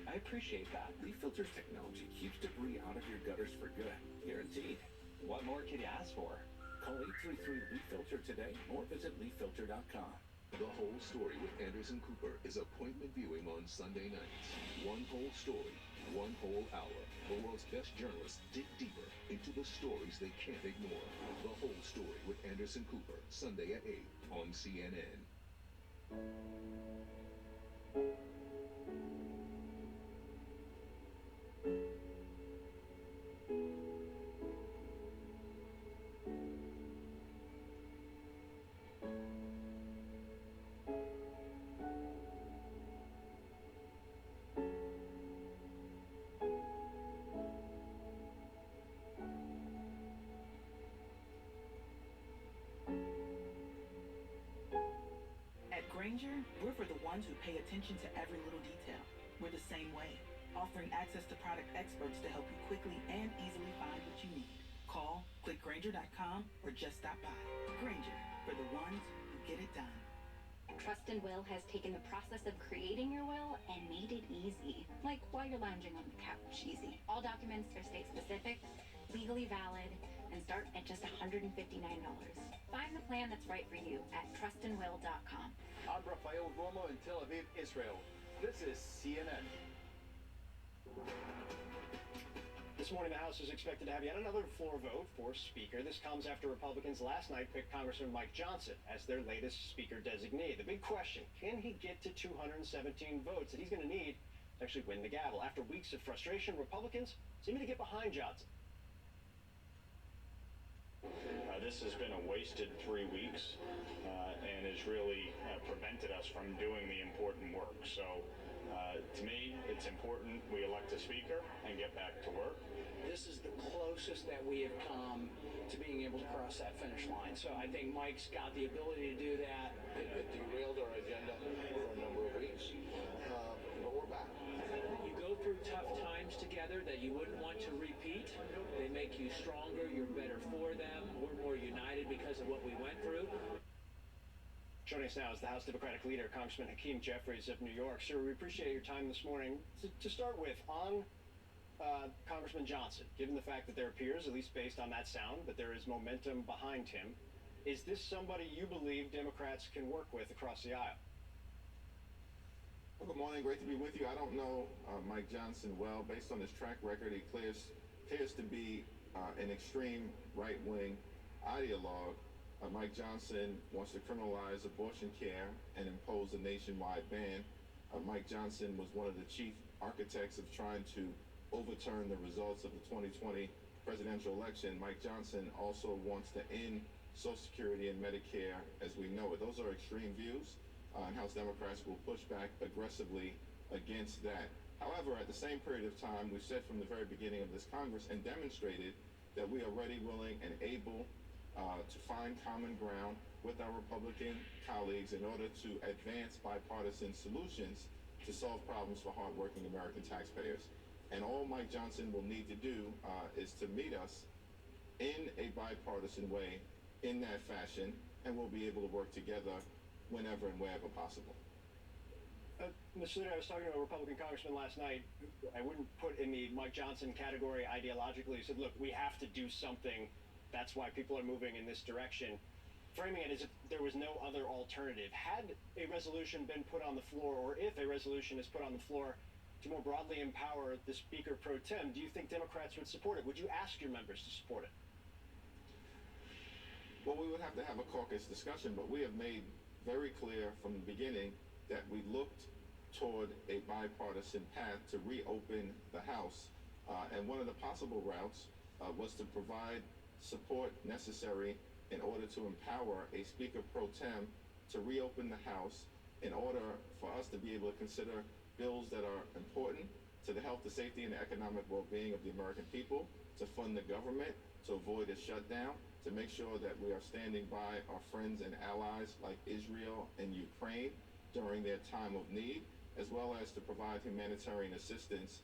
I appreciate that. Leaf Filter's technology keeps debris out of your gutters for good. Guaranteed. What more could you ask for? Call 833-LEAF-FILTER today or visit leaffilter.com. The Whole Story with Anderson Cooper is appointment viewing on Sunday nights. One whole story, one whole hour. The world's best journalists dig deeper into the stories they can't ignore. The Whole Story with Anderson Cooper, Sunday at 8 on CNN. At Grainger, we're for the ones who pay attention to every little detail. We're the same way, offering access to product experts to help you quickly and easily find what you need. Call, click Grainger.com, or just stop by. Grainger, for the ones who get it done. Trust and Will has taken the process of creating your will and made it easy. Like while you're lounging on the couch, easy. All documents are state specific, legally valid, and start at just $159. Find the plan that's right for you at trustandwill.com. I'm Rafael Romo in Tel Aviv, Israel. This is CNN. This morning, the House is expected to have yet another floor vote for Speaker. This comes after Republicans last night picked Congressman Mike Johnson as their latest Speaker designee. The big question, can he get to 217 votes that he's going to need to actually win the gavel? After weeks of frustration, Republicans seem to get behind Johnson. This has been a wasted 3 weeks and has really prevented us from doing the important work. So to me, it's important we elect a speaker and get back to work. This is the closest that we have come to being able to cross that finish line. So I think Mike's got the ability to do that. It derailed our agenda for a number of weeks, but we're back. You go through tough times together that you wouldn't want to repeat. They make you stronger. You're better for them. We're more united because of what we went through. Joining us now is the House Democratic leader, Congressman Hakeem Jeffries of New York. Sir, we appreciate your time this morning. To start with, on Congressman Johnson, given the fact that there appears, at least based on that sound, that there is momentum behind him, is this somebody you believe Democrats can work with across the aisle? Well, good morning. Great to be with you. I don't know Mike Johnson well. Based on his track record, he appears to be an extreme right-wing ideologue. Mike Johnson wants to criminalize abortion care and impose a nationwide ban. Mike Johnson was one of the chief architects of trying to overturn the results of the 2020 presidential election. Mike Johnson also wants to end Social Security and Medicare as we know it. Those are extreme views, and House Democrats will push back aggressively against that. However, at the same period of time, we said from the very beginning of this Congress and demonstrated that we are ready, willing, and able to find common ground with our Republican colleagues in order to advance bipartisan solutions to solve problems for hardworking American taxpayers. And all Mike Johnson will need to do is to meet us in a bipartisan way, in that fashion, and we'll be able to work together whenever and wherever possible. Mr. Leader, I was talking to a Republican congressman last night. I wouldn't put in the Mike Johnson category ideologically. He said, look, we have to do something. That's why people are moving in this direction. Framing it as if there was no other alternative. Had a resolution been put on the floor, or if a resolution is put on the floor to more broadly empower the Speaker pro tem, do you think Democrats would support it? Would you ask your members to support it? Well, we would have to have a caucus discussion, but we have made very clear from the beginning that we looked toward a bipartisan path to reopen the House. And one of the possible routes was to provide support necessary in order to empower a Speaker pro tem to reopen the House in order for us to be able to consider bills that are important to the health, the safety, and the economic well-being of the American people, to fund the government, to avoid a shutdown, to make sure that we are standing by our friends and allies like Israel and Ukraine during their time of need, as well as to provide humanitarian assistance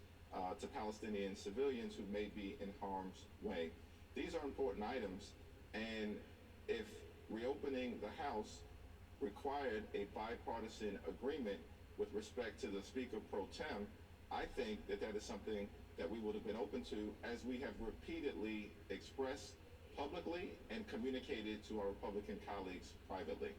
to Palestinian civilians who may be in harm's way. These are important items, and if reopening the House required a bipartisan agreement with respect to the Speaker pro tem, I think that that is something that we would have been open to, as we have repeatedly expressed publicly and communicated to our Republican colleagues privately.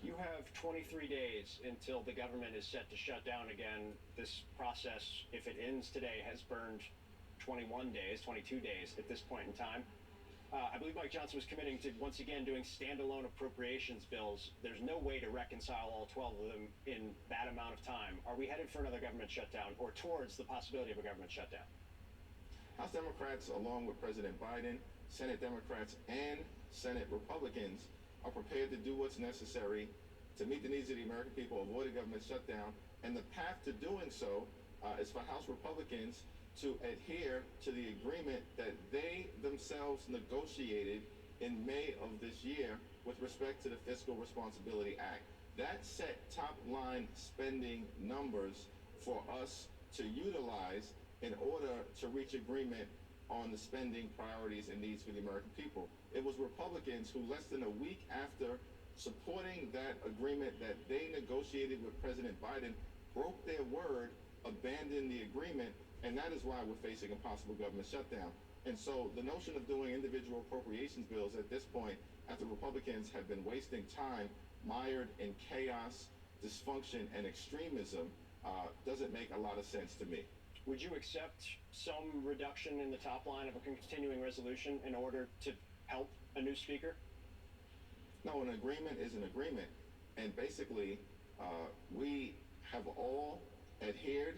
You have 23 days until the government is set to shut down again. This process, if it ends today, has burned 21 days, 22 days at this point in time. I believe Mike Johnson was committing to, once again, doing standalone appropriations bills. There's no way to reconcile all 12 of them in that amount of time. Are we headed for another government shutdown or towards the possibility of a government shutdown? House Democrats, along with President Biden, Senate Democrats, and Senate Republicans, are prepared to do what's necessary to meet the needs of the American people, avoid a government shutdown, and the path to doing so is for House Republicans to adhere to the agreement that they themselves negotiated in May of this year with respect to the Fiscal Responsibility Act. That set top-line spending numbers for us to utilize in order to reach agreement on the spending priorities and needs for the American people. It was Republicans who, less than a week after supporting that agreement that they negotiated with President Biden, broke their word, abandoned the agreement, and that is why we're facing a possible government shutdown. And so the notion of doing individual appropriations bills at this point, after Republicans have been wasting time mired in chaos, dysfunction, and extremism, doesn't make a lot of sense to me. Would you accept some reduction in the top line of a continuing resolution in order to help a new speaker? No, an agreement is an agreement. And basically, we have all adhered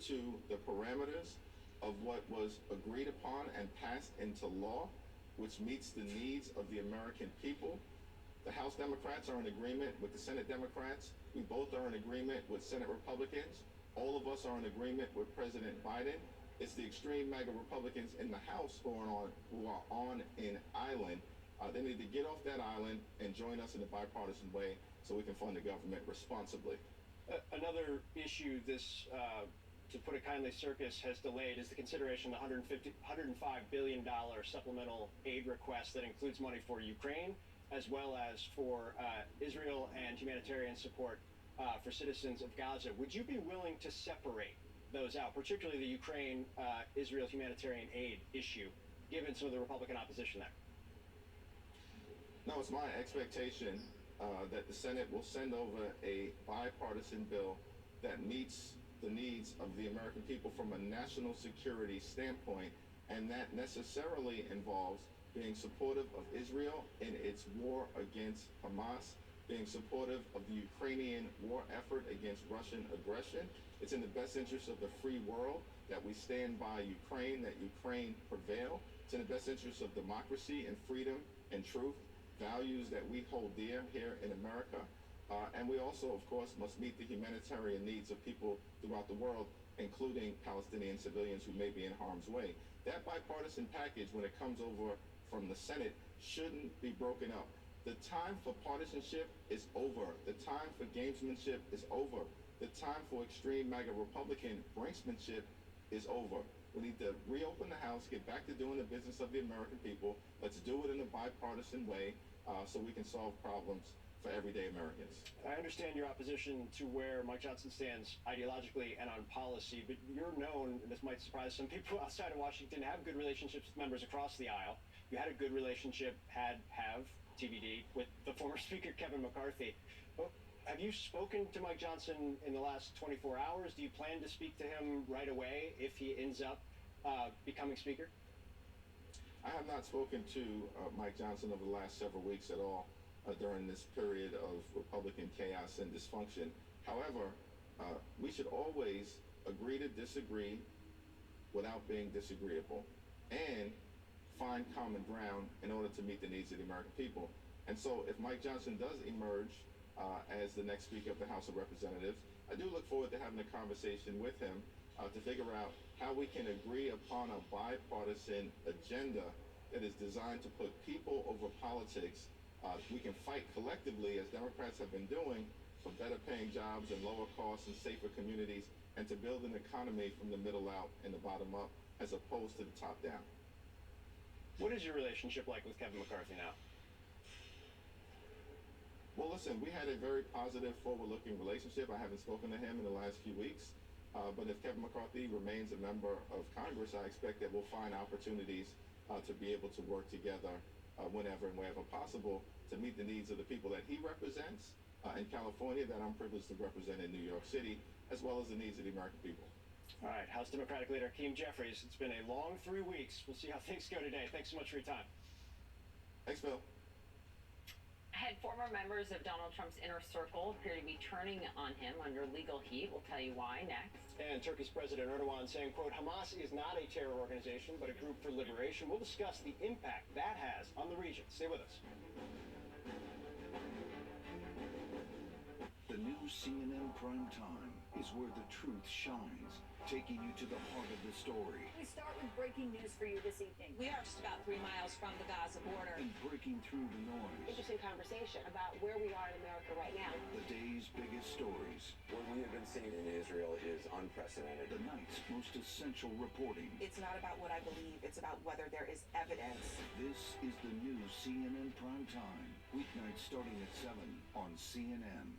to the parameters of what was agreed upon and passed into law, which meets the needs of the American people. The House Democrats are in agreement with the Senate Democrats. We both are in agreement with Senate Republicans. All of us are in agreement with President Biden. It's the extreme MAGA Republicans in the House who are on an island. They need to get off that island and join us in a bipartisan way so we can fund the government responsibly. Another issue this, to put it kindly, circus has delayed is the consideration of the $105 billion supplemental aid request that includes money for Ukraine as well as for Israel and humanitarian support for citizens of Gaza. Would you be willing to separate those out, particularly the Ukraine-Israel humanitarian aid issue, given some of the Republican opposition there? No, it's my expectation that the Senate will send over a bipartisan bill that meets the needs of the American people from a national security standpoint, and that necessarily involves being supportive of Israel in its war against Hamas, being supportive of the Ukrainian war effort against Russian aggression. It's in the best interest of the free world that we stand by Ukraine, that Ukraine prevail. It's in the best interest of democracy and freedom and truth, values that we hold dear here in America. And we also, of course, must meet the humanitarian needs of people throughout the world, including Palestinian civilians who may be in harm's way. That bipartisan package, when it comes over from the Senate, shouldn't be broken up. The time for partisanship is over. The time for gamesmanship is over. The time for extreme MAGA Republican brinksmanship is over. We need to reopen the House, get back to doing the business of the American people. Let's do it in a bipartisan way so we can solve problems for everyday Americans. I understand your opposition to where Mike Johnson stands ideologically and on policy, but you're known, and this might surprise some people outside of Washington, to have good relationships with members across the aisle. You had a good relationship, have TBD, with the former Speaker Kevin McCarthy. Have you spoken to Mike Johnson in the last 24 hours? Do you plan to speak to him right away if he ends up becoming Speaker? I have not spoken to Mike Johnson over the last several weeks at all during this period of Republican chaos and dysfunction. However, we should always agree to disagree without being disagreeable and find common ground in order to meet the needs of the American people. And so if Mike Johnson does emerge as the next Speaker of the House of Representatives, I do look forward to having a conversation with him to figure out how we can agree upon a bipartisan agenda that is designed to put people over politics. We can fight collectively, as Democrats have been doing, for better paying jobs and lower costs and safer communities, and to build an economy from the middle out and the bottom up, as opposed to the top down. What is your relationship like with Kevin McCarthy now? Well, listen, we had a very positive, forward-looking relationship. I haven't spoken to him in the last few weeks. But if Kevin McCarthy remains a member of Congress, I expect that we'll find opportunities to be able to work together whenever and wherever possible to meet the needs of the people that he represents in California that I'm privileged to represent in New York City, as well as the needs of the American people. All right, House Democratic Leader Hakeem Jeffries, it's been a long 3 weeks. We'll see how things go today. Thanks so much for your time. Thanks, Phil. Ahead, former members of Donald Trump's inner circle appear to be turning on him under legal heat. We'll tell you why next. And Turkey's President Erdogan saying, quote, Hamas is not a terror organization, but a group for liberation. We'll discuss the impact that has on the region. Stay with us. The new CNN Prime Time is where the truth shines, taking you to the heart of the story. We start with breaking news for you this evening. We are just about 3 miles from the Gaza border. And breaking through the noise. Interesting conversation about where we are in America right now. The day's biggest stories. What we have been seeing in Israel is unprecedented. The night's most essential reporting. It's not about what I believe, it's about whether there is evidence. This is the new CNN Prime Time. Weeknights starting at 7 on CNN.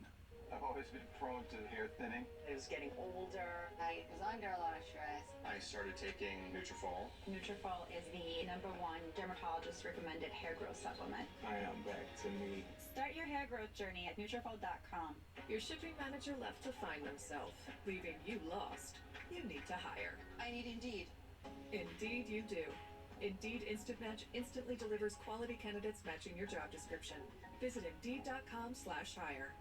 I've always been prone to hair thinning. I was getting older. I was under a lot of stress. I started taking Nutrafol. Nutrafol is the #1 dermatologist recommended hair growth supplement. I am back to me. Start your hair growth journey at Nutrafol.com. Your shipping manager left to find themselves, leaving you lost. You need to hire. I need Indeed. Indeed you do. Indeed Instant Match instantly delivers quality candidates matching your job description. Visit Indeed.com/hire.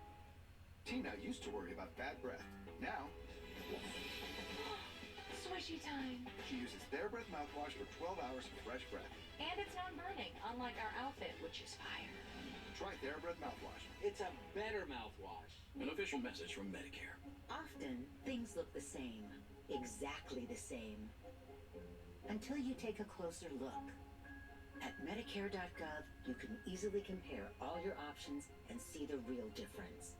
Tina used to worry about bad breath. Now, Swishy time. she uses TheraBreath mouthwash for 12 hours for fresh breath. And it's non-burning, unlike our outfit, which is fire. Try TheraBreath mouthwash. It's a better mouthwash. An official message from Medicare. Often, things look the same. Exactly the same. Until you take a closer look. At Medicare.gov, you can easily compare all your options and see the real difference.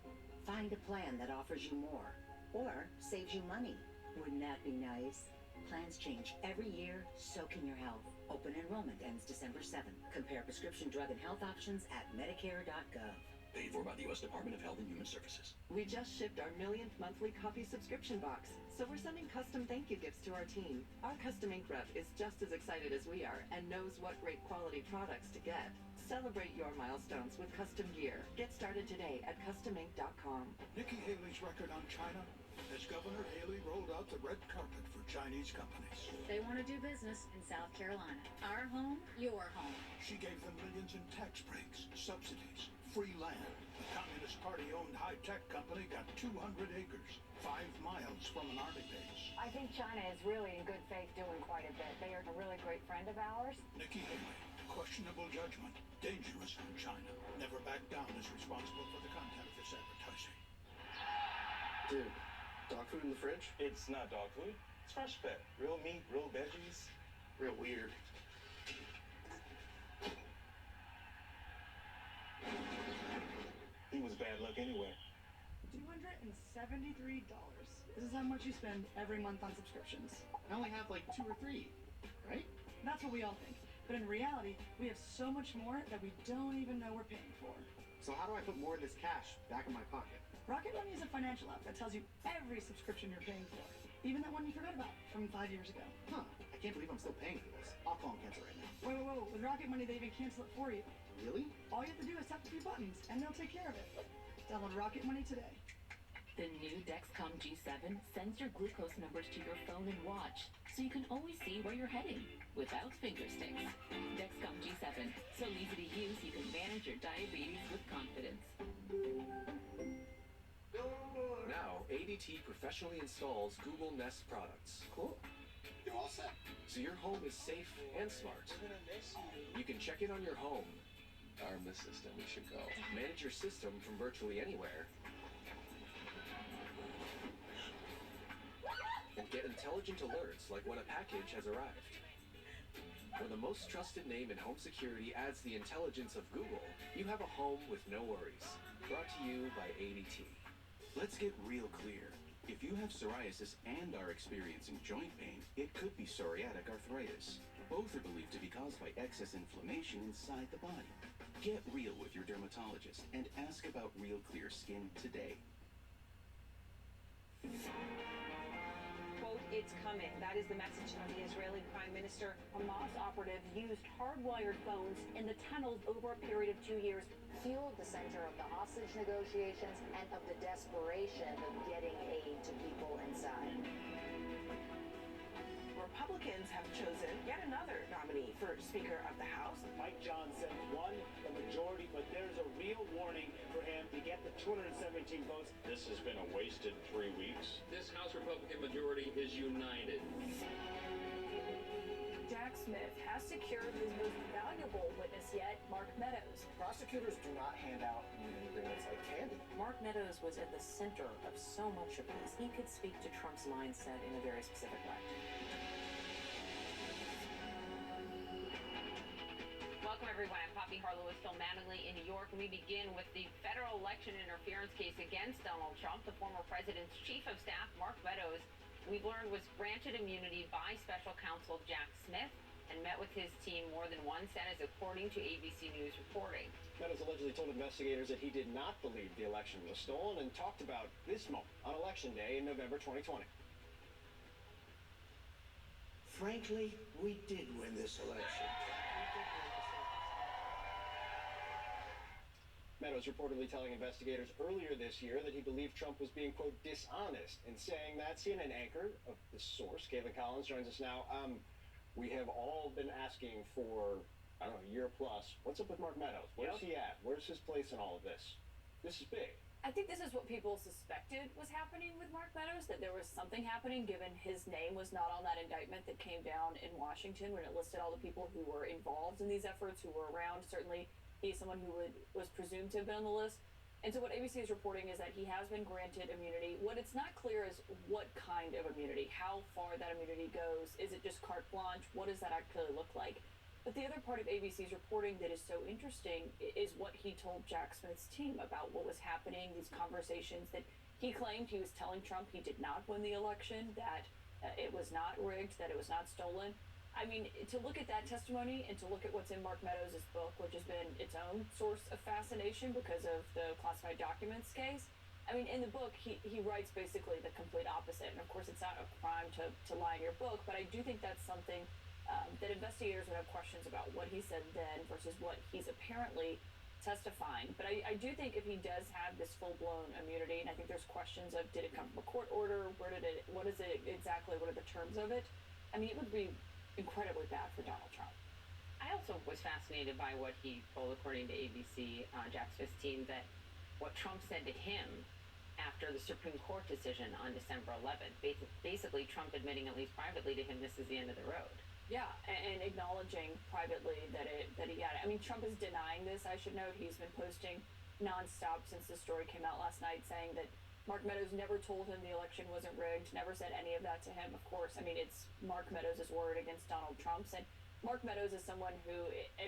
Find a plan that offers you more, or saves you money. Wouldn't that be nice? Plans change every year, so can your health. Open enrollment ends December 7th. Compare prescription drug and health options at Medicare.gov. Paid for by the U.S. Department of Health and Human Services. We just shipped our millionth monthly coffee subscription box, so we're sending custom thank you gifts to our team. Our custom ink rep is just as excited as we are and knows what great quality products to get. Celebrate your milestones with custom gear. Get started today at customink.com. Nikki Haley's record on China, as Governor Haley rolled out the red carpet for Chinese companies. They want to do business in South Carolina. Our home, your home. She gave them millions in tax breaks, subsidies, free land. The Communist Party-owned high-tech company got 200 acres, 5 miles from an army base. I think China is really in good faith doing quite a bit. They are a really great friend of ours. Nikki Haley, questionable judgment, dangerous from China. Never back down is responsible for the content of this advertising. Dude, dog food in the fridge? It's not dog food. It's fresh fed. Real meat, real veggies. Real weird. He was bad luck anyway. $273. This is how much you spend every month on subscriptions. I only have like 2 or 3, right? That's what we all think. But in reality, we have so much more that we don't even know we're paying for. So how do I put more of this cash back in my pocket? Rocket Money is a financial app that tells you every subscription you're paying for. Even that one you forgot about from 5 years ago. Huh, I can't believe I'm still paying for this. I'll call and cancel right now. Whoa. With Rocket Money, they even cancel it for you. Really? All you have to do is tap a few buttons, and they'll take care of it. Download Rocket Money today. The new Dexcom G7 sends your glucose numbers to your phone and watch, so you can always see where you're heading without finger sticks. Dexcom G7, so easy to use you can manage your diabetes with confidence. Now, ADT professionally installs Google Nest products. Cool. You're all set. So your home is safe and smart. You can check in on your home. Our Miss System, we should go. Manage your system from virtually anywhere. And get intelligent alerts like when a package has arrived. When the most trusted name in home security adds the intelligence of Google, you have a home with no worries. Brought to you by ADT. Let's get real clear. If you have psoriasis and are experiencing joint pain, it could be psoriatic arthritis. Both are believed to be caused by excess inflammation inside the body. Get real with your dermatologist and ask about Real Clear Skin today. Quote, it's coming. That is the message from the Israeli Prime Minister. Hamas operatives used hardwired phones in the tunnels over a period of 2 years. Fueled the center of the hostage negotiations and of the desperation of getting aid to people inside. Republicans have chosen yet another nominee for Speaker of the House. Mike Johnson won the majority, but there's a real warning for him to get the 217 votes. This has been a wasted 3 weeks. This House Republican majority is united. Jack Smith has secured his most valuable witness yet, Mark Meadows. Prosecutors do not hand out immunity agreements like candy. Mark Meadows was at the center of so much of this. He could speak to Trump's mindset in a very specific way. Welcome, everyone. I'm Poppy Harlow with Phil Mattingly in New York, and we begin with the federal election interference case against Donald Trump. The former president's chief of staff, Mark Meadows, we've learned was granted immunity by special counsel Jack Smith and met with his team more than once, that is according to ABC News reporting. Meadows allegedly told investigators that he did not believe the election was stolen and talked about this moment on Election Day in November 2020. Frankly, we did win this election. Meadows reportedly telling investigators earlier this year that he believed Trump was being, quote, dishonest in saying that. CNN anchor of this source, Caitlin Collins, joins us now. We have all been asking for, I don't know, a year plus. What's up with Mark Meadows? Where's he at? Where's his place in all of this? This is big. I think this is what people suspected was happening with Mark Meadows, that there was something happening given his name was not on that indictment that came down in Washington when it listed all the people who were involved in these efforts, who were around. Certainly, he's someone who was presumed to have been on the list. And so what ABC is reporting is that he has been granted immunity. What it's not clear is what kind of immunity, how far that immunity goes. Is it just carte blanche? What does that actually look like? But the other part of ABC's reporting that is so interesting is what he told Jack Smith's team about what was happening, these conversations that he claimed he was telling Trump he did not win the election, that it was not rigged, that it was not stolen. I mean, to look at that testimony and to look at what's in Mark Meadows' book, which has been its own source of fascination because of the classified documents case. I mean, in the book, he writes basically the complete opposite. And of course, it's not a crime to lie in your book, but I do think that's something that investigators would have questions about what he said then versus what he's apparently testifying. But I do think if he does have this full-blown immunity, and I think there's questions of, did it come from a court order? What is it exactly? What are the terms of it? I mean, it would be incredibly bad for Donald Trump. I also was fascinated by what he told, according to ABC, Jack Smith's team, that what Trump said to him after the Supreme Court decision on December 11th, basically Trump admitting, at least privately to him, this is the end of the road. Yeah, and acknowledging privately that he had it. I mean, Trump is denying this, I should note. He's been posting nonstop since the story came out last night, saying that Mark Meadows never told him the election wasn't rigged, never said any of that to him, of course. I mean, it's Mark Meadows' word against Donald Trump's. And Mark Meadows is someone who,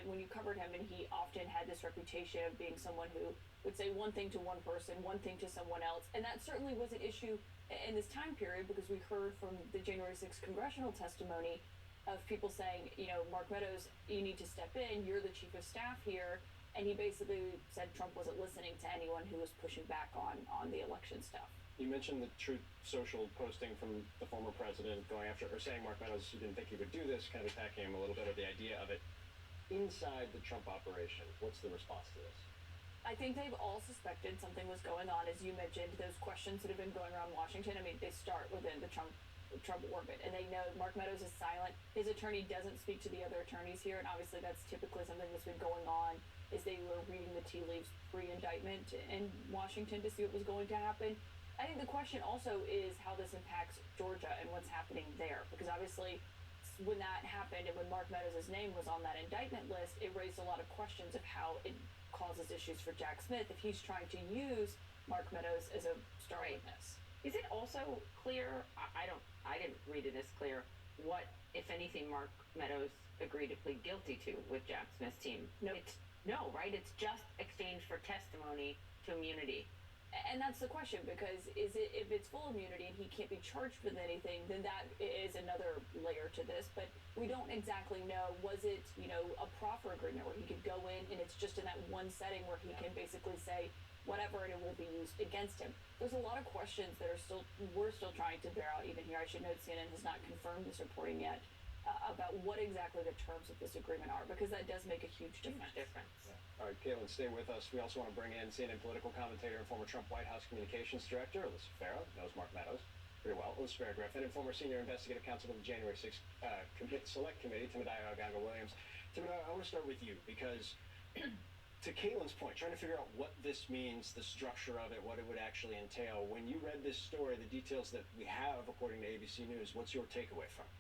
when you covered him, and he often had this reputation of being someone who would say one thing to one person, one thing to someone else. And that certainly was an issue in this time period because we heard from the January 6th congressional testimony of people saying, you know, Mark Meadows, you need to step in, you're the chief of staff here. And he basically said Trump wasn't listening to anyone who was pushing back on the election stuff. You mentioned the Truth Social posting from the former president going after, or saying Mark Meadows didn't think he would do this, kind of attacking him a little bit, or the idea of it. Inside the Trump operation, what's the response to this? I think they've all suspected something was going on. As you mentioned, those questions that have been going around Washington, I mean, they start within the Trump orbit, and they know Mark Meadows is silent. His attorney doesn't speak to the other attorneys here, and obviously that's typically something that's been going on, is they were reading the tea leaves pre-indictment in Washington to see what was going to happen. I think the question also is how this impacts Georgia and what's happening there, because obviously when that happened and when Mark Meadows' name was on that indictment list, it raised a lot of questions of how it causes issues for Jack Smith if he's trying to use Mark Meadows as a star witness. Is it also clear, I didn't read it as clear, what, if anything, Mark Meadows agreed to plead guilty to with Jack Smith's team? Nope. No, right? It's just exchange for testimony to immunity. And that's the question, because if it's full immunity and he can't be charged with anything, then that is another layer to this. But we don't exactly know, was it, you know, a proffer agreement where he could go in and it's just in that one setting where he can basically say, whatever, and it will be used against him. There's a lot of questions that we're still trying to bear out even here. I should note CNN has not confirmed this reporting yet about what exactly the terms of this agreement are, because that does make a huge difference. All right, Caitlin, stay with us. We also want to bring in CNN political commentator and former Trump White House communications director, Alyssa Farah, knows Mark Meadows pretty well. Alyssa Farah Griffin, and former senior investigative counsel of the January 6th Select Committee, Timothy Gaga-Williams. Timothy, I want to start with you, because to Caitlin's point, trying to figure out what this means, the structure of it, what it would actually entail. When you read this story, the details that we have, according to ABC News, what's your takeaway from it?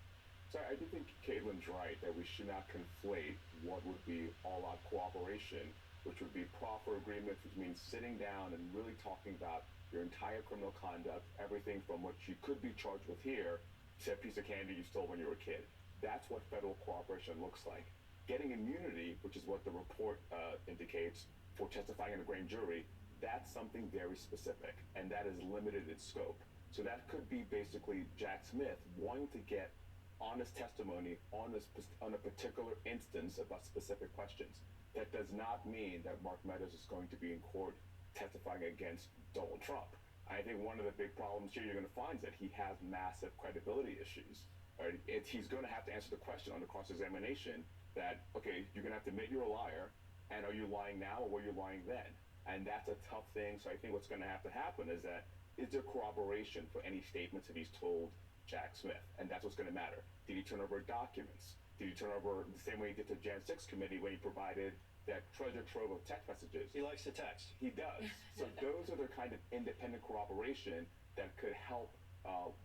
So I do think Caitlin's right that we should not conflate what would be all-out cooperation, which would be proper agreements, which means sitting down and really talking about your entire criminal conduct, everything from what you could be charged with here to a piece of candy you stole when you were a kid. That's what federal cooperation looks like. Getting immunity, which is what the report indicates, for testifying in a grand jury, that's something very specific, and that is limited in scope. So that could be basically Jack Smith wanting to get honest testimony on a particular instance about specific questions. That does not mean that Mark Meadows is going to be in court testifying against Donald Trump. I think one of the big problems here you're going to find is that he has massive credibility issues. Right? He's going to have to answer the question on the cross-examination that, okay, you're going to have to admit you're a liar, and are you lying now or were you lying then? And that's a tough thing, so I think what's going to have to happen is that, is there corroboration for any statements that he's told Jack Smith? And that's what's going to matter. Did he turn over documents? Did he turn over the same way he did to Jan 6 committee when he provided that treasure trove of text messages? He likes to text. He does. So those are the kind of independent corroboration that could help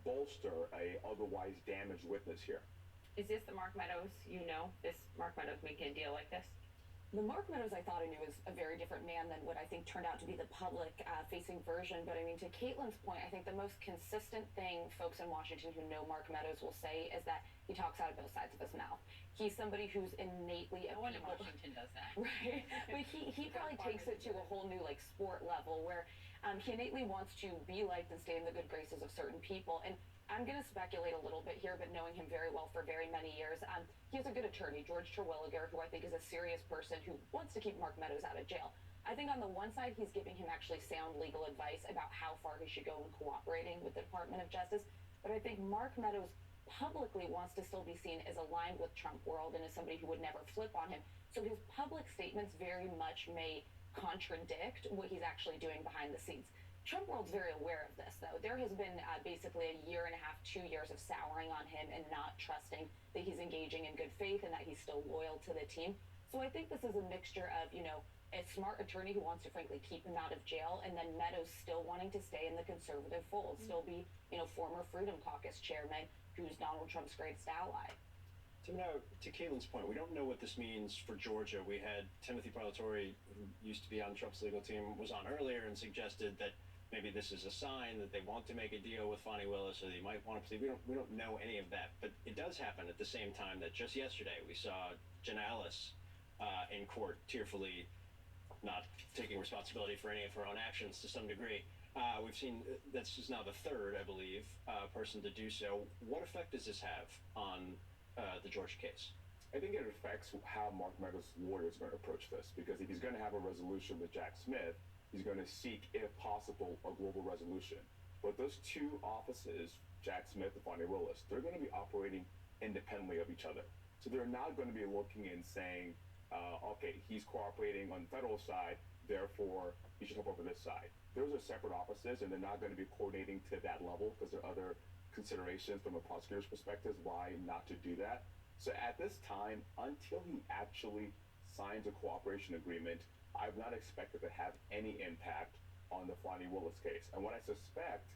bolster a otherwise damaged witness here. Is this the Mark Meadows this Mark Meadows making a deal like this? The Mark Meadows I thought I knew was a very different man than what I think turned out to be the public-facing version. But I mean, to Caitlin's point, I think the most consistent thing folks in Washington who know Mark Meadows will say is that he talks out of both sides of his mouth. He's somebody who's innately no one in Washington does that. Right? But he probably takes it to a whole new sport level where he innately wants to be liked and stay in the good graces of certain people. And I'm going to speculate a little bit here, but knowing him very well for very many years, he has a good attorney, George Terwilliger, who I think is a serious person who wants to keep Mark Meadows out of jail. I think on the one side, he's giving him actually sound legal advice about how far he should go in cooperating with the Department of Justice. But I think Mark Meadows publicly wants to still be seen as aligned with Trump world and as somebody who would never flip on him. So his public statements very much may contradict what he's actually doing behind the scenes. Trump world's very aware of this, though. There has been basically a year and a half, 2 years of souring on him and not trusting that he's engaging in good faith and that he's still loyal to the team. So I think this is a mixture of, a smart attorney who wants to, frankly, keep him out of jail, and then Meadows still wanting to stay in the conservative fold, still be, former Freedom Caucus chairman who's Donald Trump's greatest ally. So now, to Caitlin's point, we don't know what this means for Georgia. We had Timothy Parlatore, who used to be on Trump's legal team, was on earlier and suggested that maybe this is a sign that they want to make a deal with Fani Willis, or they might want to plead. We don't know any of that, but it does happen at the same time that just yesterday we saw Jenna Ellis in court tearfully not taking responsibility for any of her own actions to some degree. We've seen that's just now the third, I believe, person to do so. What effect does this have on the Georgia case? I think it affects how Mark Meadows' lawyer is going to approach this, because if he's going to have a resolution with Jack Smith, he's going to seek, if possible, a global resolution. But those two offices, Jack Smith and Fani Willis, they're going to be operating independently of each other. So they're not going to be looking and saying, okay, he's cooperating on the federal side, therefore he should help over this side. Those are separate offices, and they're not going to be coordinating to that level because there are other considerations from a prosecutor's perspective why not to do that. So at this time, until he actually signs a cooperation agreement, I've not expected to have any impact on the Fani Willis case. And what I suspect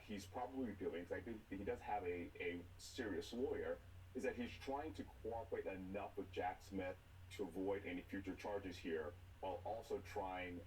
he's probably doing, because I think he does have a serious lawyer, is that he's trying to cooperate enough with Jack Smith to avoid any future charges here, while also trying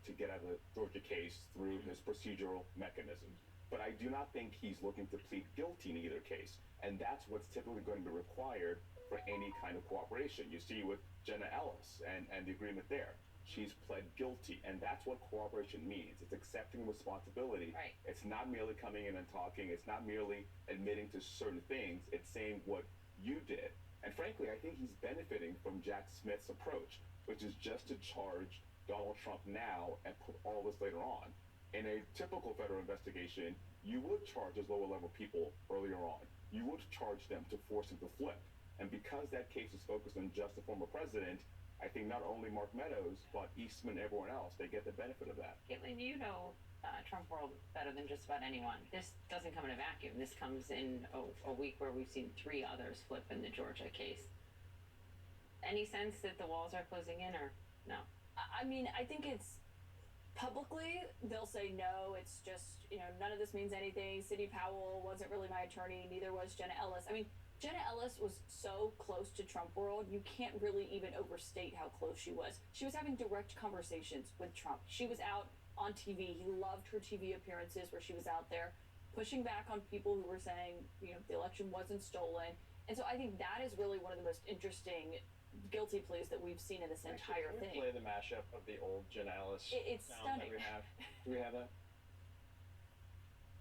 to get out of the Georgia case through his procedural mechanisms. But I do not think he's looking to plead guilty in either case. And that's what's typically going to be required for any kind of cooperation. You see with Jenna Ellis and the agreement there. She's pled guilty, and that's what cooperation means. It's accepting responsibility. Right. It's not merely coming in and talking. It's not merely admitting to certain things. It's saying what you did. And frankly, I think he's benefiting from Jack Smith's approach, which is just to charge Donald Trump now and put all this later on. In a typical federal investigation, you would charge those lower level people earlier on. You would charge them to force them to flip. And because that case is focused on just the former president, I think not only Mark Meadows, but Eastman and everyone else, they get the benefit of that. Caitlin, you know Trump world better than just about anyone. This doesn't come in a vacuum. This comes in a week where we've seen 3 others flip in the Georgia case. Any sense that the walls are closing in, or no? I mean, I think it's publicly, they'll say no, it's just, none of this means anything. Sidney Powell wasn't really my attorney, neither was Jenna Ellis. I mean, Jenna Ellis was so close to Trump world, you can't really even overstate how close she was. She was having direct conversations with Trump. She was out on TV. He loved her TV appearances where she was out there pushing back on people who were saying, the election wasn't stolen. And so I think that is really one of the most interesting guilty pleas that we've seen in this entire thing. Play the mashup of the old Jenna Ellis it's sound stunning. that we have. Do we have that?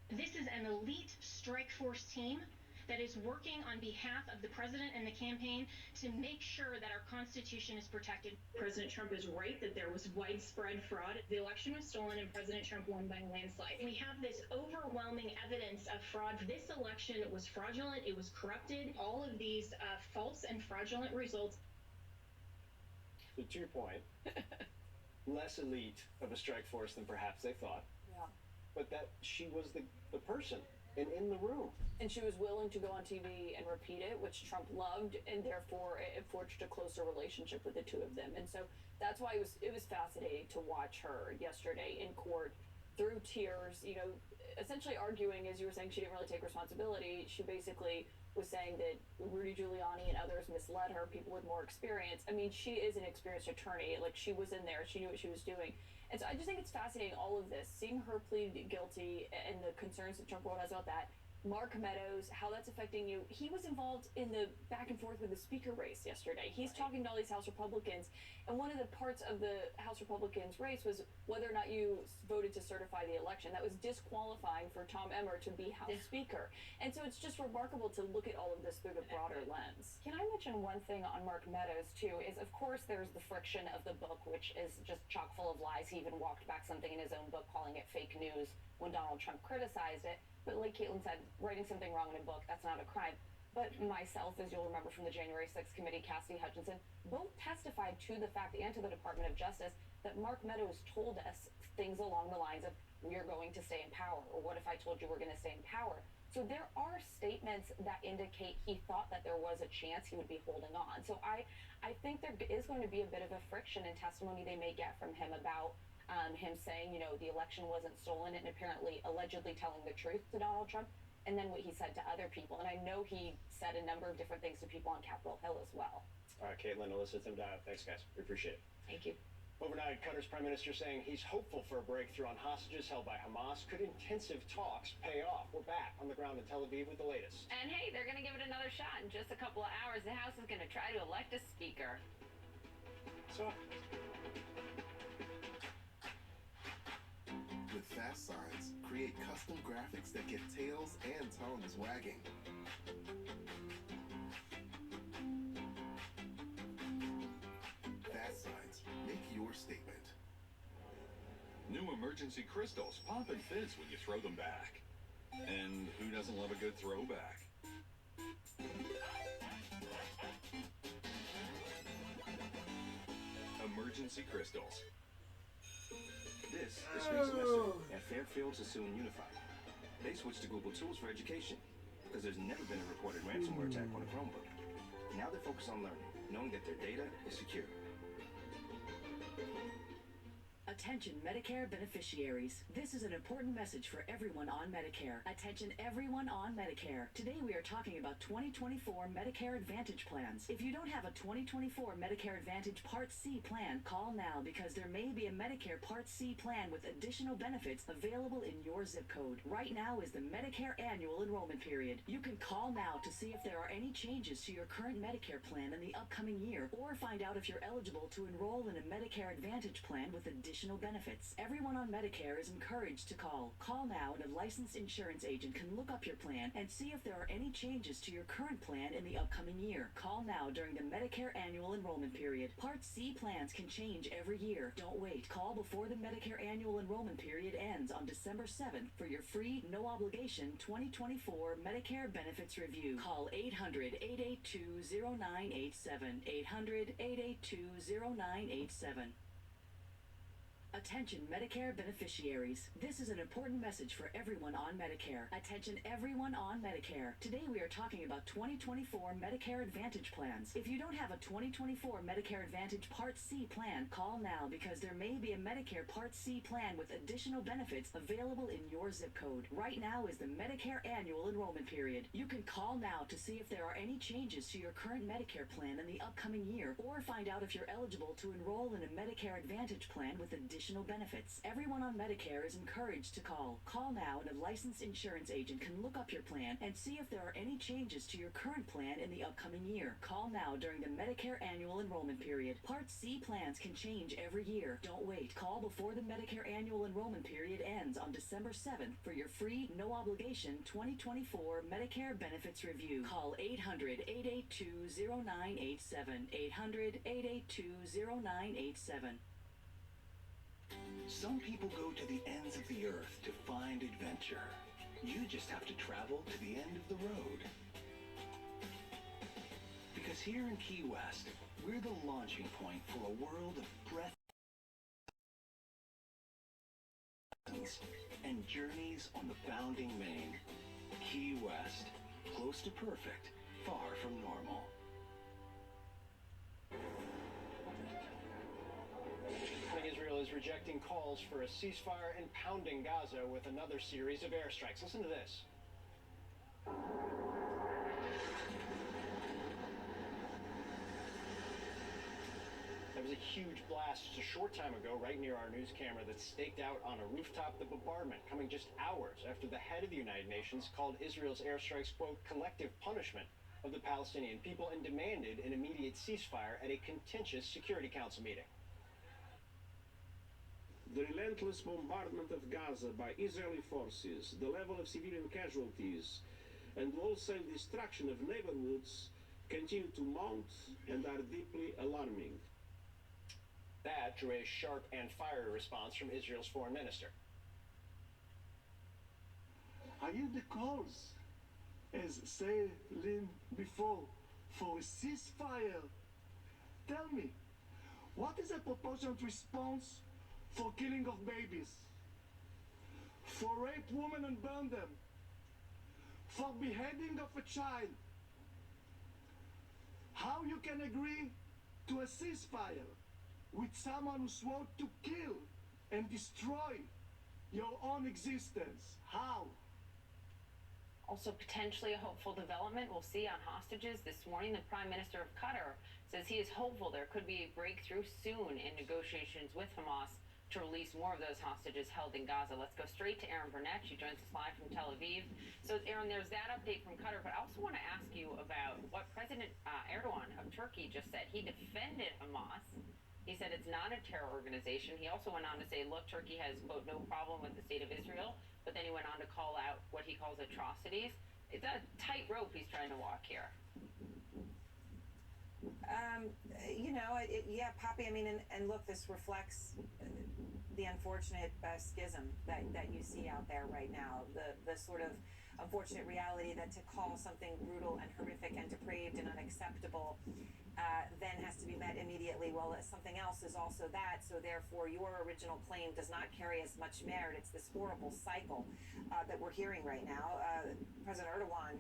This is an elite strike force team that is working on behalf of the president and the campaign to make sure that our Constitution is protected. President Trump is right that there was widespread fraud. The election was stolen and President Trump won by a landslide. We have this overwhelming evidence of fraud. This election was fraudulent. It was corrupted. All of these false and fraudulent results. So to your point, less elite of a strike force than perhaps they thought. Yeah. But that she was the person and in the room. And she was willing to go on TV and repeat it, which Trump loved, and therefore it forged a closer relationship with the two of them. And so that's why it was fascinating to watch her yesterday in court through tears, essentially arguing, as you were saying, she didn't really take responsibility. She basically was saying that Rudy Giuliani and others misled her, people with more experience. I mean, she is an experienced attorney. Like, she was in there. She knew what she was doing. And so I just think it's fascinating, all of this, seeing her plead guilty and the concerns that Trump world has about that. Mark Meadows, how that's affecting you. He was involved in the back and forth with the speaker race yesterday. He's talking to all these House Republicans, and one of the parts of the House Republicans race was whether or not you voted to certify the election. That was disqualifying for Tom Emmer to be House Speaker. And so it's just remarkable to look at all of this through the broader lens. Can I mention one thing on Mark Meadows, too, is, of course, there's the friction of the book, which is just chock full of lies. He even walked back something in his own book, calling it fake news when Donald Trump criticized it. But like Caitlin said, writing something wrong in a book, that's not a crime. But myself, as you'll remember from the January 6th committee, Cassidy Hutchinson, both testified to the fact and to the Department of Justice that Mark Meadows told us things along the lines of, we're going to stay in power, or what if I told you we're going to stay in power? So there are statements that indicate he thought that there was a chance he would be holding on. So I think there is going to be a bit of a friction in testimony they may get from him about him saying, the election wasn't stolen, and apparently allegedly telling the truth to Donald Trump, and then what he said to other people. And I know he said a number of different things to people on Capitol Hill as well. All right, Caitlin, Alyssa, Tim Dial, thanks, guys. We appreciate it. Thank you. Overnight, Qatar's prime minister saying he's hopeful for a breakthrough on hostages held by Hamas. Could intensive talks pay off? We're back on the ground in Tel Aviv with the latest. And hey, they're going to give it another shot. In just a couple of hours, the House is going to try to elect a speaker. So... With Fast Signs, create custom graphics that get tails and tongues wagging. Fast Signs, make your statement. New emergency crystals pop and fizz when you throw them back. And who doesn't love a good throwback? Emergency crystals. This is spring semester, and Fairfields is soon unified. They switched to Google Tools for education, because there's never been a reported ransomware attack on a Chromebook. Now they're focused on learning, knowing that their data is secure. Attention Medicare beneficiaries. This is an important message for everyone on Medicare. Attention everyone on Medicare. Today we are talking about 2024 Medicare Advantage plans. If you don't have a 2024 Medicare Advantage Part C plan, call now because there may be a Medicare Part C plan with additional benefits available in your zip code. Right now is the Medicare annual enrollment period. You can call now to see if there are any changes to your current Medicare plan in the upcoming year, or find out if you're eligible to enroll in a Medicare Advantage plan with additional additional benefits. Everyone on Medicare is encouraged to call. Call now and a licensed insurance agent can look up your plan and see if there are any changes to your current plan in the upcoming year. Call now during the Medicare annual enrollment period. Part C plans can change every year. Don't wait. Call before the Medicare annual enrollment period ends on December 7th for your free, no obligation 2024 Medicare benefits review. Call 800-882-0987. 800-882-0987. Attention Medicare beneficiaries. This is an important message for everyone on Medicare. Attention everyone on Medicare. Today we are talking about 2024 Medicare Advantage plans. If you don't have a 2024 Medicare Advantage Part C plan, call now because there may be a Medicare Part C plan with additional benefits available in your zip code. Right now is the Medicare annual enrollment period. You can call now to see if there are any changes to your current Medicare plan in the upcoming year or find out if you're eligible to enroll in a Medicare Advantage plan with additional benefits. Everyone on Medicare is encouraged to call. Call now and a licensed insurance agent can look up your plan and see if there are any changes to your current plan in the upcoming year. Call now during the Medicare annual enrollment period. Part C plans can change every year. Don't wait. Call before the Medicare annual enrollment period ends on December 7th for your free, no obligation 2024 Medicare benefits review. Call 800-882-0987. 800-882-0987. Some people go to the ends of the earth to find adventure. You just have to travel to the end of the road. Because here in Key West, we're the launching point for a world of breath and journeys on the bounding main. Key West, close to perfect, far from normal. Israel is rejecting calls for a ceasefire and pounding Gaza with another series of airstrikes. Listen to this. There was a huge blast just a short time ago right near our news camera that staked out on a rooftop the bombardment, coming just hours after the head of the United Nations called Israel's airstrikes, quote, collective punishment of the Palestinian people and demanded an immediate ceasefire at a contentious Security Council meeting. The relentless bombardment of Gaza by Israeli forces, the level of civilian casualties, and wholesale destruction of neighborhoods continue to mount and are deeply alarming. That drew a sharp and fiery response from Israel's foreign minister. I hear the calls, as said before, for a ceasefire. Tell me, what is a proportionate response for killing of babies, for rape women and burn them, for beheading of a child? How you can agree to a ceasefire with someone who swore to kill and destroy your own existence? How? Also potentially a hopeful development we'll see on hostages. This morning, the Prime Minister of Qatar says he is hopeful there could be a breakthrough soon in negotiations with Hamas to release more of those hostages held in Gaza. Let's go straight to Aaron Burnett. She joins us live from Tel Aviv. So, Aaron, there's that update from Qatar, but I also want to ask you about what President Erdogan of Turkey just said. He defended Hamas. He said it's not a terror organization. He also went on to say, look, Turkey has, quote, no problem with the state of Israel, but then he went on to call out what he calls atrocities. It's a tight rope he's trying to walk here. Yeah, Poppy, I mean, and look, this reflects the unfortunate schism that you see out there right now, the sort of unfortunate reality that to call something brutal and horrific and depraved and unacceptable then has to be met immediately. Well, something else is also that, so therefore your original claim does not carry as much merit. It's this horrible cycle that we're hearing right now. President Erdogan,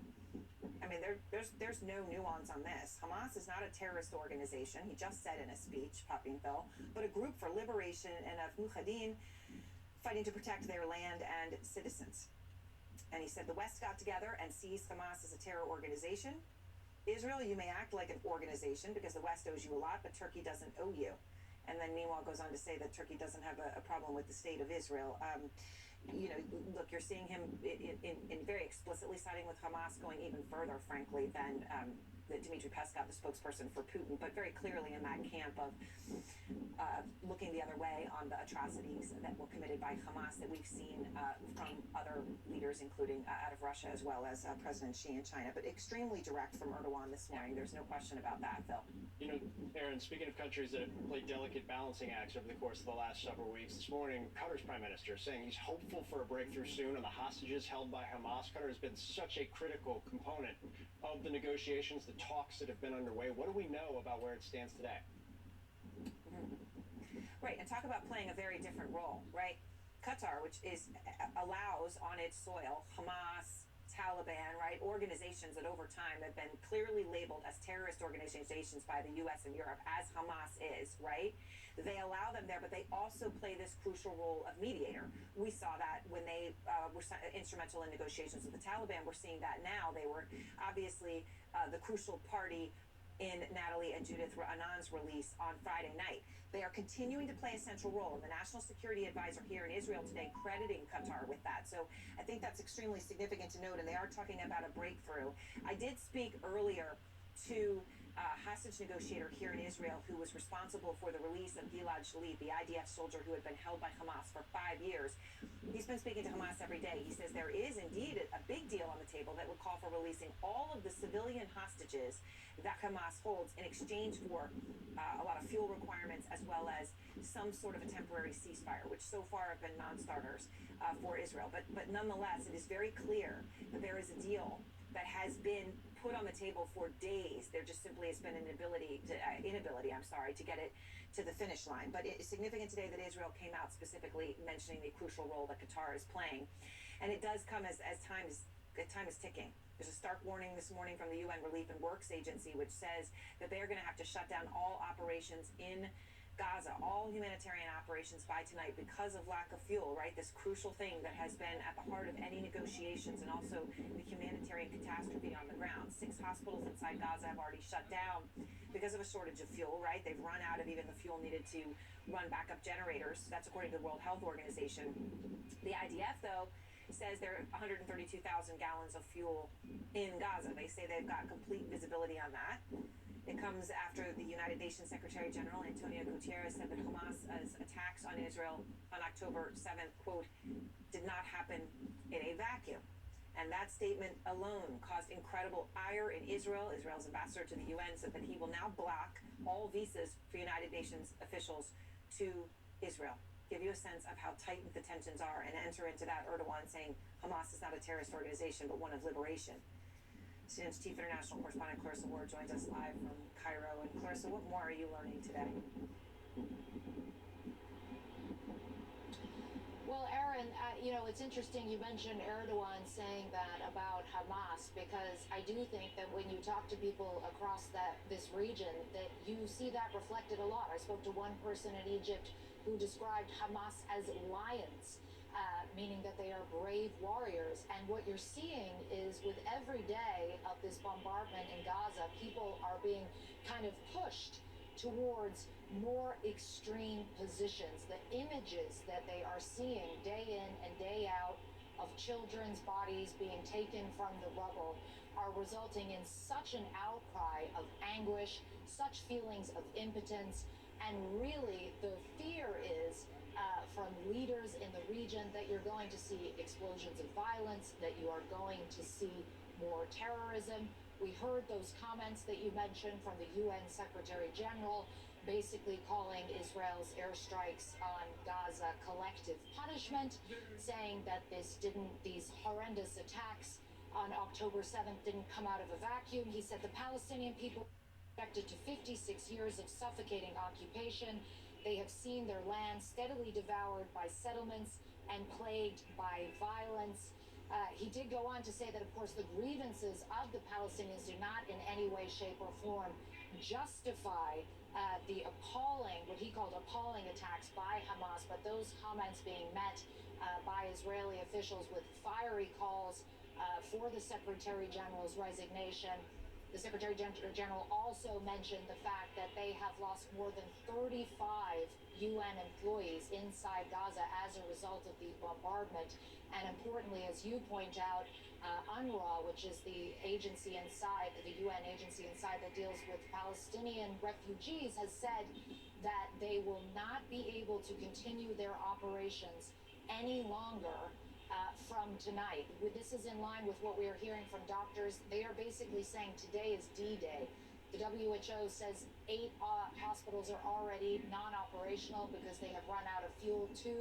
I mean, there's no nuance on this. Hamas is not a terrorist organization. He just said in a speech, Poppy and Phil, but a group for liberation and of mujahideen fighting to protect their land and citizens. And he said the West got together and seized Hamas as a terror organization. Israel, you may act like an organization because the West owes you a lot, but Turkey doesn't owe you. And then meanwhile goes on to say that Turkey doesn't have a problem with the state of Israel. look, you're seeing him in very explicitly siding with Hamas, going even further, frankly, than Dmitry Peskov, the spokesperson for Putin, but very clearly in that camp of looking the other way on the atrocities that were committed by Hamas that we've seen from other leaders, including out of Russia, as well as President Xi in China. But extremely direct from Erdogan this morning. There's no question about that, Phil. Aaron, speaking of countries that have played delicate balancing acts over the course of the last several weeks, this morning, Qatar's prime minister saying he's hopeful for a breakthrough soon on the hostages held by Hamas. Qatar has been such a critical component of the negotiations, the talks that have been underway. What do we know about where it stands today? Right, and talk about playing a very different role, right? Qatar, which allows on its soil Hamas, Taliban, right, organizations that over time have been clearly labeled as terrorist organizations by the U.S. and Europe, as Hamas is, right? They allow them there, but they also play this crucial role of mediator. We saw that when they were instrumental in negotiations with the Taliban. We're seeing that now. They were obviously the crucial party in Natalie and Judith Anand's release on Friday night. They are continuing to play a central role, and the National Security Advisor here in Israel today crediting Qatar with that. So I think that's extremely significant to note, and they are talking about a breakthrough. I did speak earlier to a hostage negotiator here in Israel who was responsible for the release of Gilad Shalit, the IDF soldier who had been held by Hamas for 5 years. He's been speaking to Hamas every day. He says there is indeed a big deal on the table that would call for releasing all of the civilian hostages that Hamas holds in exchange for a lot of fuel requirements, as well as some sort of a temporary ceasefire, which so far have been non-starters for Israel. But nonetheless, it is very clear that there is a deal that has been put on the table for days. There just simply has been an inability to get it to the finish line. But it is significant today that Israel came out specifically mentioning the crucial role that Qatar is playing. And it does come as time is ticking. There's a stark warning this morning from the UN Relief and Works Agency, which says that they're going to have to shut down all operations in Gaza, all humanitarian operations by tonight because of lack of fuel, right? This crucial thing that has been at the heart of any negotiations, and also the humanitarian catastrophe on the ground. 6 hospitals inside Gaza have already shut down because of a shortage of fuel, right? They've run out of even the fuel needed to run backup generators. That's according to the World Health Organization. The IDF, though, says there are 132,000 gallons of fuel in Gaza. They say they've got complete visibility on that. It comes after the United Nations Secretary General Antonio Guterres said that Hamas's attacks on Israel on October 7th, quote, did not happen in a vacuum. And that statement alone caused incredible ire in Israel. Israel's ambassador to the UN said that he will now block all visas for United Nations officials to Israel. Give you a sense of how tight the tensions are, and enter into that Erdogan saying Hamas is not a terrorist organization, but one of liberation. CNN's chief international correspondent Clarissa Ward joins us live from Cairo. And Clarissa, what more are you learning today? Well, Aaron, it's interesting you mentioned Erdogan saying that about Hamas, because I do think that when you talk to people across this region, that you see that reflected a lot. I spoke to one person in Egypt who described Hamas as lions, meaning that they are brave warriors. And what you're seeing is with every day of this bombardment in Gaza, people are being kind of pushed towards more extreme positions. The images that they are seeing day in and day out of children's bodies being taken from the rubble are resulting in such an outcry of anguish, such feelings of impotence. And really, the fear is from leaders in the region that you're going to see explosions of violence, that you are going to see more terrorism. We heard those comments that you mentioned from the UN Secretary General, basically calling Israel's airstrikes on Gaza collective punishment, saying that these horrendous attacks on October 7th didn't come out of a vacuum. He said the Palestinian people subjected to 56 years of suffocating occupation. They have seen their land steadily devoured by settlements and plagued by violence. He did go on to say that, of course, the grievances of the Palestinians do not in any way, shape, or form justify the appalling, what he called appalling attacks by Hamas, but those comments being met by Israeli officials with fiery calls for the Secretary General's resignation. The Secretary General also mentioned the fact that they have lost more than 35 UN employees inside Gaza as a result of the bombardment. And importantly, as you point out, UNRWA, which is the agency inside, the UN agency inside that deals with Palestinian refugees, has said that they will not be able to continue their operations any longer from tonight. This is in line with what we are hearing from doctors. They are basically saying today is D-Day. The WHO says 8 hospitals are already non-operational because they have run out of fuel. 2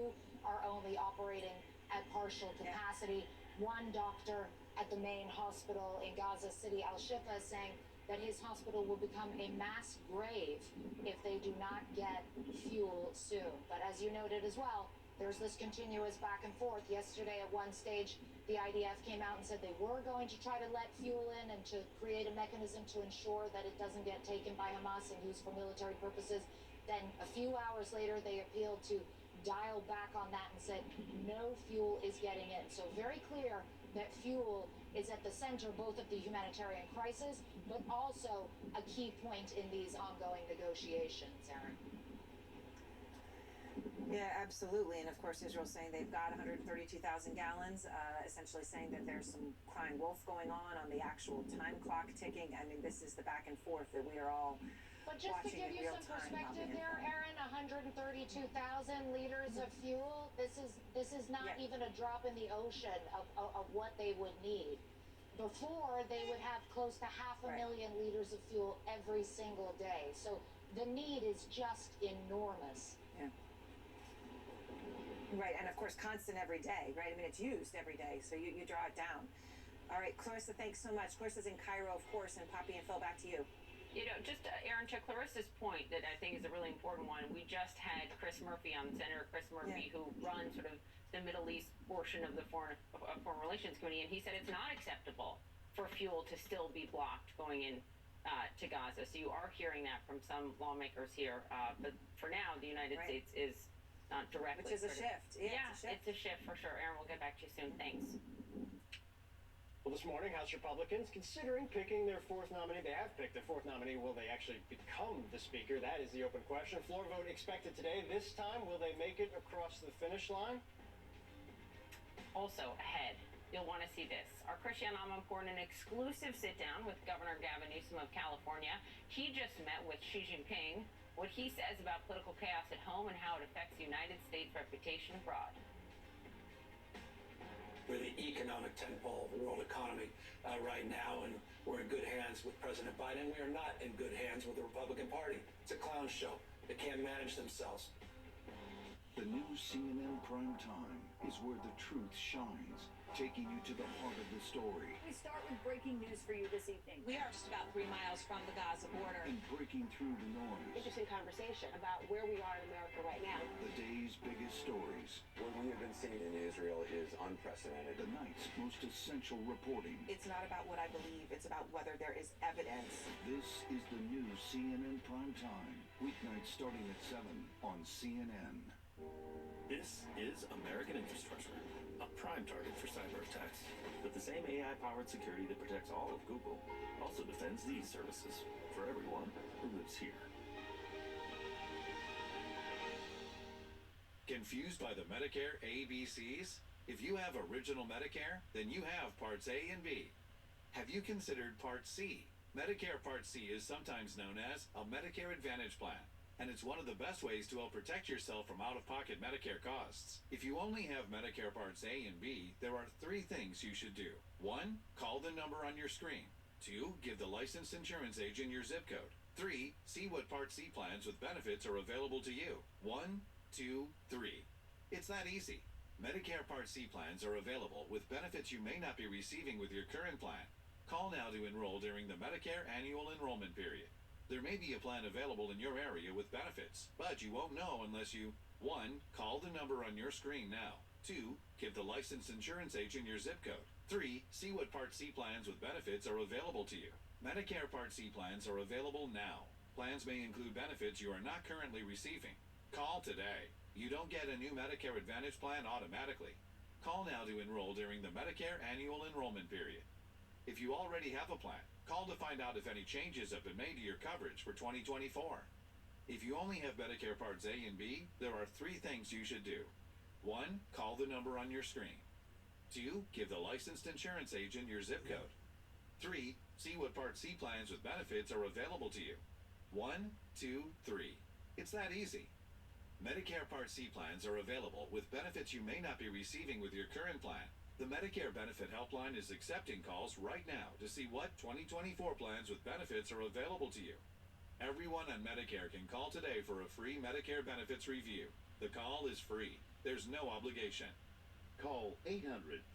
are only operating at partial capacity. One doctor at the main hospital in Gaza City, Al-Shifa, is saying that his hospital will become a mass grave if they do not get fuel soon. But as you noted as well, there's this continuous back and forth. Yesterday, at one stage, the IDF came out and said they were going to try to let fuel in and to create a mechanism to ensure that it doesn't get taken by Hamas and used for military purposes. Then a few hours later, they appealed to dial back on that and said no fuel is getting in. So very clear that fuel is at the center both of the humanitarian crisis, but also a key point in these ongoing negotiations, Aaron. Yeah, absolutely. And of course, Israel's saying they've got 132,000 gallons, essentially saying that there's some crying wolf going on the actual time clock ticking. I mean, this is the back and forth that we are all But just to give you some perspective there, Aaron, 132,000 liters of fuel, this is not even a drop in the ocean of what they would need. Before, they would have close to 500,000 liters of fuel every single day. So the need is just enormous. Yeah. Right, and of course, constant every day, right? I mean, it's used every day, so you draw it down. All right, Clarissa, thanks so much. Clarissa's in Cairo, of course, and Poppy and Phil, back to you. You know, just Aaron, to Clarissa's point that I think is a really important one, we just had Chris Murphy on, Senator Chris Murphy, who runs sort of the Middle East portion of the Foreign Relations Committee, and he said it's not acceptable for fuel to still be blocked going in to Gaza. So you are hearing that from some lawmakers here, but for now, the United States is not directly. Which is a shift. Yeah, it's a shift for sure. Aaron, we'll get back to you soon. Thanks. Well, this morning, House Republicans considering picking their 4th nominee. They have picked their 4th nominee. Will they actually become the Speaker? That is the open question. Floor vote expected today. This time, will they make it across the finish line? Also, ahead, you'll want to see this. Our Christiane Amanpour in an exclusive sit-down with Governor Gavin Newsom of California. He just met with Xi Jinping. What he says about political chaos at home and how it affects the United States' reputation abroad. We're the economic tentpole of the world economy right now, and we're in good hands with President Biden. We are not in good hands with the Republican Party. It's a clown show. They can't manage themselves. The new CNN Prime Time is where the truth shines, taking you to the heart of the story. We start with breaking news for you this evening. We are just about 3 miles from the Gaza border. And breaking through the noise. Interesting conversation about where we are in America right now. The day's biggest stories. What we have been seeing in Israel is unprecedented. The night's most essential reporting. It's not about what I believe, it's about whether there is evidence. This is the new CNN Prime Time. Weeknights starting at 7 on CNN. This is American infrastructure, a prime target for cyber attacks. But the same AI-powered security that protects all of Google also defends these services for everyone who lives here. Confused by the Medicare ABCs? If you have Original Medicare, then you have Parts A and B. Have you considered Part C? Medicare Part C is sometimes known as a Medicare Advantage plan, and it's one of the best ways to help protect yourself from out-of-pocket Medicare costs. If you only have Medicare Parts A and B, there are 3 things you should do. 1, call the number on your screen. 2, give the licensed insurance agent your zip code. 3, see what Part C plans with benefits are available to you. 1, 2, 3. It's that easy. Medicare Part C plans are available with benefits you may not be receiving with your current plan. Call now to enroll during the Medicare annual enrollment period. There may be a plan available in your area with benefits, but you won't know unless you 1, call the number on your screen now. 2, give the licensed insurance agent your zip code. 3, see what Part C plans with benefits are available to you. Medicare Part C plans are available now. Plans may include benefits you are not currently receiving. Call today. You don't get a new Medicare Advantage plan automatically. Call now to enroll during the Medicare annual enrollment period. If you already have a plan, call to find out if any changes have been made to your coverage for 2024. If you only have Medicare Parts A and B, there are 3 things you should do. 1. Call the number on your screen. 2. Give the licensed insurance agent your zip code. 3. See what Part C plans with benefits are available to you. 1, 2, 3. It's that easy. Medicare Part C plans are available with benefits you may not be receiving with your current plan. The Medicare Benefit Helpline is accepting calls right now to see what 2024 plans with benefits are available to you. Everyone on Medicare can call today for a free Medicare benefits review. The call is free. There's no obligation. Call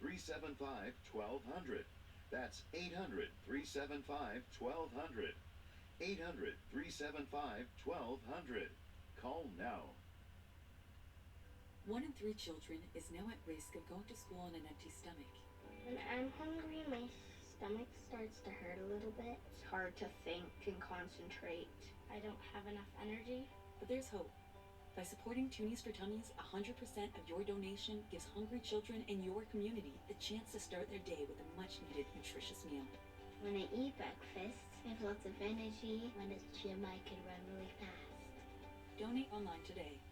800-375-1200. That's 800-375-1200. 800-375-1200. Call now. 1 in 3 children is now at risk of going to school on an empty stomach. When I'm hungry, my stomach starts to hurt a little bit. It's hard to think and concentrate. I don't have enough energy. But there's hope. By supporting Toonies for Tummies, 100% of your donation gives hungry children in your community the chance to start their day with a much-needed nutritious meal. When I eat breakfast, I have lots of energy. When it's gym, I can run really fast. Donate online today.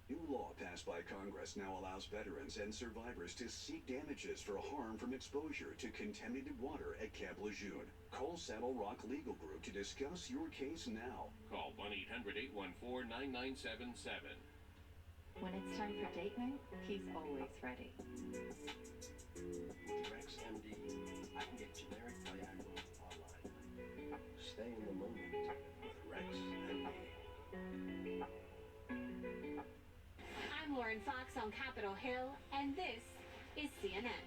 New law passed by Congress now allows veterans and survivors to seek damages for harm from exposure to contaminated water at Camp Lejeune. Call Saddle Rock Legal Group to discuss your case now. Call 1-800-814-9977. When it's time for date night, he's always ready. Rex MD. I can get generic Viagra online. Stay in the moment with Rex MD. I'm Lauren Fox on Capitol Hill, and this is CNN.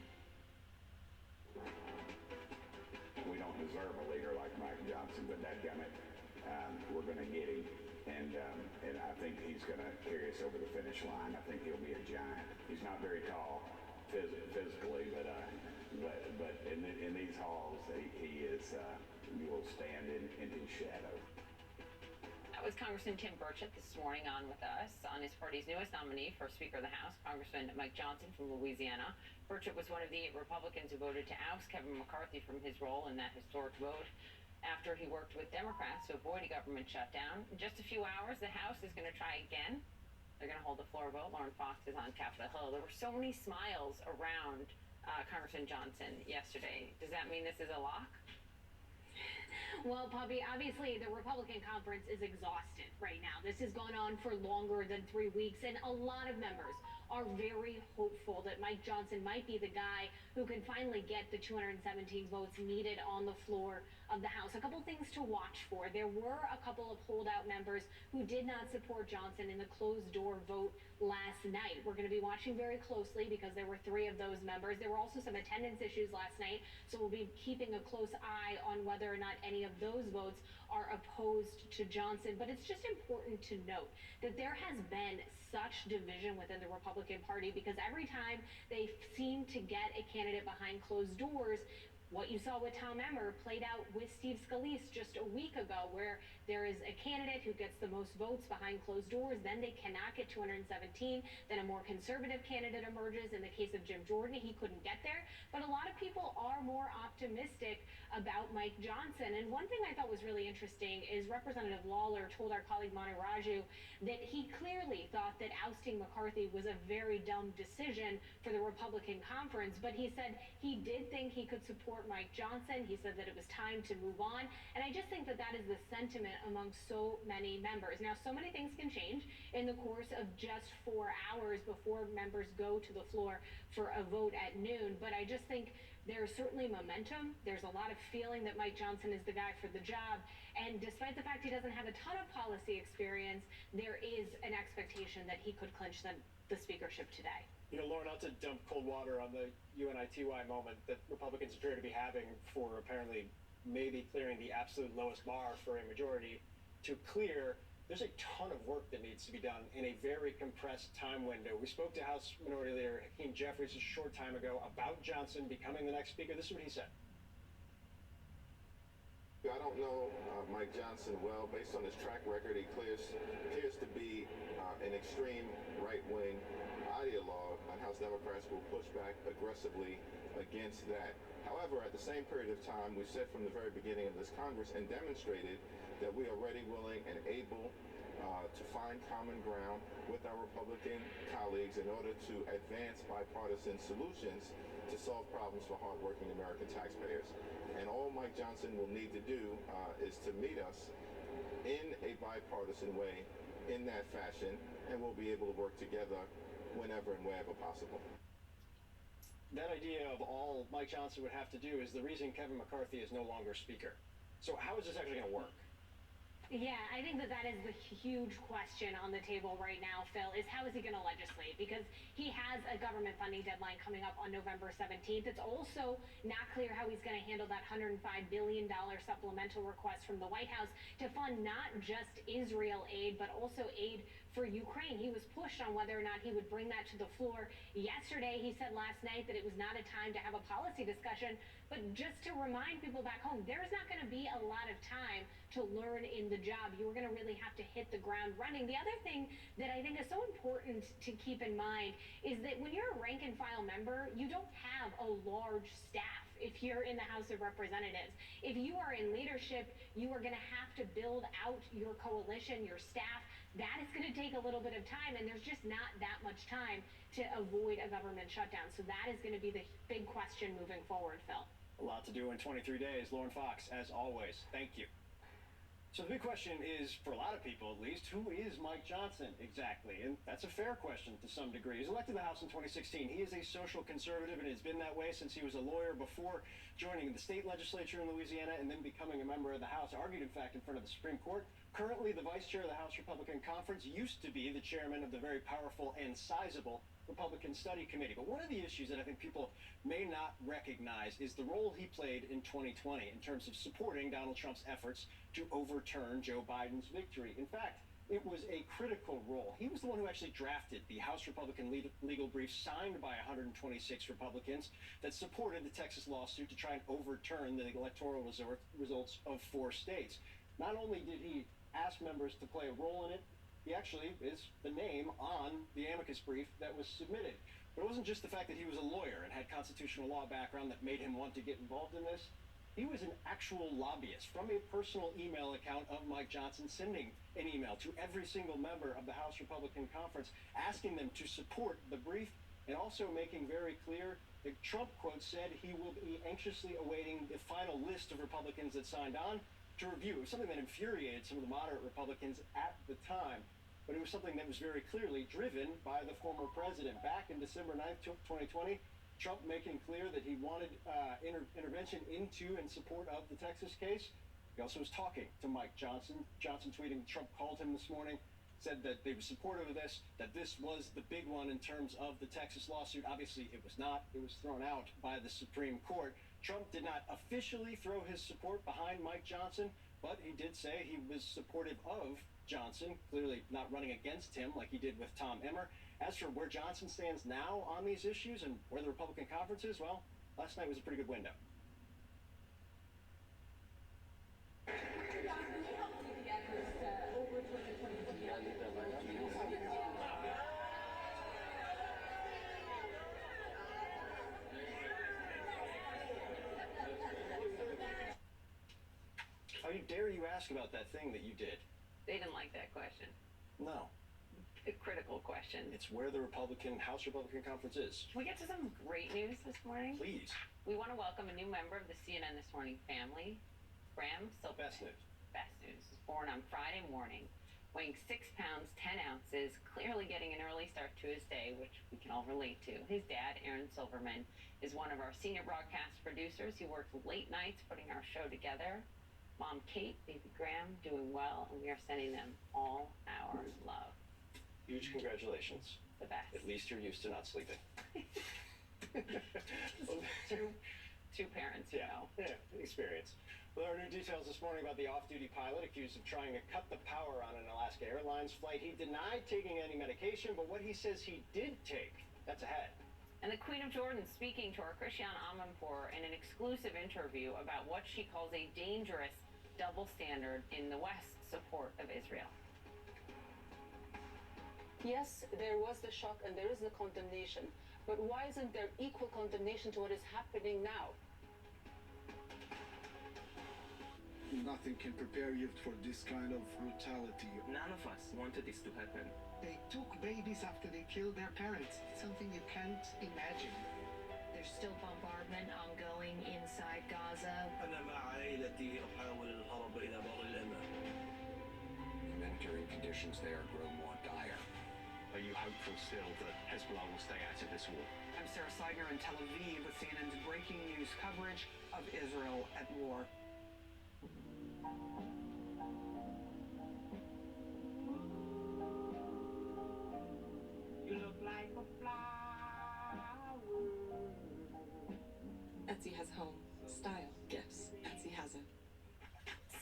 We don't deserve a leader like Mike Johnson, but dadgummit, we're going to get him, and I think he's going to carry us over the finish line. I think he'll be a giant. He's not very tall physically, but in these halls, he is. You will stand in his shadow. That was Congressman Tim Burchett this morning on with us on his party's newest nominee for Speaker of the House, Congressman Mike Johnson from Louisiana. Burchett was one of the 8 Republicans who voted to oust Kevin McCarthy from his role in that historic vote after he worked with Democrats to avoid a government shutdown. In just a few hours, the House is going to try again. They're going to hold the floor vote. Lauren Fox is on Capitol Hill. There were so many smiles around Congressman Johnson yesterday. Does that mean this is a lock? Well, Poppy, obviously the Republican conference is exhausted right now. This has gone on for longer than 3 weeks, and a lot of members are very hopeful that Mike Johnson might be the guy who can finally get the 217 votes needed on the floor of the House. A couple things to watch for. There were a couple of holdout members who did not support Johnson in the closed-door vote last night. We're going to be watching very closely because there were 3 of those members. There were also some attendance issues last night, so we'll be keeping a close eye on whether or not any of those votes are opposed to Johnson. But it's just important to note that there has been such division within the Republican Party because every time they seem to get a candidate behind closed doors, what you saw with Tom Emmer played out with Steve Scalise just a week ago, where there is a candidate who gets the most votes behind closed doors, then they cannot get 217, then a more conservative candidate emerges. In the case of Jim Jordan, he couldn't get there, but a lot of people are more optimistic about Mike Johnson. And one thing I thought was really interesting is Representative Lawler told our colleague Manu Raju that he clearly thought that ousting McCarthy was a very dumb decision for the Republican conference, but he said he did think he could support Mike Johnson. He said that it was time to move on, and I just think that that is the sentiment among so many members. Now, so many things can change in the course of just 4 hours before members go to the floor for a vote at noon, but I just think there's certainly momentum. There's a lot of feeling that Mike Johnson is the guy for the job, and despite the fact he doesn't have a ton of policy experience, there is an expectation that he could clinch the speakership today. You know, Laura, not to dump cold water on the UNITY moment that Republicans appear to be having for apparently maybe clearing the absolute lowest bar for a majority to clear, there's a ton of work that needs to be done in a very compressed time window. We spoke to House Minority Leader Hakeem Jeffries a short time ago about Johnson becoming the next speaker. This is what he said. I don't know Mike Johnson well. Based on his track record, he appears to be an extreme right-wing ideologue, and House Democrats will push back aggressively against that. However, However, at the same period of time, we said from the very beginning of this Congress and demonstrated that we are ready, willing, and able to find common ground with our Republican colleagues in order to advance bipartisan solutions to solve problems for hardworking American taxpayers. And all Mike Johnson will need to do is to meet us in a bipartisan way in that fashion, and we'll be able to work together whenever and wherever possible. That idea of all Mike Johnson would have to do is the reason Kevin McCarthy is no longer Speaker. So how is this actually going to work? Yeah, I think that is the huge question on the table right now, Phil, is how is he going to legislate? Because he has a government funding deadline coming up on November 17th. It's also not clear how he's going to handle that $105 billion supplemental request from the White House to fund not just Israel aid, but also aid for Ukraine. He was pushed on whether or not he would bring that to the floor yesterday. He said last night that it was not a time to have a policy discussion, but just to remind people back home, there's not going to be a lot of time to learn in the job. You're going to really have to hit the ground running. The other thing that I think is so important to keep in mind is that when you're a rank and file member, you don't have a large staff if you're in the House of Representatives. If you are in leadership, you are going to have to build out your coalition, your staff. That is going to take a little bit of time, and there's just not that much time to avoid a government shutdown. So that is going to be the big question moving forward, Phil. A lot to do in 23 days. Lauren Fox, as always, thank you. So the big question is, for a lot of people at least, who is Mike Johnson exactly? And that's a fair question to some degree. He was elected to the House in 2016. He is a social conservative and has been that way since he was a lawyer before joining the state legislature in Louisiana and then becoming a member of the House, argued in fact in front of the Supreme Court. Currently the vice chair of the House Republican Conference, used to be the chairman of the very powerful and sizable Republican Study Committee. But one of the issues that I think people may not recognize is the role he played in 2020 in terms of supporting Donald Trump's efforts to overturn Joe Biden's victory. In fact, it was a critical role. He was the one who actually drafted the House Republican legal brief signed by 126 Republicans that supported the Texas lawsuit to try and overturn the electoral results of 4 states. Not only did he ask members to play a role in it, he actually is the name on the amicus brief that was submitted. But it wasn't just the fact that he was a lawyer and had constitutional law background that made him want to get involved in this. He was an actual lobbyist from a personal email account of Mike Johnson, sending an email to every single member of the House Republican Conference, asking them to support the brief and also making very clear that Trump, quote, said he will be anxiously awaiting the final list of Republicans that signed on to review. It was something that infuriated some of the moderate Republicans at the time, but it was something that was very clearly driven by the former president. Back in December 9th, 2020, Trump making clear that he wanted intervention into and support of the Texas case. He also was talking to Mike Johnson. Johnson tweeting, Trump called him this morning, said that they were supportive of this, that this was the big one in terms of the Texas lawsuit. Obviously, it was not. It was thrown out by the Supreme Court. Trump did not officially throw his support behind Mike Johnson, but he did say he was supportive of Johnson, clearly not running against him like he did with Tom Emmer. As for where Johnson stands now on these issues and where the Republican conference is, well, last night was a pretty good window. How dare you ask about that thing that you did? They didn't like that question. No. A critical question. It's where the House Republican Conference is. Can we get to some great news this morning? Please. We want to welcome a new member of the CNN This Morning family, Bram Silverman. Best news. Best news. He was born on Friday morning, weighing 6 pounds, 10 ounces, clearly getting an early start to his day, which we can all relate to. His dad, Aaron Silverman, is one of our senior broadcast producers. He works late nights putting our show together. Mom Kate, baby Graham, doing well, and we are sending them all our love. Huge congratulations. The best. At least you're used to not sleeping. two parents, you know. Yeah, experience. Well, there are new details this morning about the off-duty pilot accused of trying to cut the power on an Alaska Airlines flight. He denied taking any medication, but what he says he did take, that's ahead. And the Queen of Jordan speaking to our Christiane Amanpour in an exclusive interview about what she calls a dangerous double standard in the West's support of Israel. Yes, there was the shock and there is the condemnation, but why isn't there equal condemnation to what is happening now? Nothing can prepare you for this kind of brutality. None of us wanted this to happen. They took babies after they killed their parents. It's something you can't imagine. There's still bombardment ongoing inside Gaza. Humanitarian conditions there grow more dire. Are you hopeful still that Hezbollah will stay out of this war? I'm Sarah Seidner in Tel Aviv with CNN's breaking news coverage of Israel at war. You look like a flower. Etsy has home, style, gifts. Etsy has it.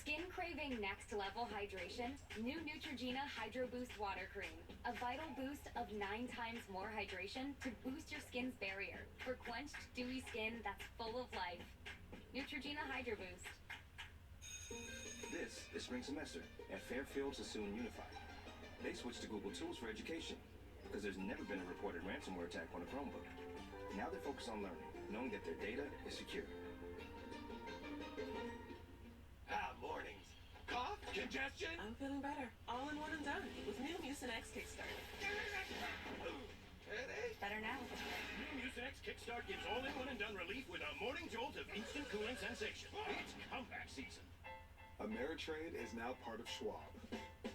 Skin craving next level hydration? New Neutrogena Hydro Boost Water Cream. A vital boost of 9 times more hydration to boost your skin's barrier for quenched, dewy skin that's full of life. Neutrogena Hydro Boost. This is spring semester, and Fairfield Sassoon Unified. They switched to Google Tools for education because there's never been a reported ransomware attack on a Chromebook. Now they're focused on learning, knowing that their data is secure. Mornings. Cough? Congestion? I'm feeling better. All in one and done with new Mucinex Kickstart. Better now. New Mucinex Kickstart gives all-in-one and done relief with a morning jolt of instant cooling sensation. It's comeback season. Ameritrade is now part of Schwab,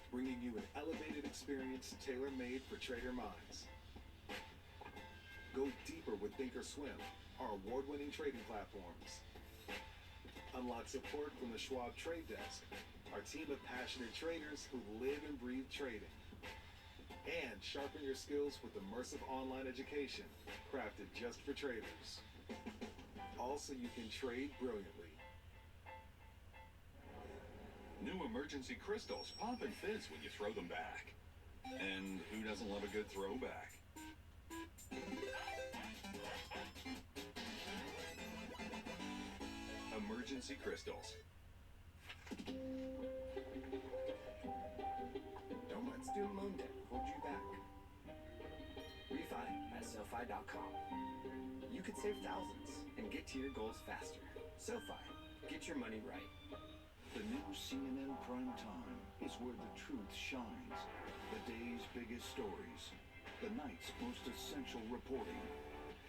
bringing you an elevated experience tailor-made for trader minds. Go deeper with Thinkorswim, our award-winning trading platforms. Unlock support from the Schwab Trade Desk, our team of passionate traders who live and breathe trading. And sharpen your skills with immersive online education, crafted just for traders. Also, you can trade brilliantly. New emergency crystals pop and fizz when you throw them back. And who doesn't love a good throwback? Emergency crystals. Don't let student loan debt hold you back. Refi at SoFi.com. You could save thousands and get to your goals faster. SoFi, get your money right. The new CNN Prime Time is where the truth shines. The day's biggest stories. The night's most essential reporting.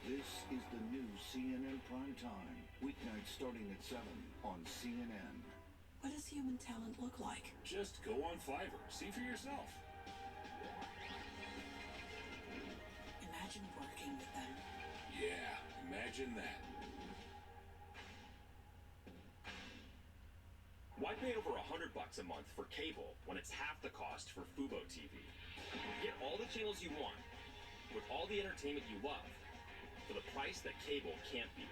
This is the new CNN Prime Time. Weeknights starting at 7 on CNN. What does human talent look like? Just go on Fiverr. See for yourself. Imagine working with them. Yeah, imagine that. Why pay over $100 a month for cable when it's half the cost for Fubo TV? Get all the channels you want with all the entertainment you love for the price that cable can't beat.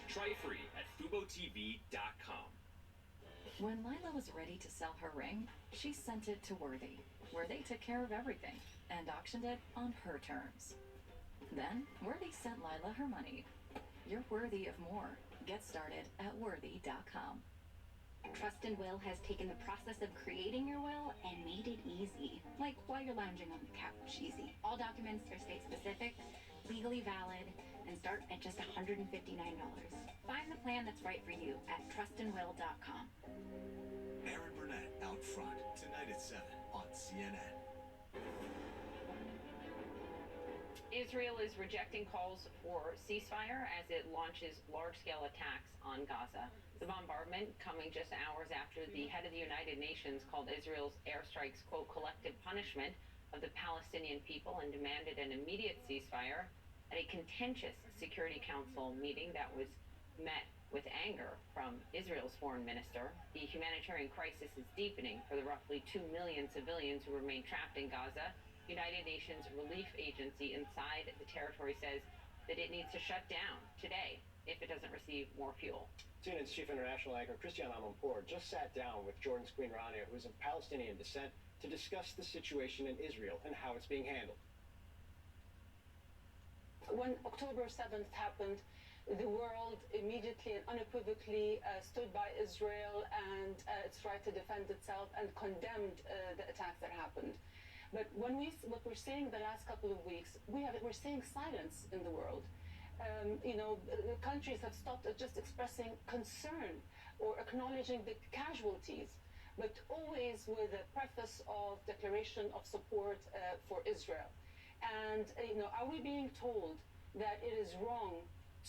Try it free at FuboTV.com. When Lila was ready to sell her ring, she sent it to Worthy, where they took care of everything and auctioned it on her terms. Then, Worthy sent Lila her money. You're worthy of more. Get started at Worthy.com. Trust and Will has taken the process of creating your will and made it easy. Like while you're lounging on the couch, easy. All documents are state specific, legally valid, and start at just $159. Find the plan that's right for you at trustandwill.com. Aaron Burnett out front tonight at 7 on CNN. Israel is rejecting calls for ceasefire as it launches large-scale attacks on Gaza. The bombardment coming just hours after the head of the United Nations called Israel's airstrikes, quote, collective punishment of the Palestinian people and demanded an immediate ceasefire at a contentious Security Council meeting that was met with anger from Israel's foreign minister. The humanitarian crisis is deepening for the roughly 2 million civilians who remain trapped in Gaza. United Nations Relief Agency inside the territory says that it needs to shut down today if it doesn't receive more fuel. CNN's chief international anchor, Christiane Amanpour, just sat down with Jordan's Queen Rania, who is of Palestinian descent, to discuss the situation in Israel and how it's being handled. When October 7th happened, the world immediately and unequivocally stood by Israel and its right to defend itself and condemned the attack that happened. But what we're seeing the last couple of weeks, we're seeing silence in the world. Countries have stopped at just expressing concern or acknowledging the casualties, but always with a preface of declaration of support for Israel. And, are we being told that it is wrong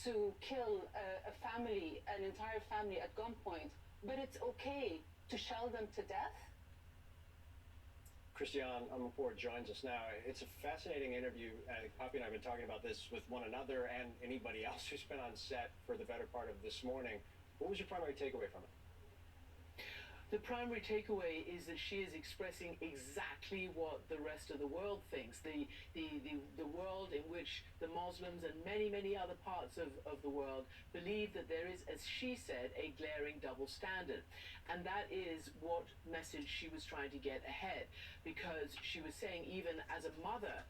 to kill an entire family at gunpoint, but it's okay to shell them to death? Christiane Amanpour joins us now. It's a fascinating interview. Poppy and I have been talking about this with one another and anybody else who's been on set for the better part of this morning. What was your primary takeaway from it? The primary takeaway is that she is expressing exactly what the rest of the world thinks. The world in which the Muslims and many, many other parts of the world believe that there is, as she said, a glaring double standard. And that is what message she was trying to get ahead, because she was saying, even as a mother,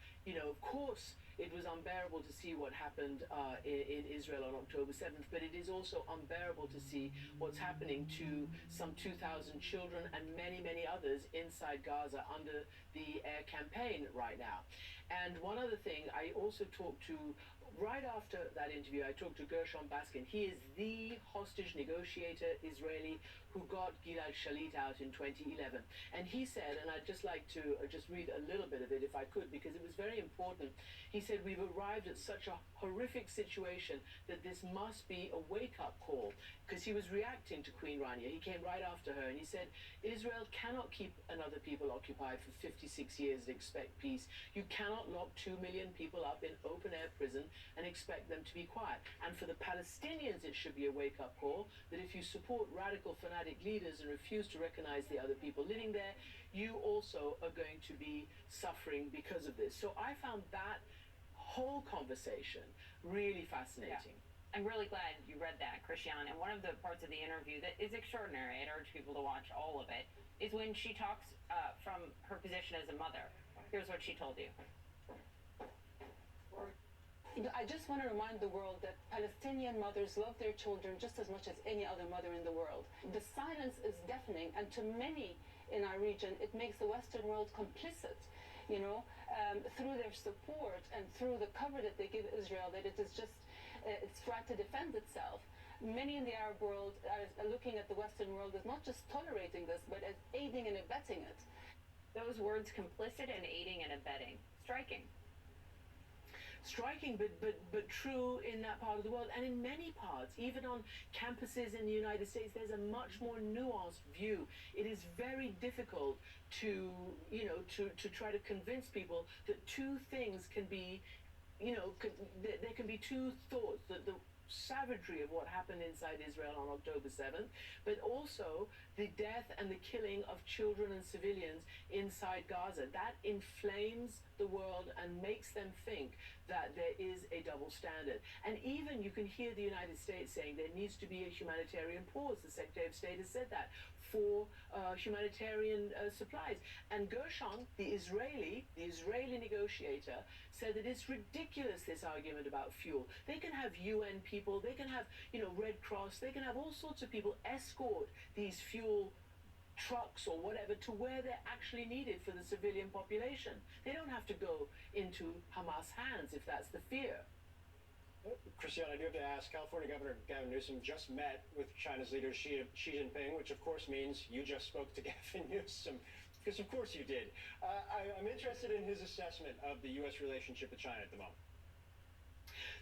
of course, it was unbearable to see what happened in Israel on October 7th, but it is also unbearable to see what's happening to some 2,000 children and many, many others inside Gaza under the air campaign right now. And one other thing, I also talked to, right after that interview, I talked to Gershon Baskin. He is the hostage negotiator Israeli who got Gilad Shalit out in 2011. And he said, and I'd just like to just read a little bit of it if I could, because it was very important. He said, we've arrived at such a horrific situation that this must be a wake-up call, because he was reacting to Queen Rania. He came right after her and he said, Israel cannot keep another people occupied for 56 years and expect peace. You cannot lock 2 million people up in open-air prison and expect them to be quiet. And for the Palestinians, it should be a wake-up call that if you support radical fanatic leaders and refuse to recognize the other people living there, you also are going to be suffering because of this. So I found that whole conversation really fascinating. Yeah. I'm really glad you read that, Christiane. And one of the parts of the interview that is extraordinary, I'd urge people to watch all of it, is when she talks from her position as a mother. Here's what she told you. I just want to remind the world that Palestinian mothers love their children just as much as any other mother in the world. The silence is deafening, and to many in our region, it makes the Western world complicit, through their support and through the cover that they give Israel, that it is just its right to defend itself. Many in the Arab world are looking at the Western world as not just tolerating this, but as aiding and abetting it. Those words, complicit and aiding and abetting, striking. Striking, but true in that part of the world, and in many parts, even on campuses in the United States, there's a much more nuanced view. It is very difficult to try to convince people that two things can be, there can be two thoughts, that the savagery of what happened inside Israel on October 7th, but also the death and the killing of children and civilians inside Gaza. That inflames the world and makes them think that there is a double standard. And even you can hear the United States saying there needs to be a humanitarian pause. The Secretary of State has said that for humanitarian supplies. And Gershon, the Israeli negotiator, said that it's ridiculous, this argument about fuel. They can have UN people, they can have, Red Cross, they can have all sorts of people escort these fuel trucks or whatever to where they're actually needed for the civilian population. They don't have to go into Hamas hands if that's the fear. Christiane, I do have to ask, California Governor Gavin Newsom just met with China's leader Xi Jinping, which of course means you just spoke to Gavin Newsom, because of course you did. I'm interested in his assessment of the U.S. relationship with China at the moment.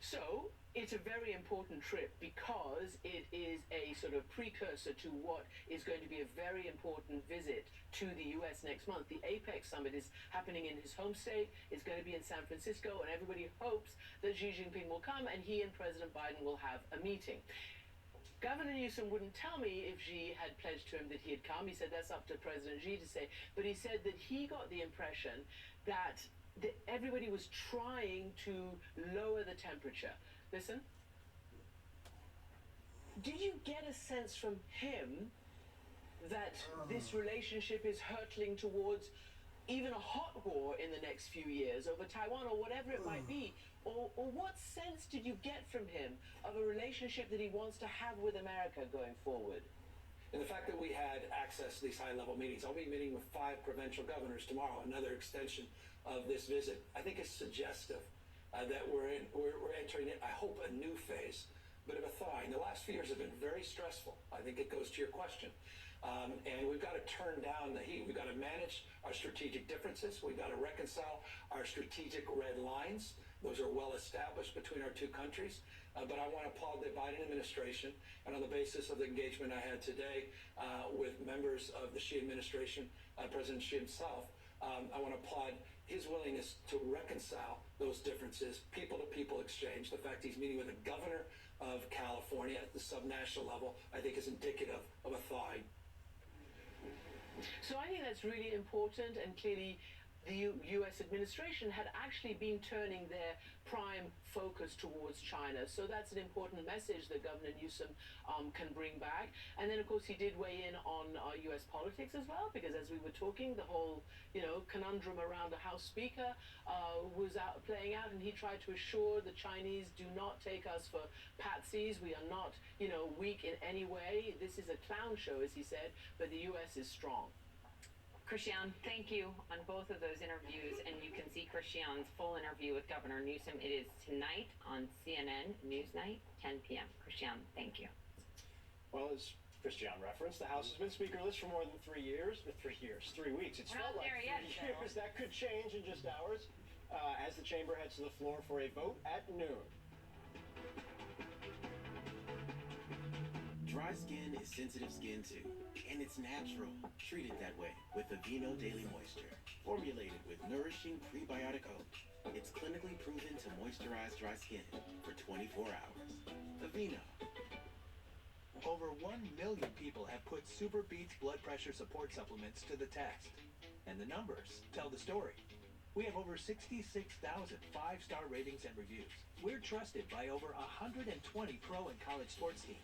So, it's a very important trip because it is a sort of precursor to what is going to be a very important visit to the U.S. next month. The APEC summit is happening in his home state. It's going to be in San Francisco, and everybody hopes that Xi Jinping will come and he and President Biden will have a meeting. Governor Newsom wouldn't tell me if Xi had pledged to him that he had come. He said that's up to President Xi to say. But he said that he got the impression that everybody was trying to lower the temperature. Listen. Did you get a sense from him that this relationship is hurtling towards even a hot war in the next few years over Taiwan or whatever it might be? Or what sense did you get from him of a relationship that he wants to have with America going forward? And the fact that we had access to these high-level meetings, I'll be meeting with 5 provincial governors tomorrow, another extension of this visit, I think is suggestive that we're entering, I hope, a new phase, bit of a thawing. The last few years have been very stressful. I think it goes to your question. And we've got to turn down the heat. We've got to manage our strategic differences. We've got to reconcile our strategic red lines. Those are well established between our two countries. But I want to applaud the Biden administration. And on the basis of the engagement I had today with members of the Xi administration, President Xi himself, I want to applaud his willingness to reconcile those differences, people-to-people exchange. The fact he's meeting with the governor of California at the subnational level, I think, is indicative of a thawing. So I think that's really important, and clearly the U.S. administration had actually been turning their prime focus towards China. So that's an important message that Governor Newsom can bring back. And then, of course, he did weigh in on U.S. politics as well, because as we were talking, the whole, conundrum around the House Speaker was playing out, and he tried to assure the Chinese, do not take us for patsies. We are not, weak in any way. This is a clown show, as he said, but the U.S. is strong. Christiane, thank you on both of those interviews, and you can see Christiane's full interview with Governor Newsom. It is tonight on CNN Newsnight, 10 p.m. Christiane, thank you. Well, as Christiane referenced, the House has been speakerless for more than 3 years. 3 weeks. It's felt like 3 years. That could change in just hours as the chamber heads to the floor for a vote at noon. Dry skin is sensitive skin too, and it's natural. Treat it that way with Aveeno Daily Moisture, formulated with nourishing prebiotic oat. It's clinically proven to moisturize dry skin for 24 hours. Aveeno. Over 1 million people have put Super Beats blood pressure support supplements to the test, and the numbers tell the story. We have over 66,000 5-star ratings and reviews. We're trusted by over 120 pro and college sports teams.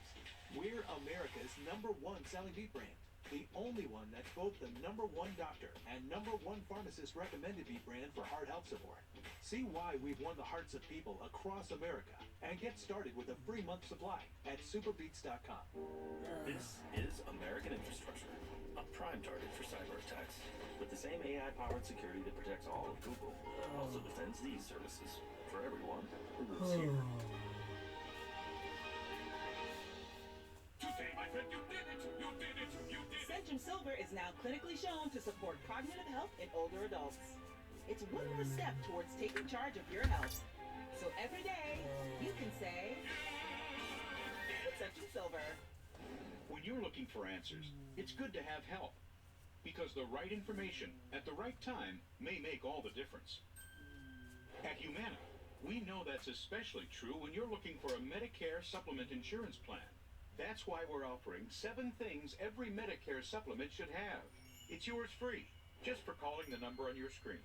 We're America's #1 selling beet brand, the only one that's both the #1 doctor and #1 pharmacist recommended beet brand for heart health support. See why we've won the hearts of people across America and get started with a free month supply at superbeats.com. This is American infrastructure, a prime target for cyber attacks. With the same AI-powered security that protects all of Google, also defends these services for everyone who lives here. Today, my friend, you did it! You did it! You did it! Centrum Silver is now clinically shown to support cognitive health in older adults. It's one more step towards taking charge of your health. So every day, you can say, Centrum Silver. When you're looking for answers, it's good to have help, because the right information at the right time may make all the difference. At Humana, we know that's especially true when you're looking for a Medicare supplement insurance plan. That's why we're offering 7 things every Medicare supplement should have. It's yours free, just for calling the number on your screen.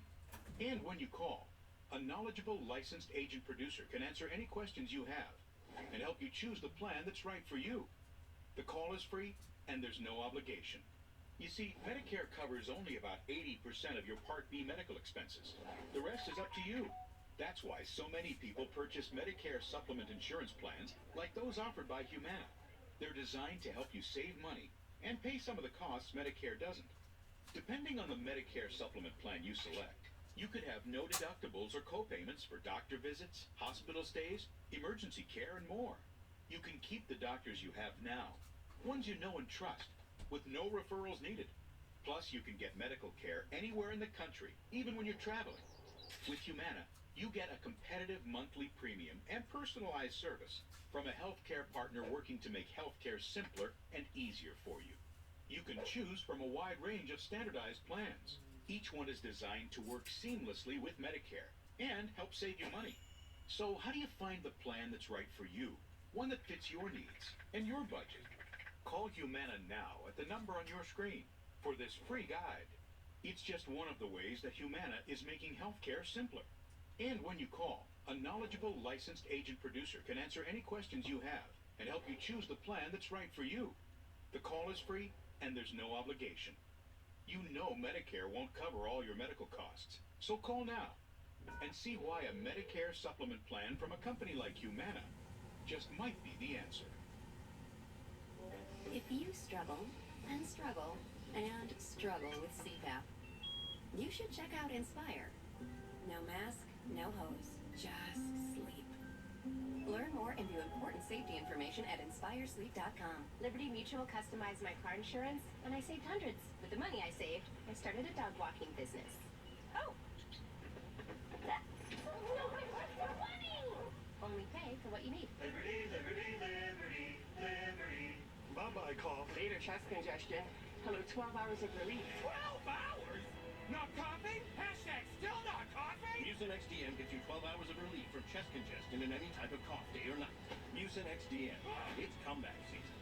And when you call, a knowledgeable licensed agent producer can answer any questions you have and help you choose the plan that's right for you. The call is free, and there's no obligation. You see, Medicare covers only about 80% of your Part B medical expenses. The rest is up to you. That's why so many people purchase Medicare supplement insurance plans like those offered by Humana. They're designed to help you save money and pay some of the costs Medicare doesn't. Depending on the Medicare supplement plan you select, you could have no deductibles or co-payments for doctor visits, hospital stays, emergency care, and more. You can keep the doctors you have now, ones you know and trust, with no referrals needed. Plus, you can get medical care anywhere in the country, even when you're traveling. With Humana, you get a competitive monthly premium and personalized service from a healthcare partner working to make healthcare simpler and easier for you. You can choose from a wide range of standardized plans. Each one is designed to work seamlessly with Medicare and help save you money. So how do you find the plan that's right for you? One that fits your needs and your budget. Call Humana now at the number on your screen for this free guide. It's just one of the ways that Humana is making healthcare simpler. And when you call, a knowledgeable licensed agent producer can answer any questions you have and help you choose the plan that's right for you. The call is free and there's no obligation. You know Medicare won't cover all your medical costs, so call now and see why a Medicare supplement plan from a company like Humana just might be the answer. If you struggle and struggle and struggle with CPAP, you should check out Inspire. No mask, no hose, just sleep. Learn more and view important safety information at inspiresleep.com. Liberty Mutual customized my car insurance, and I saved hundreds. With the money I saved, I started a dog walking business. Oh! No, I want the money! Only pay for what you need. Liberty, liberty, liberty, liberty. Bye-bye, cough. Later chest congestion. Hello, 12 hours of relief. 12 hours? Not coughing? Hashtag still not coughing? Mucin XDM gives you 12 hours of relief from chest congestion and any type of cough, day or night. Mucin XDM. It's comeback season.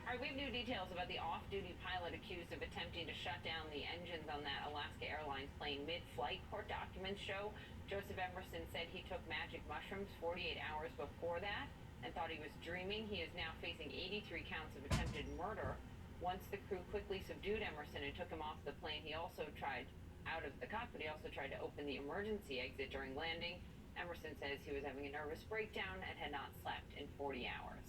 All right, we have new details about the off-duty pilot accused of attempting to shut down the engines on that Alaska Airlines plane mid-flight. Court documents show Joseph Emerson said he took magic mushrooms 48 hours before that and thought he was dreaming. He is now facing 83 counts of attempted murder. Once the crew quickly subdued Emerson and took him off the plane, he also tried out of the cockpit. He also tried to open the emergency exit during landing. Emerson says he was having a nervous breakdown and had not slept in 40 hours.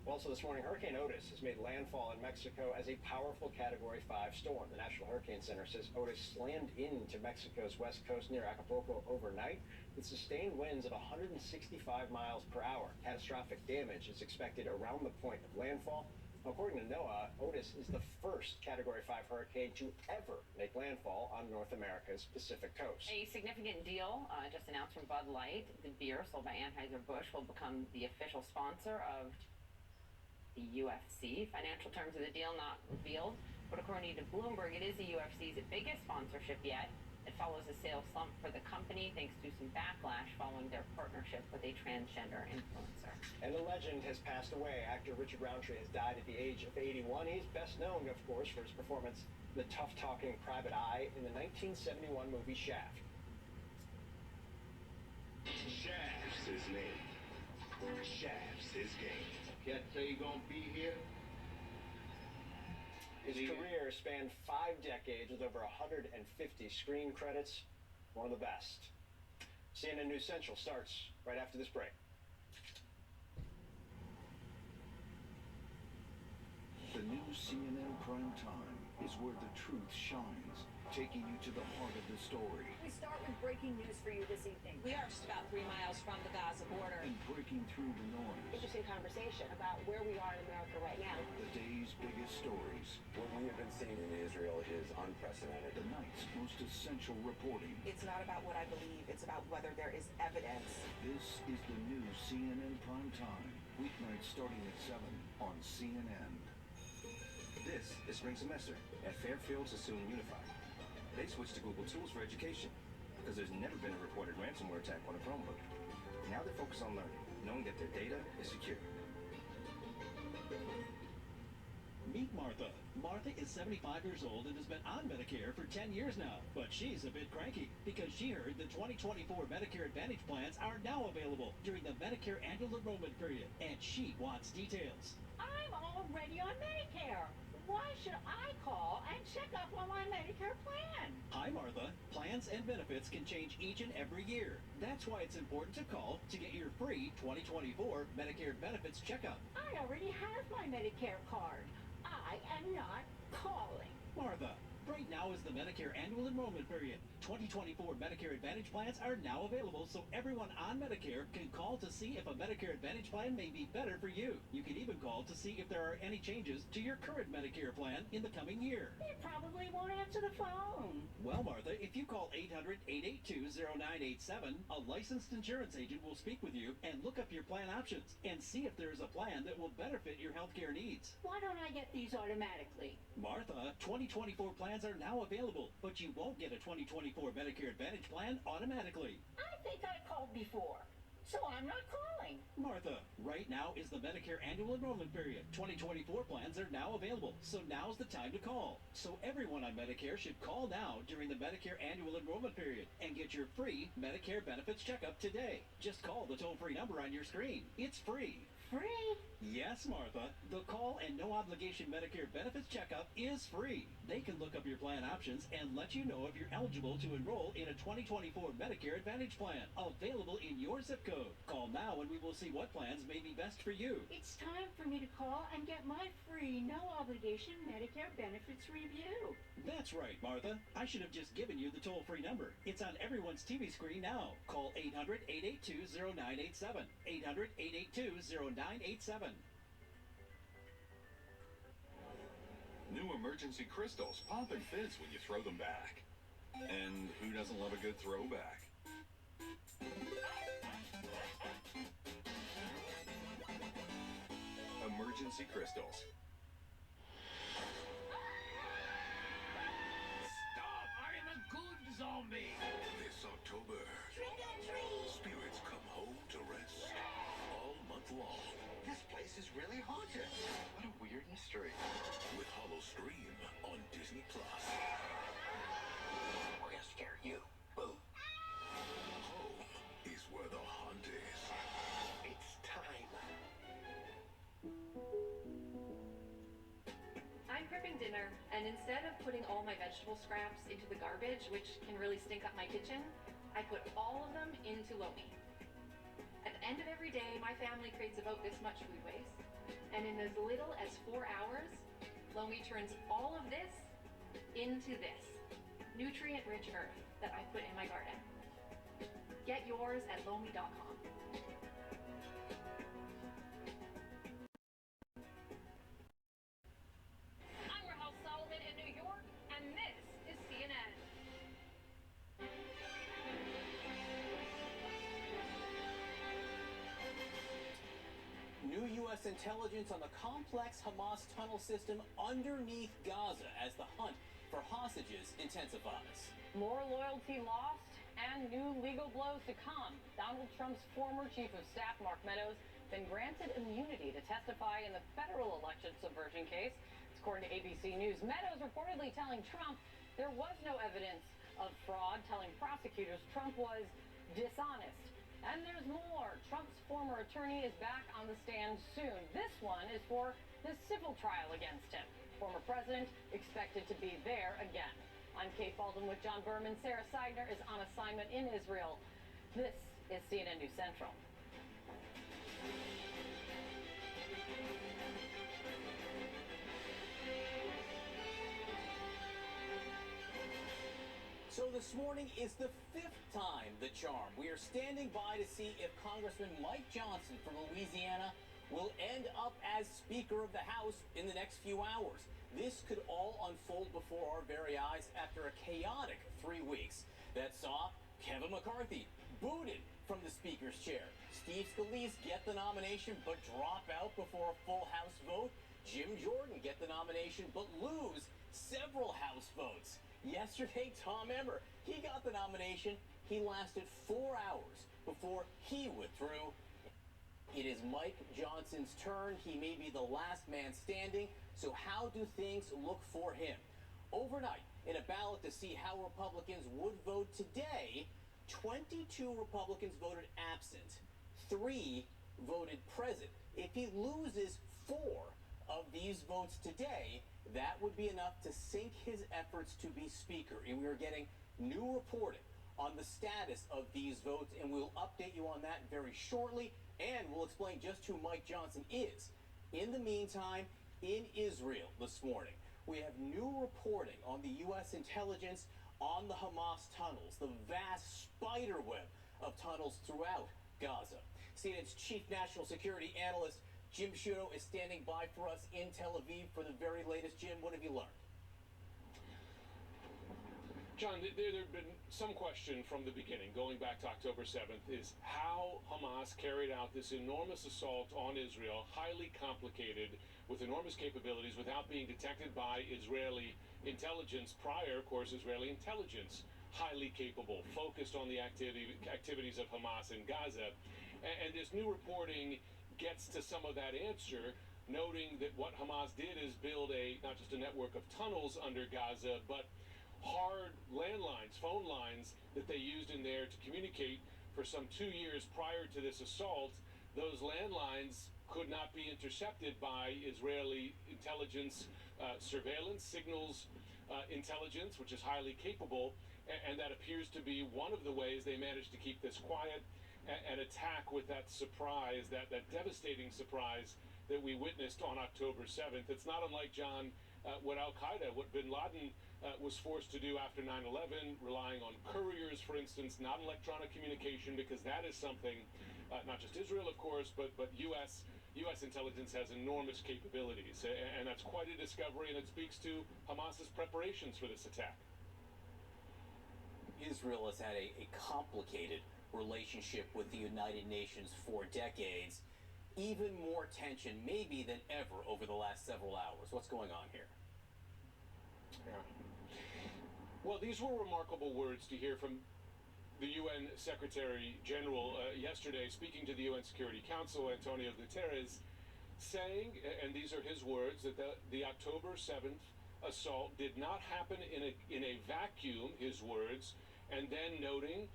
Also this morning, Hurricane Otis has made landfall in Mexico as a powerful Category 5 storm. The National Hurricane Center says Otis slammed into Mexico's west coast near Acapulco overnight with sustained winds of 165 miles per hour. Catastrophic damage is expected around the point of landfall. According to NOAA, Otis is the first Category 5 hurricane to ever make landfall on North America's Pacific coast. A significant deal just announced from Bud Light. The beer sold by Anheuser-Busch will become the official sponsor of the UFC. Financial terms of the deal not revealed, but according to Bloomberg, it is the UFC's biggest sponsorship yet. It follows a sales slump for the company thanks to some backlash following their partnership with a transgender influencer. And a legend has passed away. Actor Richard Roundtree has died at the age of 81. He's best known, of course, for his performance in the tough-talking Private Eye in the 1971 movie Shaft. Shaft's his name. Shaft's his game. Can't say you're gonna be here. His career spanned 5 decades with over 150 screen credits. One of the best. CNN News Central starts right after this break. The new CNN Prime Time is where the truth shines, taking you to the heart of the story. We start with breaking news for you this evening. We are just about 3 miles from the Gaza border. And breaking through the noise. Interesting conversation about where we are in America right now. The day's biggest stories. What we have been seeing in Israel is unprecedented. The night's most essential reporting. It's not about what I believe, it's about whether there is evidence. This is the new CNN Prime Time. Weeknights starting at 7 on CNN. This is spring semester at Fairfield Sassoon Unified. They switched to Google Tools for Education because there's never been a reported ransomware attack on a Chromebook. Now they're focused on learning, knowing that their data is secure. Meet Martha. Martha is 75 years old and has been on Medicare for 10 years now. But she's a bit cranky because she heard the 2024 Medicare Advantage plans are now available during the Medicare annual enrollment period. And she wants details. I'm already on Medicare. Why should I call and check up on my Medicare plan? Hi, Martha. Plans and benefits can change each and every year. That's why it's important to call to get your free 2024 Medicare benefits checkup. I already have my Medicare card. I am not calling. Martha, right now is the Medicare annual enrollment period. 2024 Medicare Advantage plans are now available, so everyone on Medicare can call to see if a Medicare Advantage plan may be better for you. You can even call to see if there are any changes to your current Medicare plan in the coming year. They probably won't answer the phone. Well, Martha, if you call 800-882-0987, a licensed insurance agent will speak with you and look up your plan options and see if there is a plan that will better fit your healthcare needs. Why don't I get these automatically? Martha, 2024 plans are now available, but you won't get a 2024 Medicare Advantage plan automatically. I think I called before, so I'm not calling. Martha, right now is the Medicare annual enrollment period. 2024 plans are now available, so now's the time to call. So everyone on Medicare should call now during the Medicare annual enrollment period and get your free Medicare benefits checkup today. Just call the toll-free number on your screen. It's free. Free? Yes, Martha. The call and no obligation Medicare benefits checkup is free. They can look up your plan options and let you know if you're eligible to enroll in a 2024 Medicare Advantage plan available in your zip code. Call now and we will we'll see what plans may be best for you. It's time for me to call and get my free, no-obligation Medicare benefits review. That's right, Martha. I should have just given you the toll-free number. It's on everyone's TV screen now. Call 800-882-0987. 800-882-0987. New emergency crystals pop and fizz when you throw them back. And who doesn't love a good throwback? Emergency crystals. Stop! I am a good zombie! This October, Trick or treat! spirits come home to rest all month long. This place is really haunted. What a weird mystery. With Hollow Stream on Disney Plus. We're gonna scare you. Boo. Home is where the hunt is. It's time. I'm prepping dinner, and instead of putting all my vegetable scraps into the garbage, which can really stink up my kitchen, I put all of them into Lomi. At the end of every day, my family creates about this much food waste, and in as little as 4 hours, Lomi turns all of this into this nutrient-rich earth that I put in my garden. Get yours at lomi.com. I'm Rahel Solomon in New York, and this is CNN. New U.S. intelligence on the complex Hamas tunnel system underneath Gaza as the hunt for hostages intensifies. More loyalty lost and new legal blows to come. Donald Trump's former chief of staff, Mark Meadows, been granted immunity to testify in the federal election subversion case. According to ABC News, Meadows reportedly telling Trump there was no evidence of fraud, telling prosecutors Trump was dishonest. And there's more. Trump's former attorney is back on the stand soon. This one is for the civil trial against him. Former president expected to be there again. I'm Kate Baldwin with John Berman. Sarah Seidner is on assignment in Israel. This is CNN News Central. So this morning is the 5th time the charm. We are standing by to see if Congressman Mike Johnson from Louisiana will end up as Speaker of the House in the next few hours. This could all unfold before our very eyes after a chaotic 3 weeks that saw Kevin McCarthy booted from the Speaker's chair, Steve Scalise get the nomination but drop out before a full House vote, Jim Jordan get the nomination but lose several House votes. Yesterday, Tom Emmer, he got the nomination. He lasted 4 hours before he withdrew. It is Mike Johnson's turn. He may be the last man standing. So how do things look for him? Overnight, in a ballot to see how Republicans would vote today, 22 Republicans voted absent. 3 voted present. If he loses 4 of these votes today, that would be enough to sink his efforts to be Speaker. And we are getting new reporting on the status of these votes, and we'll update you on that very shortly, and we'll explain just who Mike Johnson is. In the meantime, in Israel this morning, we have new reporting on the U.S. intelligence on the Hamas tunnels, the vast spider web of tunnels throughout Gaza. CNN's chief national security analyst, Jim Sciutto, is standing by for us in Tel Aviv for the very latest. Jim, what have you learned? John, there have been some question from the beginning, going back to October 7th, is how Hamas carried out this enormous assault on Israel, highly complicated, with enormous capabilities, without being detected by Israeli intelligence. Prior, of course, Israeli intelligence, highly capable, focused on the activities of Hamas in Gaza. And this new reporting gets to some of that answer, noting that what Hamas did is build not just a network of tunnels under Gaza, but hard landlines, phone lines that they used in there to communicate for some 2 years prior to this assault. Those landlines could not be intercepted by Israeli intelligence surveillance, signals intelligence, which is highly capable, and that appears to be one of the ways they managed to keep this quiet. an attack with that surprise, that devastating surprise that we witnessed on October 7th. It's not unlike, John, what Al-Qaeda, what bin Laden was forced to do after 9/11, relying on couriers, for instance, not electronic communication, because that is something, not just Israel, of course, but U.S. intelligence has enormous capabilities, and that's quite a discovery, and it speaks to Hamas's preparations for this attack. Israel has had a complicated relationship with the United Nations for decades. Even more tension, maybe, than ever over the last several hours. What's going on here? Yeah. Well, these were remarkable words to hear from the UN Secretary General yesterday, speaking to the UN Security Council, Antonio Guterres, saying, and these are his words, that the October 7th assault did not happen in a vacuum, his words, and then noting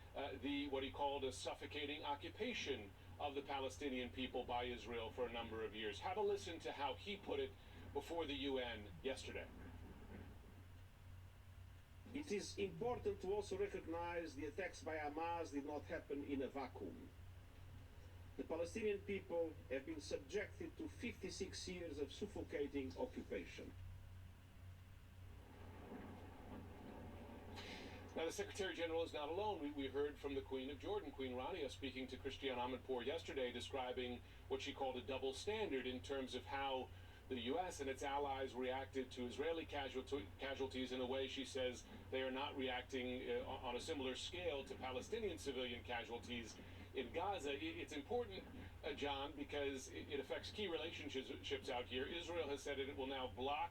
what he called a suffocating occupation of the Palestinian people by Israel for a number of years. Have a listen to how he put it before the UN yesterday. It is important to also recognize the attacks by Hamas did not happen in a vacuum. The Palestinian people have been subjected to 56 years of suffocating occupation. Now, the Secretary General is not alone. We heard from the Queen of Jordan, Queen Rania, speaking to Christiane Amanpour yesterday, describing what she called a double standard in terms of how the U.S. and its allies reacted to Israeli casualties. In a way, she says, they are not reacting on a similar scale to Palestinian civilian casualties in Gaza. It's important, John, because it affects key relationships out here. Israel has said that it will now block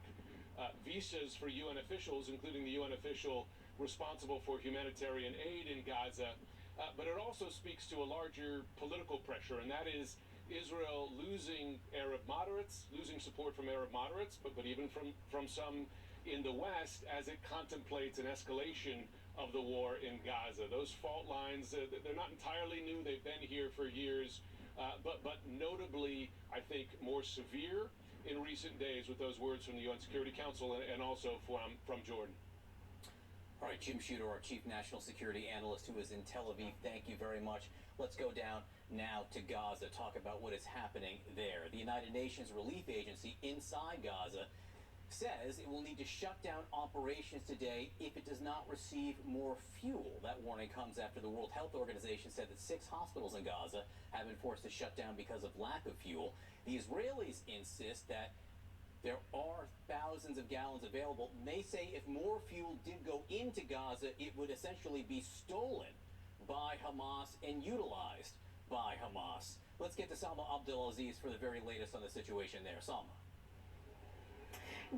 visas for UN officials, including the UN official responsible for humanitarian aid in Gaza, but it also speaks to a larger political pressure, and that is Israel losing Arab moderates, losing support from Arab moderates, but even from some in the West as it contemplates an escalation of the war in Gaza. Those fault lines, they're not entirely new. They've been here for years, but notably, I think, more severe in recent days with those words from the UN Security Council and also from Jordan. All right, Jim Shooter, our Chief National Security Analyst, who is in Tel Aviv, thank you very much. Let's go down now to Gaza, talk about what is happening there. The United Nations Relief Agency inside Gaza says it will need to shut down operations today if it does not receive more fuel. That warning comes after the World Health Organization said that 6 hospitals in Gaza have been forced to shut down because of lack of fuel. The Israelis insist that there are thousands of gallons available. They say if more fuel did go into Gaza, it would essentially be stolen by Hamas and utilized by Hamas. Let's get to Salma Abdulaziz for the very latest on the situation there. Salma.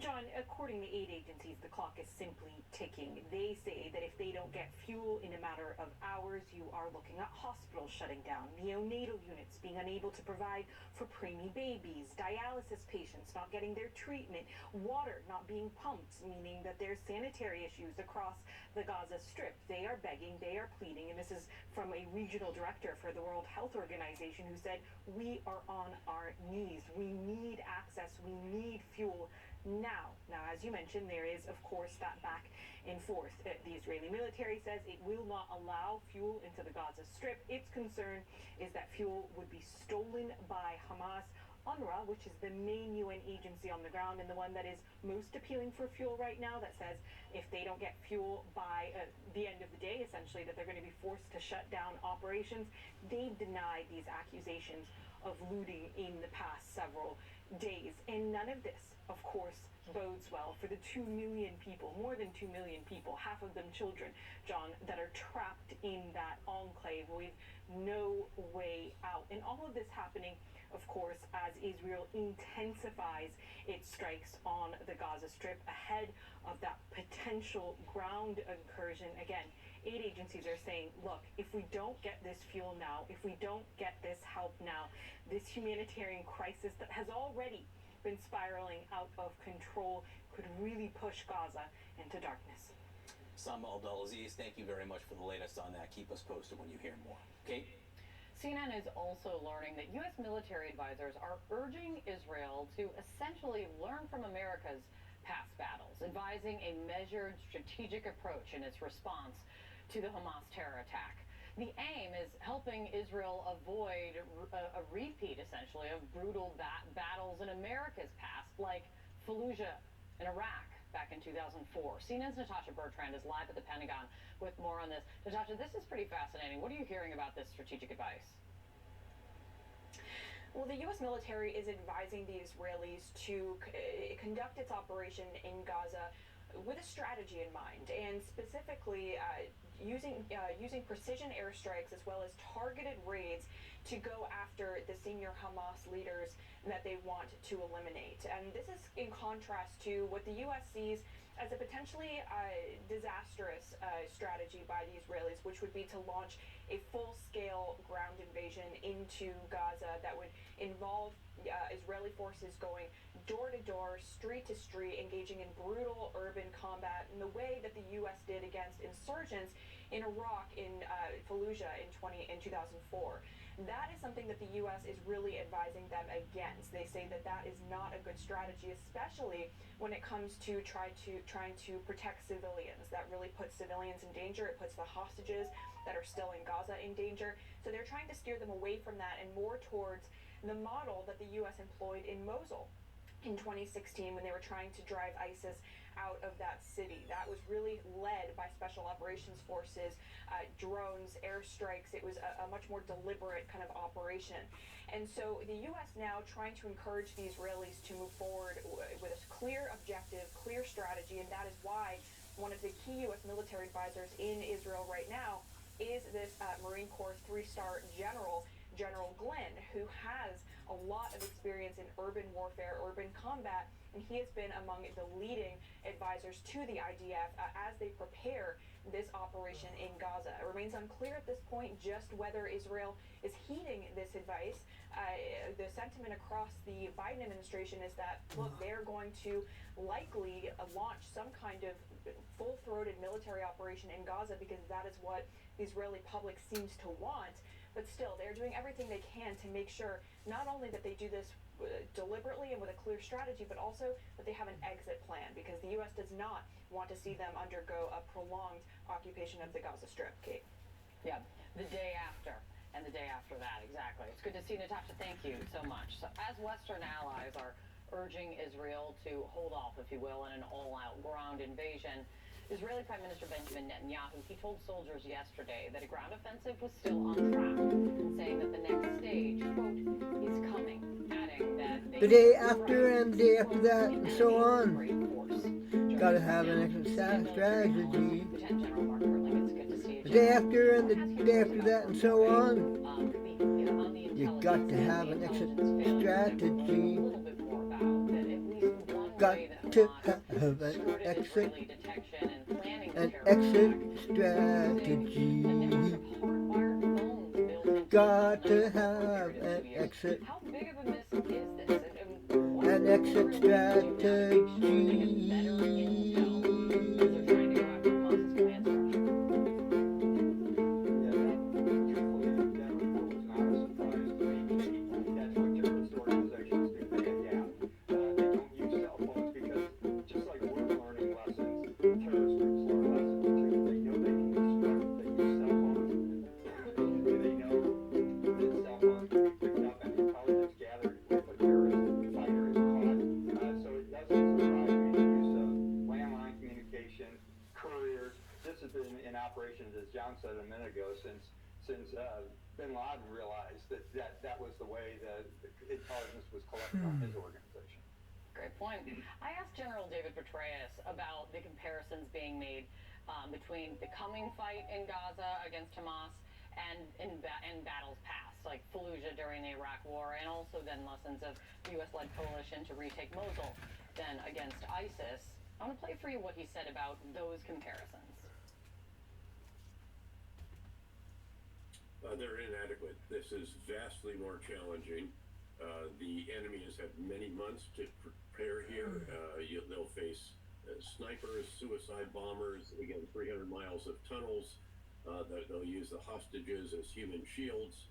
John, according to aid agencies, the clock is simply ticking. They say that if they don't get fuel in a matter of hours, you are looking at hospitals shutting down, neonatal units being unable to provide for preemie babies, dialysis patients not getting their treatment, water not being pumped, meaning that there's sanitary issues across the Gaza Strip. They are begging, they are pleading, and this is from a regional director for the World Health Organization who said, we are on our knees. We need access. We need fuel. Now, as you mentioned, there is, of course, that back and forth. The Israeli military says it will not allow fuel into the Gaza Strip. Its concern is that fuel would be stolen by Hamas. UNRWA, which is the main UN agency on the ground and the one that is most appealing for fuel right now, that says if they don't get fuel by the end of the day, essentially, that they're going to be forced to shut down operations. They've denied these accusations of looting in the past several days. And none of this, of course, bodes well for the 2 million people, more than 2 million people, half of them children, John, that are trapped in that enclave with no way out. And all of this happening, of course, as Israel intensifies its strikes on the Gaza Strip ahead of that potential ground incursion. Again, aid agencies are saying, look, if we don't get this fuel now, if we don't get this help now, this humanitarian crisis that has already been spiraling out of control could really push Gaza into darkness. Salma Abdulaziz, thank you very much for the latest on that. Keep us posted when you hear more. Kate? CNN is also learning that U.S. military advisors are urging Israel to essentially learn from America's past battles, advising a measured strategic approach in its response to the Hamas terror attack. The aim is helping Israel avoid a repeat, essentially, of brutal battles in America's past, like Fallujah in Iraq back in 2004. CNN's Natasha Bertrand is live at the Pentagon with more on this. Natasha, this is pretty fascinating. What are you hearing about this strategic advice? Well, the U.S. military is advising the Israelis to conduct its operation in Gaza with a strategy in mind, and specifically using precision airstrikes as well as targeted raids to go after the senior Hamas leaders that they want to eliminate. And this is in contrast to what the U.S. sees as a potentially disastrous strategy by the Israelis, which would be to launch a full-scale ground invasion into Gaza that would involve Israeli forces going door to door, street to street, engaging in brutal urban combat in the way that the U.S. did against insurgents in Iraq in Fallujah in 2004. That is something that the U.S. is really advising them against. They say that that is not a good strategy, especially when it comes to trying to protect civilians. That really puts civilians in danger. It puts the hostages that are still in Gaza in danger. So they're trying to steer them away from that and more towards the model that the U.S. employed in Mosul in 2016 when they were trying to drive ISIS out of that city. That was really led by special operations forces, drones, airstrikes. It was a much more deliberate kind of operation. And so the U.S. now trying to encourage the Israelis to move forward with a clear objective, clear strategy, and that is why one of the key U.S. military advisors in Israel right now is this Marine Corps 3-star general, General Glenn, who has a lot of experience in urban warfare, urban combat, and he has been among the leading advisors to the IDF as they prepare this operation in Gaza. It remains unclear at this point just whether Israel is heeding this advice. The sentiment across the Biden administration is that, look, they're going to likely launch some kind of full-throated military operation in Gaza because that is what the Israeli public seems to want. But still, they're doing everything they can to make sure not only that they do this deliberately and with a clear strategy, but also that they have an exit plan, because the U.S. does not want to see them undergo a prolonged occupation of the Gaza Strip, Kate. Yeah, the day after and the day after that, exactly. It's good to see, Natasha. Thank you so much. So as Western allies are urging Israel to hold off, if you will, in an all-out ground invasion, Israeli Prime Minister Benjamin Netanyahu, he told soldiers yesterday that a ground offensive was still on track, saying that the next stage, quote, is coming, adding that the day after and the day after that and so on. Gotta have an exit strategy. The day after and the day after that and so on. You got to have an exit strategy. Got to have an exit strategy. Got to have an exit strategy. Bin Laden realized that was the way the intelligence was collected on his organization. Great point. I asked General David Petraeus about the comparisons being made between the coming fight in Gaza against Hamas and battles past, like Fallujah during the Iraq War, and also then lessons of the U.S.-led coalition to retake Mosul, then against ISIS. I want to play for you what he said about those comparisons. They're inadequate. This is vastly more challenging. The enemy has had many months to prepare here. They'll face snipers, suicide bombers, again, 300 miles of tunnels. They'll use the hostages as human shields,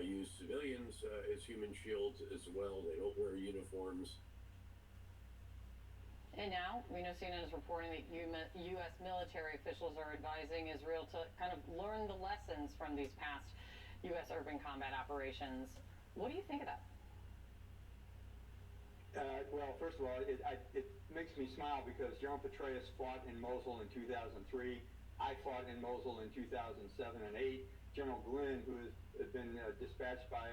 use civilians as human shields as well. They don't wear uniforms. And now, we know CNN is reporting that U.S. military officials are advising Israel to kind of learn the lessons from these past U.S. urban combat operations. What do you think of that? Well, first of all, it makes me smile because General Petraeus fought in Mosul in 2003. I fought in Mosul in 2007 and 8. General Glynn, who has been dispatched by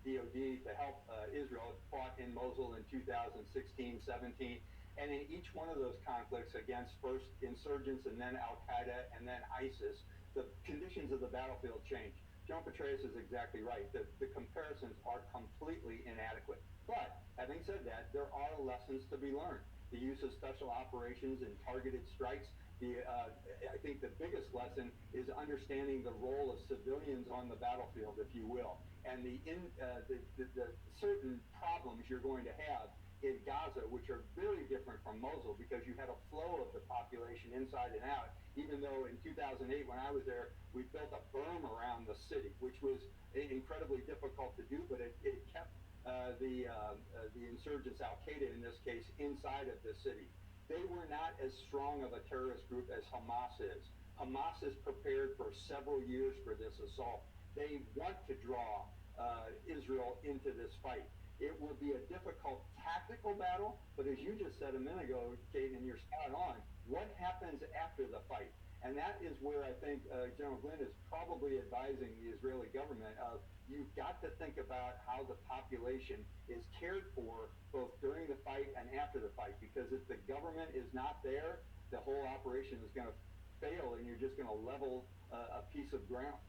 DOD to help Israel, fought in Mosul in 2016, 17. And in each one of those conflicts against first insurgents and then Al-Qaeda and then ISIS, the conditions of the battlefield change. General Petraeus is exactly right. The comparisons are completely inadequate. But having said that, there are lessons to be learned. The use of special operations and targeted strikes. I think the biggest lesson is understanding the role of civilians on the battlefield, if you will, and the certain problems you're going to have in Gaza, which are very different from Mosul because you had a flow of the population inside and out, even though in 2008 when I was there, we built a berm around the city, which was incredibly difficult to do, but it kept the insurgents, Al-Qaeda in this case, inside of the city. They were not as strong of a terrorist group as Hamas is. Hamas is prepared for several years for this assault. They want to draw Israel into this fight. It will be a difficult tactical battle, but as you just said a minute ago, Kate, and you're spot on, what happens after the fight? And that is where I think General Glynn is probably advising the Israeli government of, you've got to think about how the population is cared for both during the fight and after the fight, because if the government is not there, the whole operation is going to fail and you're just going to level a piece of ground.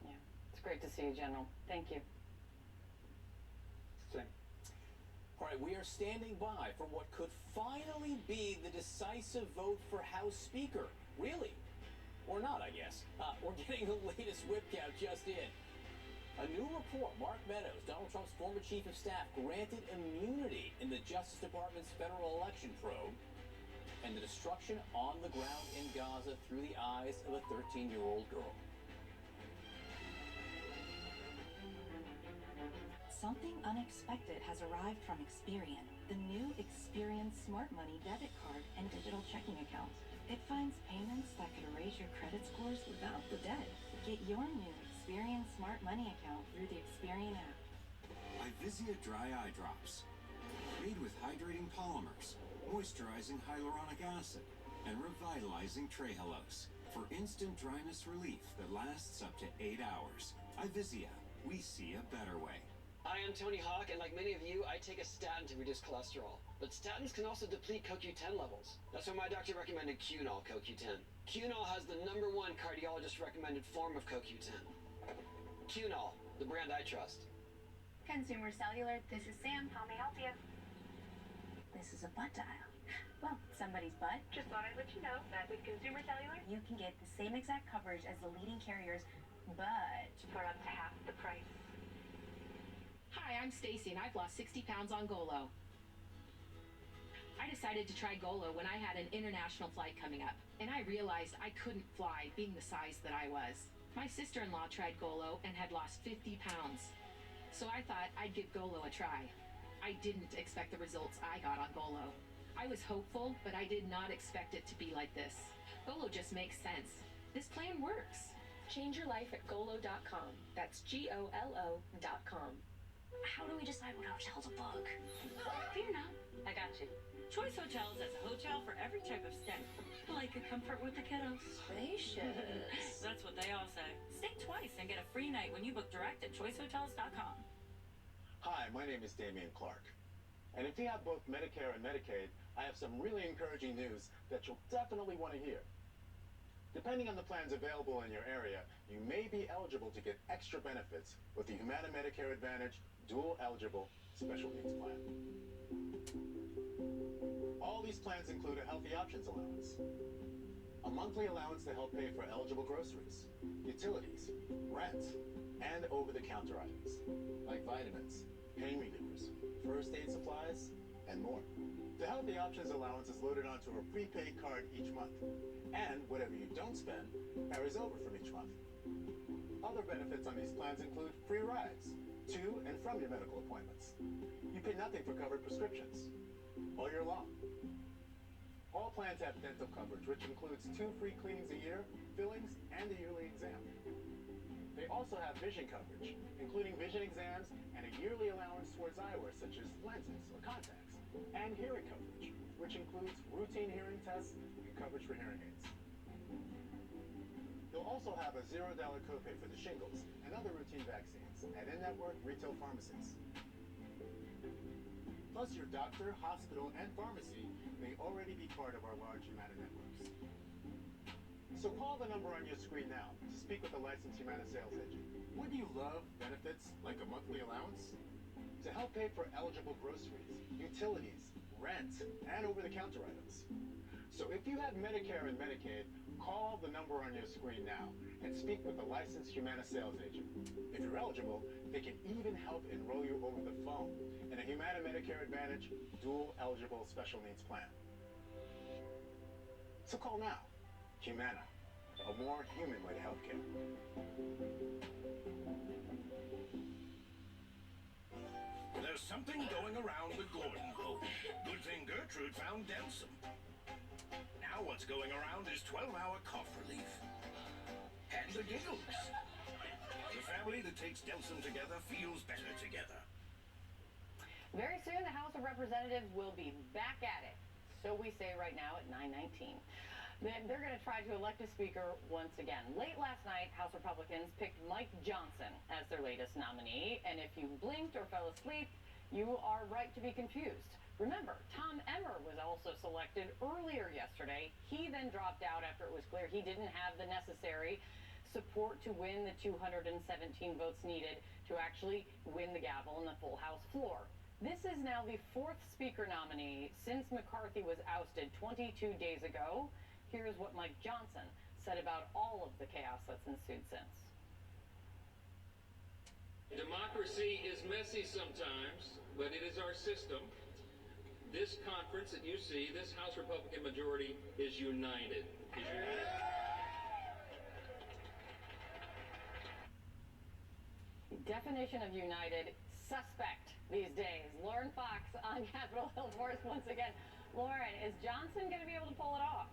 Yeah, it's great to see you, General. Thank you. Same. All right, we are standing by for what could finally be the decisive vote for House Speaker. Really? Or not, I guess. We're getting the latest whip count just in. A new report, Mark Meadows, Donald Trump's former chief of staff, granted immunity in the Justice Department's federal election probe, and the destruction on the ground in Gaza through the eyes of a 13-year-old girl. Something unexpected has arrived from Experian, the new Experian Smart Money debit card and digital checking account. It finds payments that could erase your credit scores without the debt. Get your new Experian Smart Money account through the Experian app. Ivizia Dry Eye Drops. Made with hydrating polymers, moisturizing hyaluronic acid, and revitalizing trehalose. For instant dryness relief that lasts up to 8 hours. Ivizia, we see a better way. Hi, I'm Tony Hawk, and like many of you, I take a statin to reduce cholesterol. But statins can also deplete CoQ10 levels. That's why my doctor recommended Cunol CoQ10. Cunol has the #1 cardiologist recommended form of CoQ10. Cunol, the brand I trust. Consumer Cellular, this is Sam. How may I help you? This is a butt dial. Well, somebody's butt. Just thought I'd let you know that with Consumer Cellular, you can get the same exact coverage as the leading carriers, but for up to half the price. Hi, I'm Stacy, and I've lost 60 pounds on Golo. I decided to try Golo when I had an international flight coming up, and I realized I couldn't fly being the size that I was. My sister-in-law tried Golo and had lost 50 pounds. So I thought I'd give Golo a try. I didn't expect the results I got on Golo. I was hopeful, but I did not expect it to be like this. Golo just makes sense. This plan works. Change your life at Golo.com. That's GOLO.com. How do we decide what hotel to book? Fear not. I got you. Choice Hotels has a hotel for every type of stay. Like a comfort with the kiddos. Spacious. That's what they all say. Stay twice and get a free night when you book direct at choicehotels.com. Hi, my name is Damian Clark. And if you have both Medicare and Medicaid, I have some really encouraging news that you'll definitely want to hear. Depending on the plans available in your area, you may be eligible to get extra benefits with the Humana Medicare Advantage Dual Eligible Special Needs Plan. All these plans include a Healthy Options Allowance, a monthly allowance to help pay for eligible groceries, utilities, rent, and over-the-counter items, like vitamins, pain relievers, first aid supplies, and more. The Healthy Options Allowance is loaded onto a prepaid card each month, and whatever you don't spend carries over from each month. Other benefits on these plans include free rides to and from your medical appointments. You pay nothing for covered prescriptions all year long. All plans have dental coverage, which includes 2 free cleanings a year, fillings, and a yearly exam. They also have vision coverage, including vision exams and a yearly allowance towards eyewear, such as lenses or contacts, and hearing coverage, which includes routine hearing tests and coverage for hearing aids. You'll also have a $0 copay for the shingles and other routine vaccines at in-network retail pharmacies. Plus, your doctor, hospital, and pharmacy may already be part of our large Humana networks. So call the number on your screen now to speak with a licensed Humana sales agent. Wouldn't you love benefits like a monthly allowance? To help pay for eligible groceries, utilities, rent, and over-the-counter items. So if you have Medicare and Medicaid, call the number on your screen now and speak with a licensed Humana sales agent. If you're eligible, they can even help enroll you over the phone in a Humana Medicare Advantage dual eligible special needs plan. So call now. Humana, a more human way to healthcare. There's something going around the Gordon home. Good thing Gertrude found Delsum. Now what's going around is 12-hour cough relief. And the giggles. The family that takes Delsum together feels better together. Very soon, the House of Representatives will be back at it. So we say right now at 9:19. They're going to try to elect a speaker once again. Late last night, House Republicans picked Mike Johnson as their latest nominee. And if you blinked or fell asleep, you are right to be confused. Remember, Tom Emmer was also selected earlier yesterday. He then dropped out after it was clear he didn't have the necessary support to win the 217 votes needed to actually win the gavel on the full House floor. This is now the 4th speaker nominee since McCarthy was ousted 22 days ago. Here's what Mike Johnson said about all of the chaos that's ensued since. Democracy is messy sometimes, but it is our system. This conference that you see, this House Republican majority is united. Definition of united, suspect these days. Lauren Fox on Capitol Hill for us once again. Lauren, is Johnson going to be able to pull it off?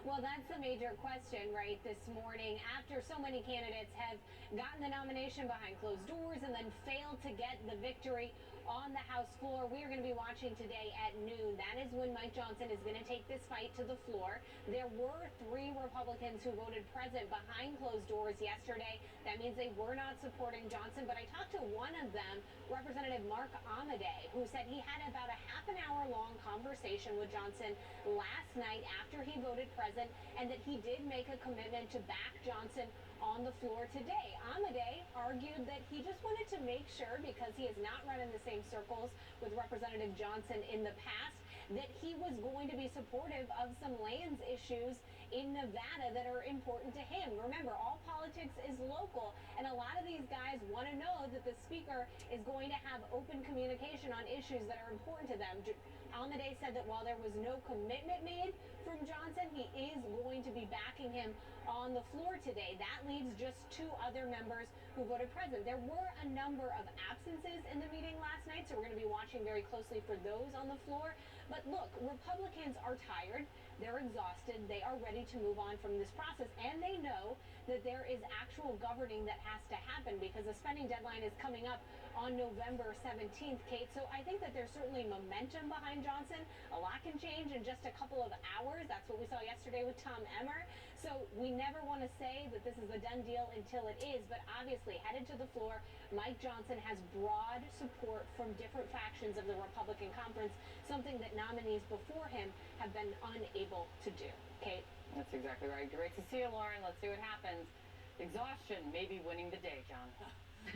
Well, that's the major question, right, this morning. After so many candidates have gotten the nomination behind closed doors and then failed to get the victory on the House floor, we are going to be watching today at noon. That is when Mike Johnson is going to take this fight to the floor. There were 3 Republicans who voted present behind closed doors yesterday. That means they were not supporting Johnson. But I talked to one of them, Representative Mark Amodei, who said he had about a half-an-hour-long conversation with Johnson last night after he voted present, and that he did make a commitment to back Johnson on the floor today. Amodei argued that he just wanted to make sure, because he has not run in the same circles with Representative Johnson in the past, that he was going to be supportive of some lands issues in Nevada that are important to him. Remember, all politics is local, and a lot of these guys want to know that the speaker is going to have open communication on issues that are important to them. Amodei said that while there was no commitment made from Johnson, he is going to be backing him on the floor today. That leaves just 2 other members who voted present. There were a number of absences in the meeting last night, so we're going to be watching very closely for those on the floor. But look, Republicans are tired. They're exhausted. They are ready to move on from this process, and they know that there is actual governing that has to happen because the spending deadline is coming up on November 17th, Kate. So I think that there's certainly momentum behind Johnson. A lot can change in just a couple of hours. That's what we saw yesterday with Tom Emmer. So we never want to say that this is a done deal until it is, but obviously headed to the floor, Mike Johnson has broad support from different factions of the Republican conference, something that nominees before him have been unable to do. Kate? That's exactly right. Great to see you, Lauren. Let's see what happens. Exhaustion may be winning the day, John.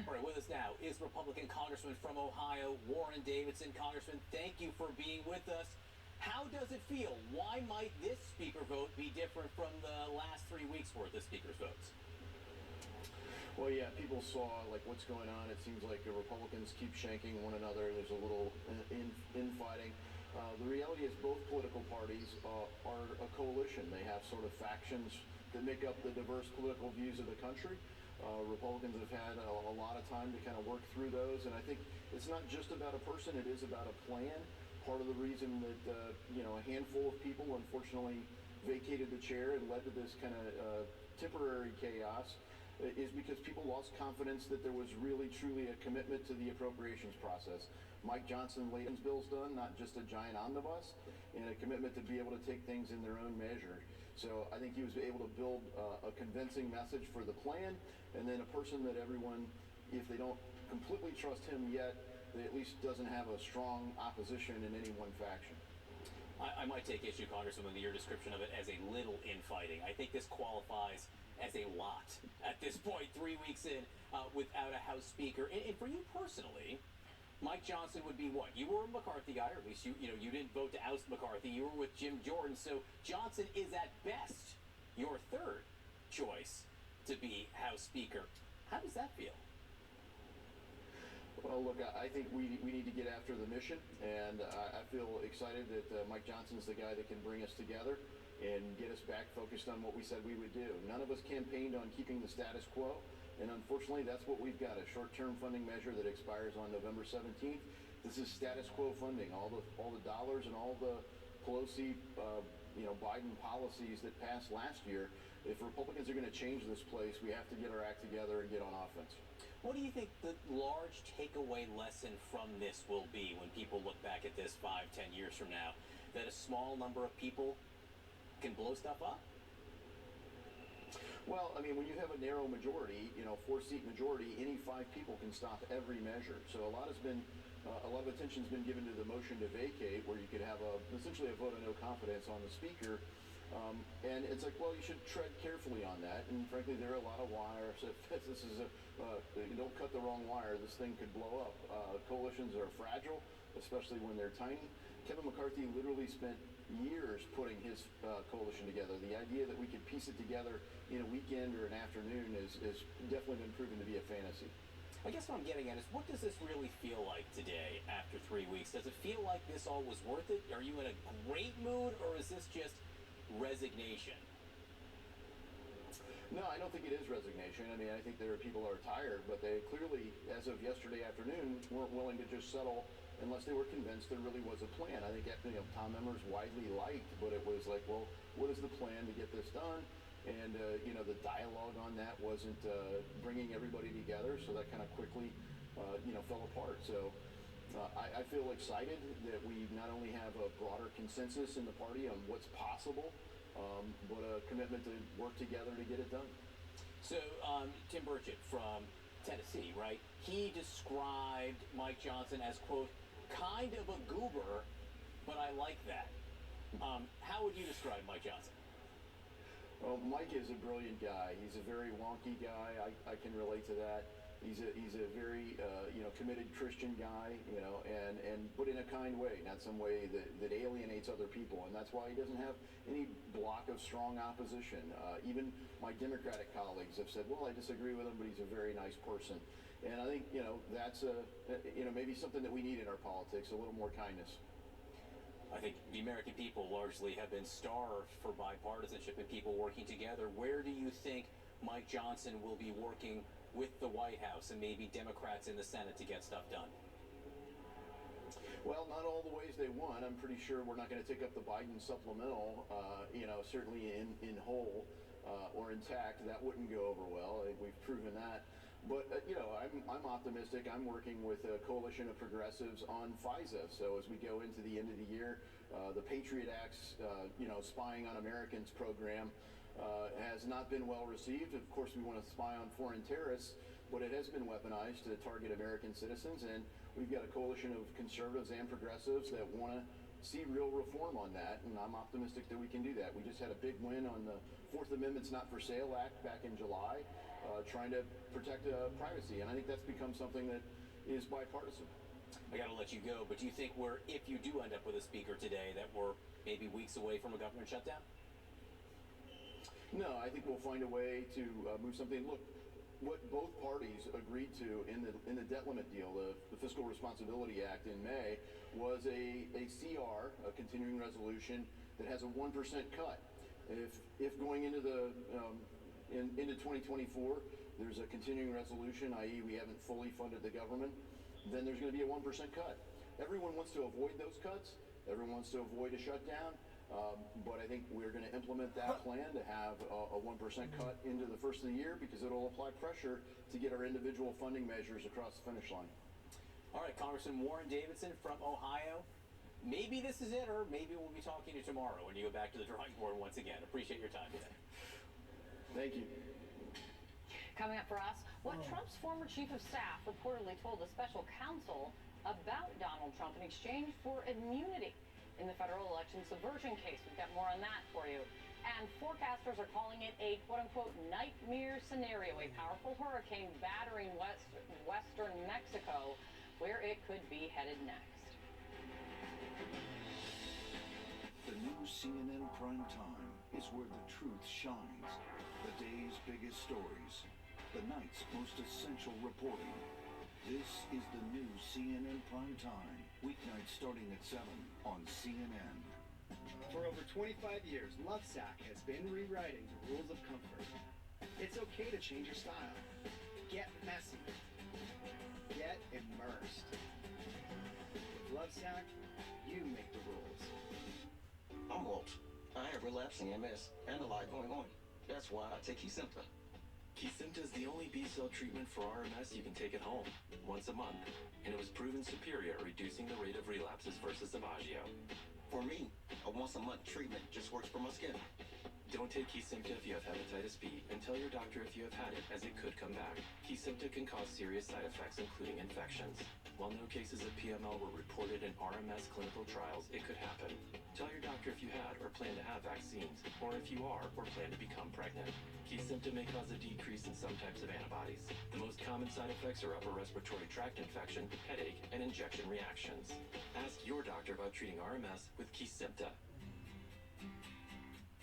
All right, with us now is Republican Congressman from Ohio, Warren Davidson. Congressman, thank you for being with us. How does it feel? Why might this speaker vote be different from the last 3 weeks' worth of speaker's votes? Well, yeah, people saw like what's going on. It seems like the Republicans keep shanking one another. There's a little infighting. The reality is both political parties are a coalition. They have sort of factions that make up the diverse political views of the country. Republicans have had a lot of time to kind of work through those, and I think it's not just about a person, it is about a plan. part of the reason that a handful of people unfortunately vacated the chair and led to this kind of temporary chaos is because people lost confidence that there was really truly a commitment to the appropriations process. Mike Johnson laid his bills done, not just a giant omnibus, and a commitment to be able to take things in their own measure. So I think he was able to build a convincing message for the plan, and then a person that everyone, if they don't completely trust him yet, they at least doesn't have a strong opposition in any one faction. I might take issue, Congressman, with your description of it as a little infighting. I think this qualifies as a lot at this point, 3 weeks in, without a House Speaker. And for you personally, Mike Johnson would be what? You were a McCarthy guy, or at least you didn't vote to oust McCarthy. You were with Jim Jordan, so Johnson is at best your third choice to be House Speaker. How does that feel? Well, look, I think we need to get after the mission, and I feel excited that Mike Johnson's the guy that can bring us together and get us back focused on what we said we would do. None of us campaigned on keeping the status quo, and unfortunately that's what we've got, a short-term funding measure that expires on November 17th. This is status quo funding, all the dollars and all the Pelosi, Biden policies that passed last year. If Republicans are going to change this place, we have to get our act together and get on offense. What do you think the large takeaway lesson from this will be when people look back at this 5-10 years from now? That a small number of people can blow stuff up? Well, I mean, when you have a narrow majority, 4-seat majority, any 5 people can stop every measure. So a lot of attention's been given to the motion to vacate, where you could have essentially a vote of no confidence on the speaker. And it's like, well, you should tread carefully on that. And frankly, there are a lot of wires. If this is you don't cut the wrong wire, this thing could blow up. Coalitions are fragile, especially when they're tiny. Kevin McCarthy literally spent years putting his coalition together. The idea that we could piece it together in a weekend or an afternoon is definitely been proven to be a fantasy. I guess what I'm getting at is, what does this really feel like today after 3 weeks? Does it feel like this all was worth it? Are you in a great mood, or is this just resignation? No, I don't think it is resignation. I mean, I think there are people who are tired, but they clearly, as of yesterday afternoon, weren't willing to just settle unless they were convinced there really was a plan. I think Tom Emmer's widely liked, but it was like, well, what is the plan to get this done? And the dialogue on that wasn't bringing everybody together, so that kind of quickly fell apart. So I feel excited that we not only have a broader consensus in the party on what's possible, but a commitment to work together to get it done. So Tim Burchett from Tennessee, right? He described Mike Johnson as, quote, kind of a goober, but I like that. How would you describe Mike Johnson? Well, Mike is a brilliant guy. He's a very wonky guy. I can relate to that. He's a very committed Christian guy, but in a kind way, not some way that alienates other people. And that's why he doesn't have any block of strong opposition. Even my Democratic colleagues have said, well, I disagree with him, but he's a very nice person. And I think that's maybe something that we need in our politics, a little more kindness. I think the American people largely have been starved for bipartisanship and people working together. Where do you think Mike Johnson will be working with the White House and maybe Democrats in the Senate to get stuff done? Well, not all the ways they want. I'm pretty sure we're not going to take up the Biden supplemental, certainly in whole or intact. That wouldn't go over well. I think we've proven that. But, I'm optimistic. I'm working with a coalition of progressives on FISA. So as we go into the end of the year, the Patriot Act's, spying on Americans program has not been well received. Of course, we want to spy on foreign terrorists, but it has been weaponized to target American citizens. And we've got a coalition of conservatives and progressives that want to see real reform on that. And I'm optimistic that we can do that. We just had a big win on the Fourth Amendment's Not for Sale Act back in July. Trying to protect privacy, and I think that's become something that is bipartisan. I got to let you go, but do you think if you do end up with a speaker today, that we're maybe weeks away from a government shutdown? No, I think we'll find a way to move something. Look, what both parties agreed to in the debt limit deal, the Fiscal Responsibility Act in May, was a CR, a continuing resolution that has a 1% cut. If going into into 2024, there's a continuing resolution, i.e. we haven't fully funded the government, then there's going to be a 1% cut. everyone wants to avoid those cuts. Everyone wants to avoid a shutdown. But I think we're going to implement that plan to have a 1% cut into the first of the year because it'll apply pressure to get our individual funding measures across the finish line. All right, Congressman Warren Davidson from Ohio. Maybe this is it, or maybe we'll be talking to you tomorrow when you go back to the drawing board once again. Appreciate your time today. Thank you. Coming up for us, what Trump's former chief of staff reportedly told a special counsel about Donald Trump in exchange for immunity in the federal election subversion case. We've got more on that for you. And forecasters are calling it a quote-unquote nightmare scenario, a powerful hurricane battering western Mexico, where it could be headed next. The new CNN Prime Time is where the truth shines. The day's biggest stories, the night's most essential reporting. This is the new CNN Prime Time, weeknights starting at 7 on CNN. For over 25 years, Lovesac has been rewriting the rules of comfort. It's okay to change your style. Get messy. Get immersed. With Lovesac, you make the rules. I'm Walt. I have relapsing MS and a lot going on. That's why I take Kesimpta. Kesimpta is the only B-cell treatment for RMS you can take at home, once a month, and it was proven superior at reducing the rate of relapses versus Aubagio. For me, a once-a-month treatment just works for my skin. Don't take Kesimpta if you have hepatitis B, and tell your doctor if you have had it, as it could come back. Kesimpta can cause serious side effects, including infections. While no cases of PML were reported in RMS clinical trials, it could happen. Tell your doctor if you had or plan to have vaccines, or if you are or plan to become pregnant. Kesimpta may cause a decrease in some types of antibodies. The most common side effects are upper respiratory tract infection, headache, and injection reactions. Ask your doctor about treating RMS with Kesimpta.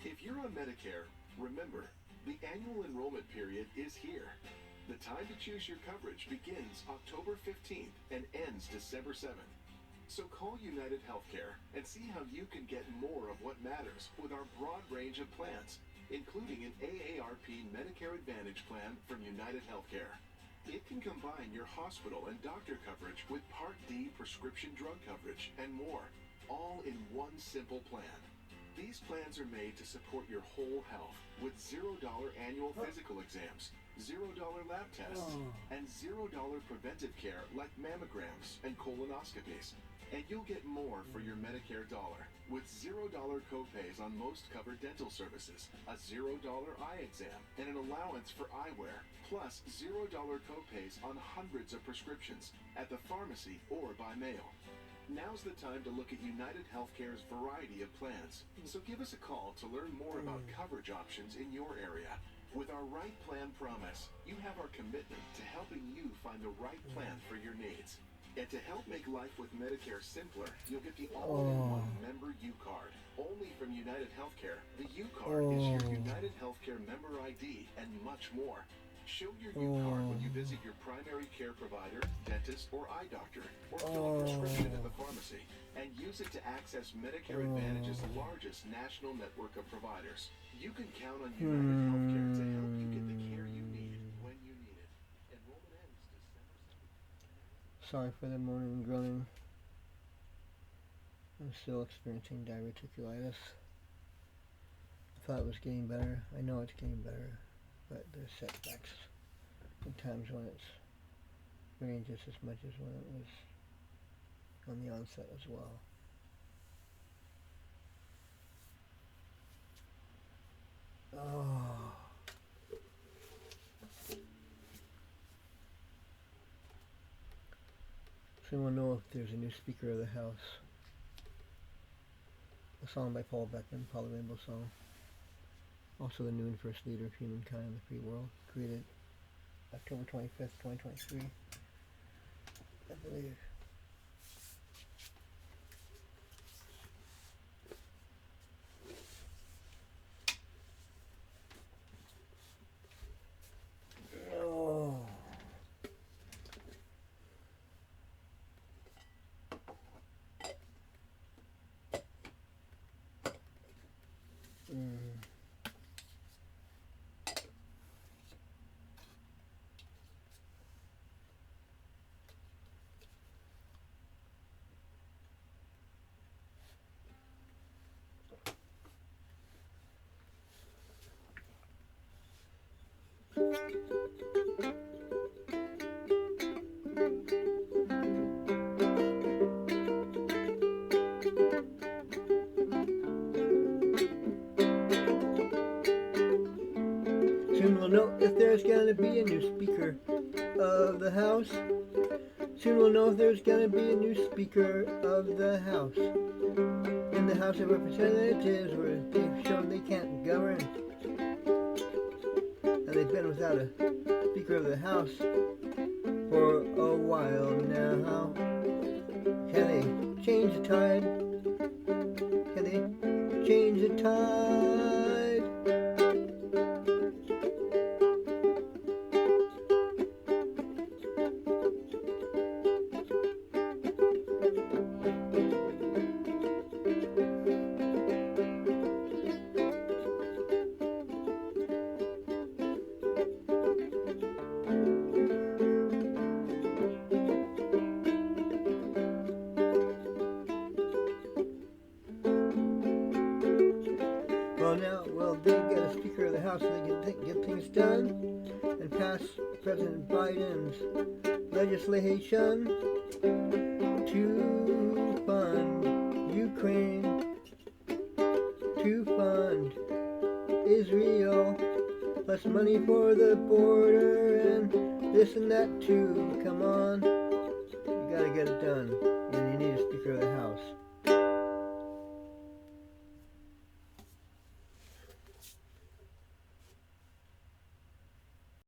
If you're on Medicare, remember, the annual enrollment period is here. The time to choose your coverage begins October 15th and ends December 7th. So call United Healthcare and see how you can get more of what matters with our broad range of plans, including an AARP Medicare Advantage plan from United Healthcare. It can combine your hospital and doctor coverage with Part D prescription drug coverage and more, all in one simple plan. These plans are made to support your whole health with $0 annual physical exams, $0 lab tests, and $0 preventive care like mammograms and colonoscopies. And you'll get more for your Medicare dollar with $0 copays on most covered dental services, a $0 eye exam, and an allowance for eyewear, plus $0 copays on hundreds of prescriptions at the pharmacy or by mail. Now's the time to look at United Healthcare's variety of plans. So give us a call to learn more about coverage options in your area. With our Right Plan Promise, you have our commitment to helping you find the right plan for your needs. And to help make life with Medicare simpler, you'll get the all-in-one member U-Card. Only from United Healthcare, the U-Card is your United Healthcare member ID and much more. Show your U-Card when you visit your primary care provider, dentist, or eye doctor, or fill a prescription at the pharmacy, and use it to access Medicare Advantage's largest national network of providers. You can count on United Healthcare to help you get the care you need when you need it. Enrollment ends December 7th. Sorry for the moaning and groaning. I'm still experiencing diverticulitis. I thought it was getting better. I know it's getting better. But there's setbacks and times when it's ringing just as much as when it was on the onset as well. Does anyone know if there's a new Speaker of the House? A song by Paul Beckman, Paul the Rainbow Song. Also the new and first leader of humankind in the free world, created October 25th, 2023, I believe. Soon we'll know if there's gonna be a new Speaker of the House. Soon we'll know if there's gonna be a new Speaker of the House. In the House of Representatives, where they've shown they can't govern. And they've been without a Speaker of the House for a while now. Can they change the tide? Can they change the tide? Well, now, will they get a Speaker of the House so they can get things done and pass President Biden's legislation to fund Ukraine, to fund Israel, plus money for the border and this and that too. Come on, you gotta get it done, and you need a Speaker of the House.